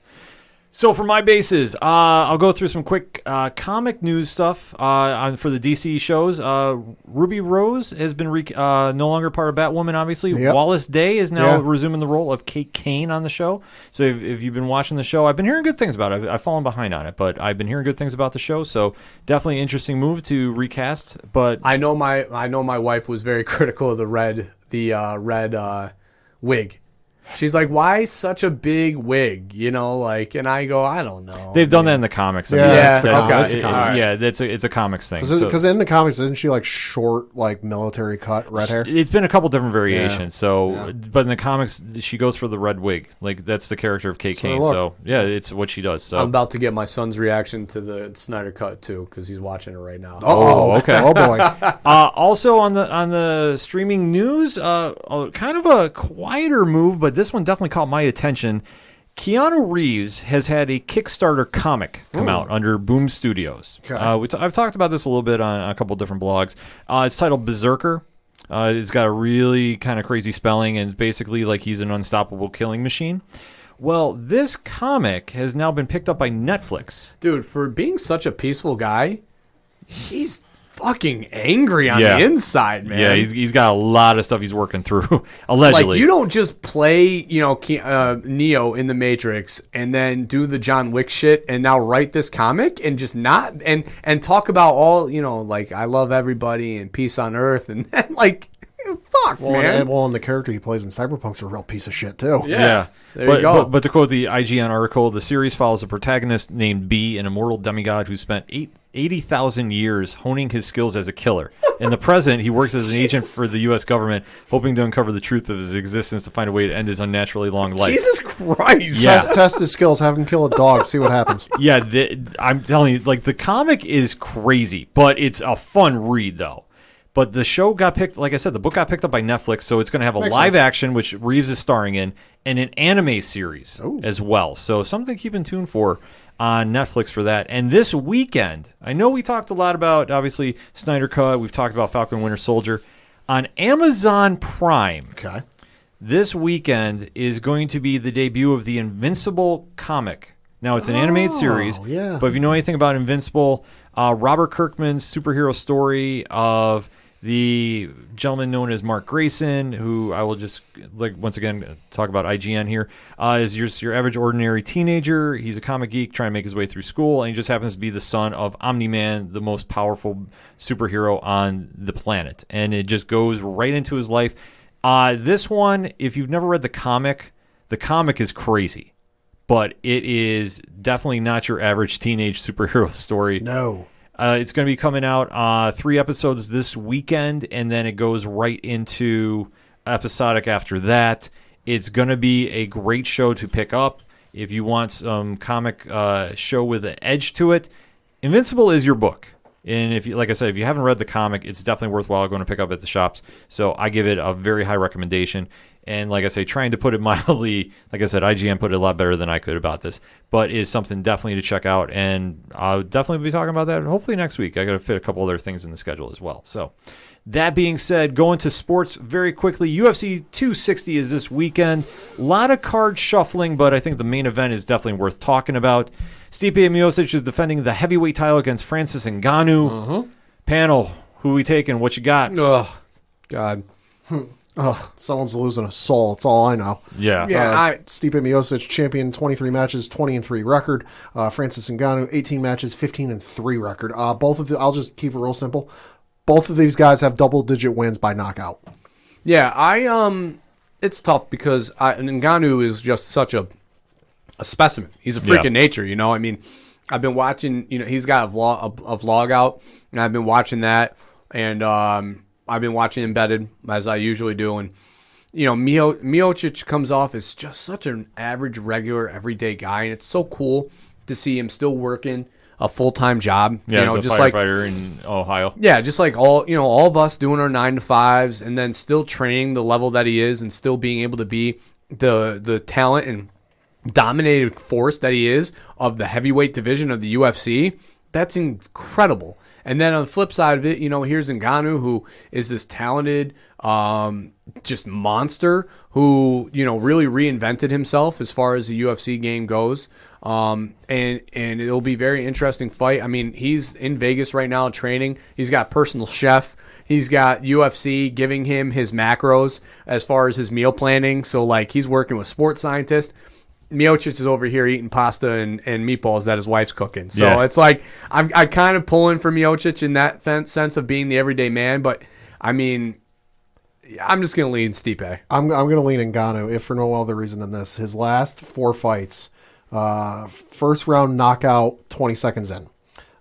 So for my bases, I'll go through some quick comic news stuff for the DC shows. Ruby Rose has been no longer part of Batwoman, obviously. Yep. Wallace Day is now resuming the role of Kate Kane on the show. So if you've been watching the show, I've been hearing good things about it. I've fallen behind on it, but I've been hearing good things about the show. So definitely an interesting move to recast. But I know my wife was very critical of the red wig. She's like, why such a big wig? You know, like, and I go, I don't know. they've done that in the comics. I mean, Yeah, that's- it's the comics. it's a comics thing. Because in the comics, isn't she like short, like military cut, red hair? It's been a couple different variations. Yeah. So, Yeah. but in the comics, she goes for the red wig. Like that's the character of Kate Kane. look. So yeah, it's what she does. So I'm about to get my son's reaction to the Snyder cut too, because he's watching it right now. Oh, okay. Oh boy. Also on the streaming news, kind of a quieter move, but this one definitely caught my attention. Keanu Reeves has had a Kickstarter comic come out under Boom Studios. Okay. I've talked about this a little bit on a couple different blogs. It's titled Berserker. It's got a really kind of crazy spelling, and it's basically like he's an unstoppable killing machine. Well, this comic has now been picked up by Netflix. Dude, for being such a peaceful guy, he's fucking angry on the inside, man. Yeah, he's got a lot of stuff he's working through, allegedly. Like, you don't just play, Neo in the Matrix and then do the John Wick shit and now write this comic and just not and talk about all, like, I love everybody and peace on earth and then, like, fuck, man. And the character he plays in Cyberpunk's a real piece of shit too. Yeah. There you go. But to quote the IGN article, the series follows a protagonist named B, an immortal demigod who spent 80,000 years honing his skills as a killer. In the present, he works as an agent for the U.S. government, hoping to uncover the truth of his existence to find a way to end his unnaturally long life. Jesus Christ. Yeah. Test his skills, have him kill a dog, see what happens. Yeah, I'm telling you, like, the comic is crazy, but it's a fun read, though. But the show got picked, like I said, the book got picked up by Netflix, so it's going to have a Makes live sense. action, which Reeves is starring in, and an anime series as well. So something to keep in tune for on Netflix for that. And this weekend, I know we talked a lot about, obviously, Snyder Cut. We've talked about Falcon Winter Soldier. On Amazon Prime, Okay. this weekend is going to be the debut of the Invincible comic. Now, it's an animated series, yeah. but if you know anything about Invincible, Robert Kirkman's superhero story of the gentleman known as Mark Grayson, who I will just, like, once again talk about IGN here, is your average ordinary teenager. He's a comic geek trying to make his way through school, and he just happens to be the son of Omni-Man, the most powerful superhero on the planet. And it just goes right into his life. This one, if you've never read the comic is crazy. But it is definitely not your average teenage superhero story. No. It's going to be coming out 3 episodes this weekend, and then it goes right into episodic after that. It's going to be a great show to pick up if you want some comic show with an edge to it. Invincible is your book. And if you, like I said, if you haven't read the comic, it's definitely worthwhile going to pick up at the shops. So I give it a very high recommendation. And like I say, trying to put it mildly, like I said, IGN put it a lot better than I could about this, but is something definitely to check out. And I'll definitely be talking about that hopefully next week. I got to fit a couple other things in the schedule as well. So that being said, going to sports very quickly. UFC 260 is this weekend. A lot of card shuffling, but I think the main event is definitely worth talking about. Stipe Miocic is defending the heavyweight title against Francis Ngannou. Panel, who we taking? What you got? Oh, God. Someone's losing a soul. That's all I know. Yeah. Stipe Miocic, champion, 23 matches, 20-3 record. Francis Ngannou, 18 matches, 15-3 record. I'll just keep it real simple. Both of these guys have double-digit wins by knockout. Yeah, it's tough because Ngannou is just such a specimen. He's a freak of nature, you know. I mean, I've been watching. He's got a vlog out, and I've been watching that, and I've been watching Embedded as I usually do, and Miocic comes off as just such an average, regular, everyday guy, and it's so cool to see him still working a full-time job. Yeah, he's a just firefighter in Ohio. Yeah, just like all of us doing our 9-to-5s, and then still training the level that he is, and still being able to be the talent and dominated force that he is of the heavyweight division of the UFC. That's incredible. And then on the flip side of it, here's Ngannou, who is this talented, just monster who, really reinvented himself as far as the UFC game goes. And it'll be a very interesting fight. I mean, he's in Vegas right now training. He's got a personal chef. He's got UFC giving him his macros as far as his meal planning. So, like, he's working with sports scientists. Miocic is over here eating pasta and meatballs that his wife's cooking. So it's like I'm kind of pulling for Miocic in that sense of being the everyday man. But, I mean, I'm just going to lean Stipe. I'm going to lean Ngannou, if for no other reason than this. His last 4 fights, first round knockout 20 seconds in.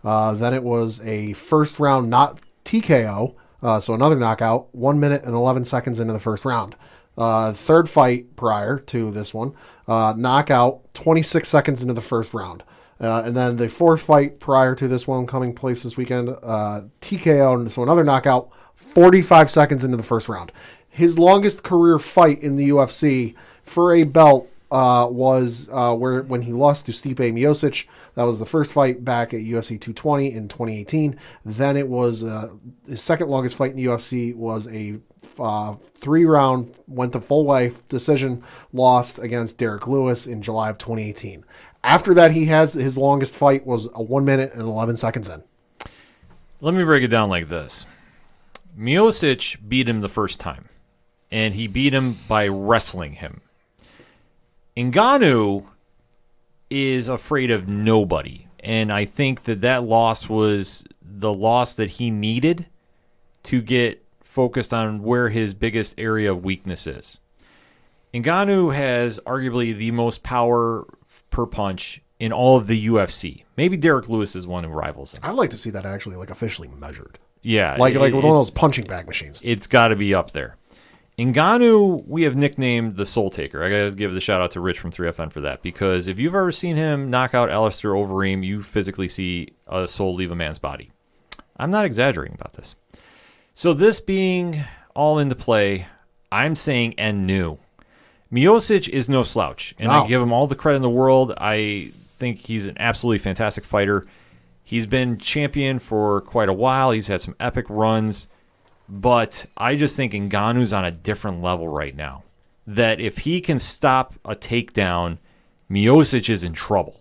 Then it was a first round not TKO, so another knockout 1 minute and 11 seconds into the first round. Third fight prior to this one, knockout 26 seconds into the first round. And then the fourth fight prior to this one coming place this weekend, TKO, so another knockout 45 seconds into the first round. His longest career fight in the UFC for a belt was when he lost to Stipe Miocic. That was the first fight back at UFC 220 in 2018. Then it was his second longest fight in the UFC was a 3-round, went to full weight decision, lost against Derek Lewis in July of 2018. After that, his longest fight was a 1 minute and 11 seconds in. Let me break it down like this. Miocic beat him the first time, and he beat him by wrestling him. Ngannou is afraid of nobody, and I think that loss was the loss that he needed to get focused on where his biggest area of weakness is. Ngannou has arguably the most power per punch in all of the UFC. Maybe Derek Lewis is one who rivals him. I'd like to see that actually officially measured. Yeah. Like with one of those punching bag machines. It's got to be up there. Ngannou, we have nicknamed the Soul Taker. I got to give the shout out to Rich from 3FN for that, because if you've ever seen him knock out Alistair Overeem, you physically see a soul leave a man's body. I'm not exaggerating about this. So this being all into play, I'm saying Ngannou. Miocic is no slouch, and I give him all the credit in the world. I think he's an absolutely fantastic fighter. He's been champion for quite a while. He's had some epic runs. But I just think Ngannou's on a different level right now. That if he can stop a takedown, Miocic is in trouble.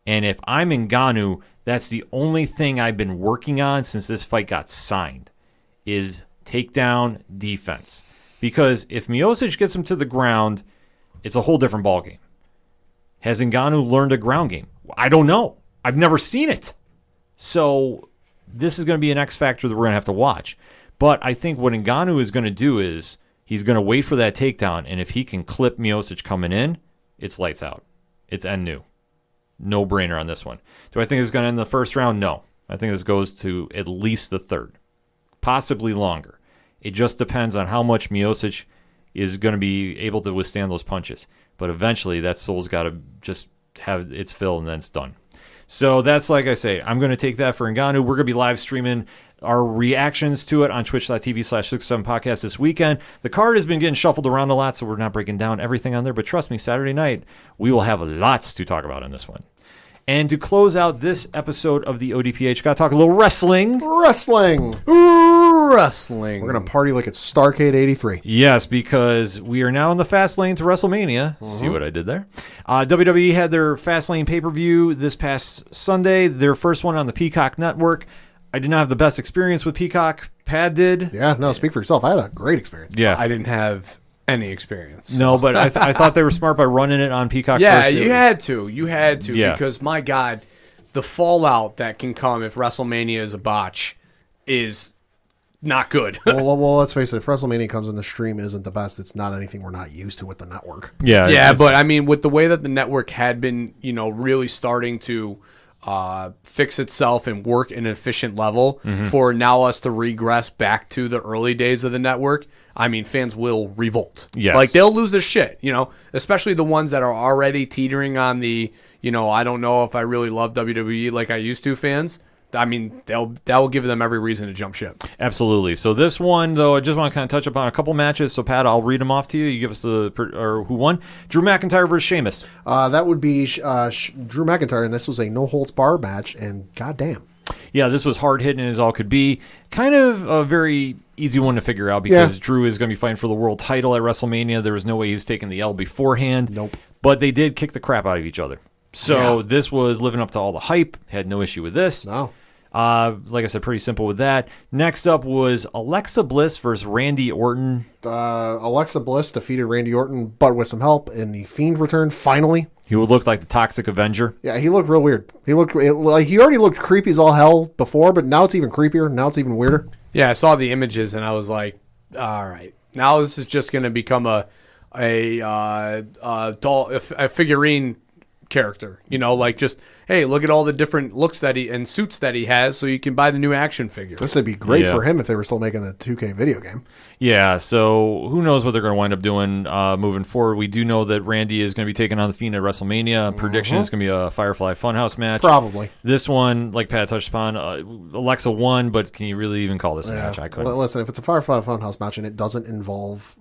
And if I'm Ngannou, that's the only thing I've been working on since this fight got signed, is takedown defense. Because if Miocic gets him to the ground, it's a whole different ballgame. Has Ngannou learned a ground game? I don't know. I've never seen it. So this is going to be an X factor that we're going to have to watch. But I think what Ngannou is going to do is he's going to wait for that takedown, and if he can clip Miocic coming in, it's lights out. It's Ngannou. No-brainer on this one. Do I think it's going to end the first round? No. I think this goes to at least the third, possibly longer. It just depends on how much Miocic is going to be able to withstand those punches. But eventually, that soul's got to just have its fill, and then it's done. So that's, like I say, I'm going to take that for Ngannou. We're going to be live streaming our reactions to it on twitch.tv/67podcast this weekend. The card has been getting shuffled around a lot, so we're not breaking down everything on there. But trust me, Saturday night, we will have lots to talk about in this one. And to close out this episode of the ODPH, got to talk a little wrestling. Wrestling. We're going to party like it's Starrcade 83. Yes, because we are now in the Fastlane to WrestleMania. See what I did there? WWE had their Fastlane pay-per-view this past Sunday, their first one on the Peacock Network. I did not have the best experience with Peacock. Pad did. Yeah, no, speak for yourself. I had a great experience. Yeah. I didn't have any experience. No, but I thought they were smart by running it on Peacock. Yeah, first. you had to. You had to. Yeah. Because, my God, the fallout that can come if WrestleMania is a botch is not good. well, let's face it. If WrestleMania comes in, the stream isn't the best. It's not anything we're not used to with the network. Yeah, yeah, but I mean, with the way that the network had been, really starting to fix itself and work in an efficient level, for now us to regress back to the early days of the network, I mean, fans will revolt. Yes. Like, they'll lose their shit, especially the ones that are already teetering on the, I don't know if I really love WWE like I used to fans. I mean, that will give them every reason to jump ship. Absolutely. So this one, though, I just want to kind of touch upon a couple matches. So, Pat, I'll read them off to you. You give us who won. Drew McIntyre versus Sheamus. That would be Drew McIntyre, and this was a no-holds-barred match, and goddamn. Yeah, this was hard-hitting as all could be. Kind of a very easy one to figure out because Drew is going to be fighting for the world title at WrestleMania. There was no way he was taking the L beforehand. Nope. But they did kick the crap out of each other. So this was living up to all the hype. Had no issue with this. No. Like I said, pretty simple with that. Next up was Alexa Bliss versus Randy Orton. Alexa Bliss defeated Randy Orton, but with some help, and the Fiend returned finally. He would look like the Toxic Avenger. Yeah, he looked real weird. He already looked creepy as all hell before, but now it's even creepier. Now it's even weirder. Yeah, I saw the images and I was like, all right, now this is just going to become a figurine character. Like just, hey, look at all the different looks and suits that he has, so you can buy the new action figure. This would be great for him if they were still making the 2K video game. Yeah, so who knows what they're going to wind up doing moving forward. We do know that Randy is going to be taking on the Fiend at WrestleMania. Prediction is going to be a Firefly Funhouse match. Probably. This one, like Pat touched upon, Alexa won, but can you really even call this a match? I couldn't. Listen, if it's a Firefly Funhouse match and it doesn't involve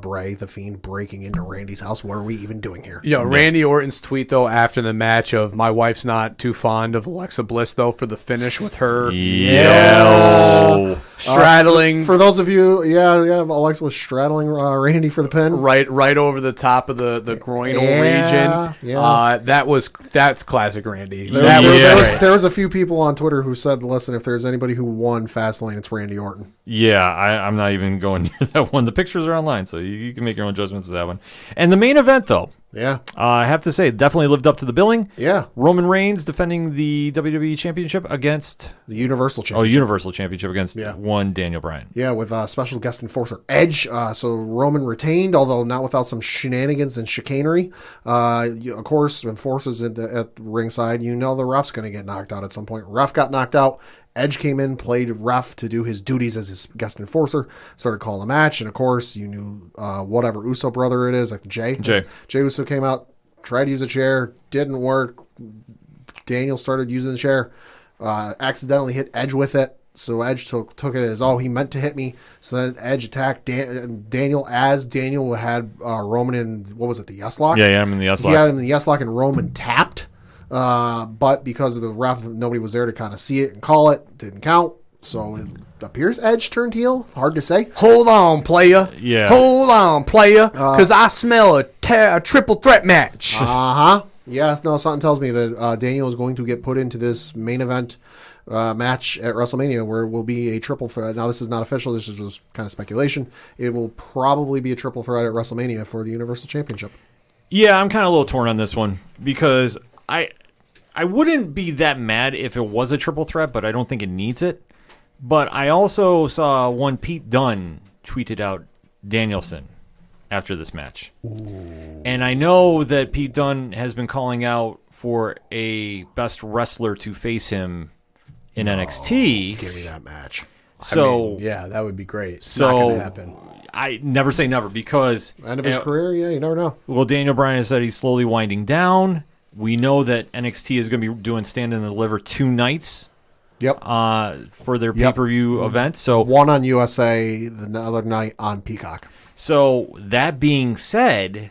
Bray, the Fiend, breaking into Randy's house, what are we even doing here? Randy Orton's tweet, though, after the match of, my wife's not too fond of Alexa Bliss, though, for the finish with her. Straddling. For those of you, Alexa was straddling Randy for the pin. Right over the top of the groinal region. Yeah. That's classic Randy. There was a few people on Twitter who said, listen, if there's anybody who won Fastlane, it's Randy Orton. Yeah, I'm not even going near that one. The pictures are online, so you can make your own judgments with that one. And the main event, though, I have to say, definitely lived up to the billing. Yeah, Roman Reigns defending the WWE Championship against the Universal Championship. Oh, Universal Championship against one Daniel Bryan. Yeah, with special guest enforcer Edge. So Roman retained, although not without some shenanigans and chicanery. Of course, enforcers at ringside. The ref's going to get knocked out at some point. Ref got knocked out. Edge came in, played ref to do his duties as his guest enforcer, started calling a match, and of course, you knew whatever Uso brother it is, like Jay Uso came out, tried to use a chair, didn't work. Daniel started using the chair, accidentally hit Edge with it, so Edge took it as, he meant to hit me. So then Edge attacked Daniel as Daniel had Roman in, what was it, the yes lock? Yeah, I'm in the yes lock. He had him in the yes lock, and Roman tapped. But because of the ref, nobody was there to kind of see it and call it. Didn't count. So it appears Edge turned heel. Hard to say. Hold on, player. Yeah. Hold on, player. Because I smell a triple threat match. Yeah, no, something tells me that Daniel is going to get put into this main event match at WrestleMania, where it will be a triple threat. Now, this is not official. This is just kind of speculation. It will probably be a triple threat at WrestleMania for the Universal Championship. Yeah, I'm kind of a little torn on this one because I wouldn't be that mad if it was a triple threat, but I don't think it needs it. But I also saw one Pete Dunne tweeted out Danielson after this match. Ooh. And I know that Pete Dunne has been calling out for a best wrestler to face him in NXT. Give me that match. So that would be great. So not going to happen. I never say never because end of his career, you never know. Well, Daniel Bryan has said he's slowly winding down. We know that NXT is going to be doing Stand and Deliver 2 nights. Yep. For their pay-per-view event. So one on USA, the other night on Peacock. So that being said,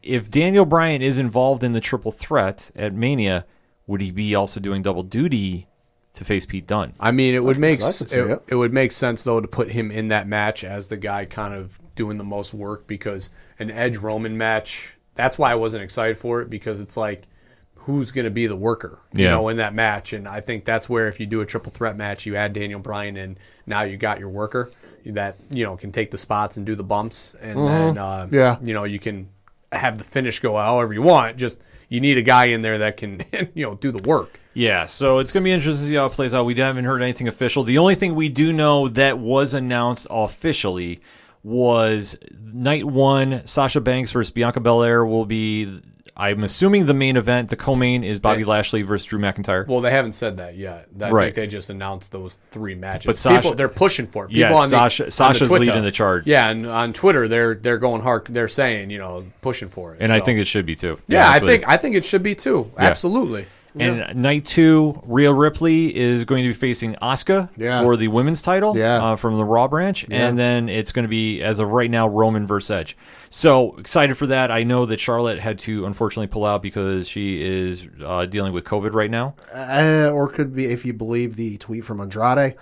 if Daniel Bryan is involved in the triple threat at Mania, would he be also doing double duty to face Pete Dunne? I mean, it would make sense though to put him in that match as the guy kind of doing the most work, because an Edge Roman match, that's why I wasn't excited for it, because it's like, who's going to be the worker, in that match? And I think that's where, if you do a triple threat match, you add Daniel Bryan in, now you got your worker that, can take the spots and do the bumps. And then, you can have the finish go however you want. Just, you need a guy in there that can, do the work. Yeah, so it's going to be interesting to see how it plays out. We haven't heard anything official. The only thing we do know that was announced officially was night 1, Sasha Banks versus Bianca Belair will be, I'm assuming, the main event. The co-main is Bobby Lashley versus Drew McIntyre. Well, they haven't said that yet. I think they just announced those 3 matches. But Sasha, they're pushing for it. Sasha's leading the charge. Yeah, and on Twitter, they're going hard. They're saying, pushing for it. And I think it should be too. Yeah, I think it should be too. Yeah. Absolutely. And night 2, Rhea Ripley is going to be facing Asuka for the women's title from the Raw branch. Yeah. And then it's going to be, as of right now, Roman versus Edge. So excited for that. I know that Charlotte had to unfortunately pull out because she is dealing with COVID right now. Or could be, if you believe the tweet from Andrade,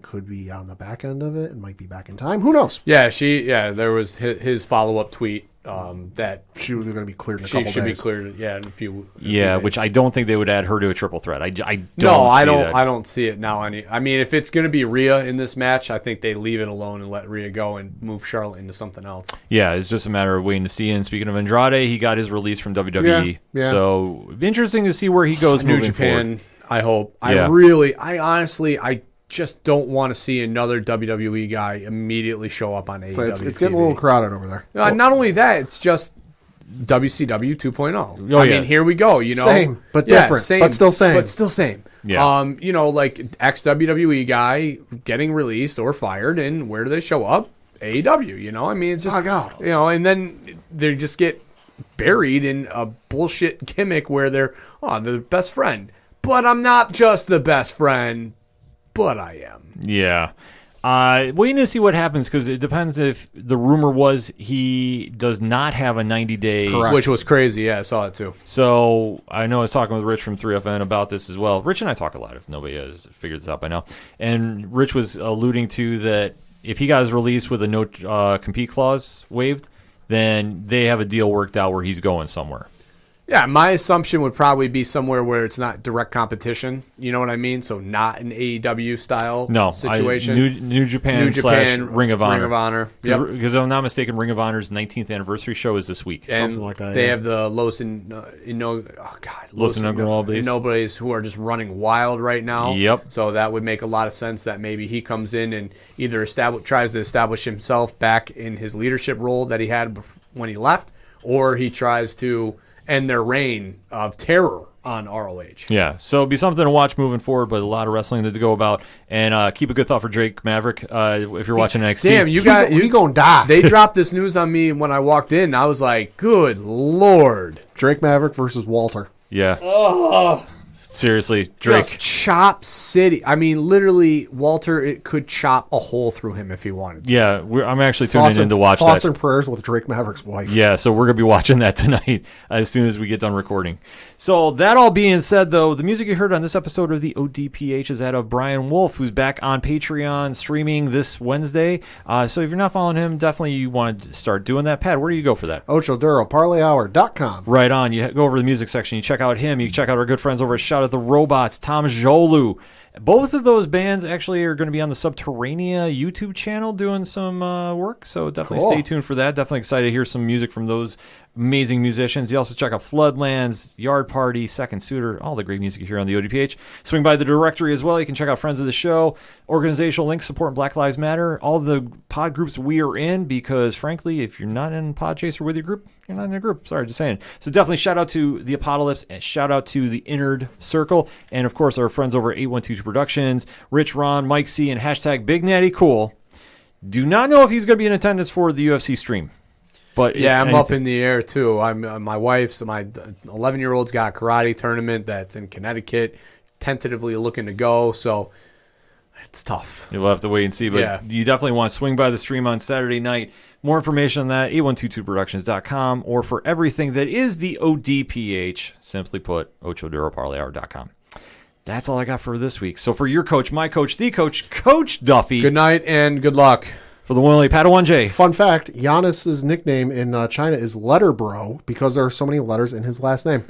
could be on the back end of it and might be back in time. Who knows? Yeah, there was his follow-up tweet that She was going to be cleared in a she couple should days. be cleared. Yeah, in a few. Yeah, days. which I don't think they would add her to a triple threat. I don't. No, I see don't. that. I don't see it now. I mean, if it's going to be Rhea in this match, I think they leave it alone and let Rhea go and move Charlotte into something else. Yeah, it's just a matter of waiting to see. And speaking of Andrade, he got his release from WWE. Yeah. So interesting to see where he goes New moving Japan. forward. I hope. Yeah. I honestly, I just don't want to see another WWE guy immediately show up on AEW. So it's getting a little crowded over there. Not only that, it's just WCW 2.0. Oh, I yeah. mean, here we go. You know, Same, but different. But still same. But still same. Yeah. You know, like ex-WWE guy getting released or fired, and where do they show up? AEW. You know, I mean, it's just you know, and then they just get buried in a bullshit gimmick where they're the best friend. But I'm not just the best friend, but I am. Yeah. Waiting to see what happens because it depends if the rumor was he does not have a 90-day. Correct. Which was crazy. Yeah, I saw it too. So I know I was talking with Rich from 3FN about this as well. Rich and I talk a lot if nobody has figured this out by now. And Rich was alluding to that if he got his release with a no compete clause waived, then they have a deal worked out where he's going somewhere. Yeah, my assumption would probably be somewhere where it's not direct competition. You know what I mean? So not an AEW style situation. New Japan / Ring of Honor. Ring of Honor. Yep. Because if I'm not mistaken, Ring of Honor's 19th anniversary show is this week. And Something like that, they yeah. have the Los Ingobernables who are just running wild right now. Yep. So that would make a lot of sense that maybe he comes in and either tries to establish himself back in his leadership role that he had when he left, or he tries to end their reign of terror on ROH. Yeah, so it'll be something to watch moving forward, but a lot of wrestling to go about. And keep a good thought for Drake Maverick if you're watching NXT. Damn, you gonna die. They dropped this news on me when I walked in. I was like, good Lord. Drake Maverick versus Walter. Yeah. Seriously, Drake. Just chop city. I mean, literally, Walter it could chop a hole through him if he wanted to. Yeah, I'm actually tuning in to watch Thoughts that. and prayers with Drake Maverick's wife. Yeah, so we're going to be watching that tonight as soon as we get done recording. So that all being said, though, the music you heard on this episode of the ODPH is that of Brian Wolf, who's back on Patreon streaming this Wednesday. So if you're not following him, definitely you want to start doing that. Pat, where do you go for that? OchoDuroParlayHour.com. Right on. You go over to the music section. You check out him. You check out our good friends over at Shout at the Robots, Tom Jolu. Both of those bands actually are going to be on the Subterranea YouTube channel doing some work, so definitely Cool. stay tuned for that. Definitely excited to hear some music from those amazing musicians. You also check out Floodlands, Yard Party, Second Suitor, all the great music you hear on the ODPH. Swing by the directory as well. You can check out Friends of the Show, organizational links supporting Black Lives Matter, all the pod groups we are in, because frankly, if you're not in Podchaser with your group, you're not in a group. Sorry, just saying. So definitely shout out to the aPODalypse and shout out to the Innerd Circle, and of course our friends over at 812 Productions, Rich, Ron, Mike C, and hashtag Big Natty Cool. Do not know if he's going to be in attendance for the UFC stream. But yeah, I'm up in the air too. My 11-year-old's got a karate tournament that's in Connecticut, tentatively looking to go. So it's tough. You'll have to wait and see, but Yeah. you definitely want to swing by the stream on Saturday night. More information on that, 8122productions.com, or for everything that is the ODPH, simply put, OchoDuroParlayHour.com. That's all I got for this week. So for your coach, my coach, the coach, Coach Duffy. Good night and good luck. For the one and only Padawan J. Fun fact, Giannis's nickname in China is Letter Bro because there are so many letters in his last name.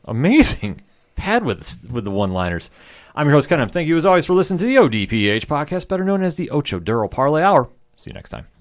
Amazing. Pad with the one-liners. I'm your host, Ken. Thank you as always for listening to the ODPH podcast, better known as the Ocho Duro Parlay Hour. See you next time.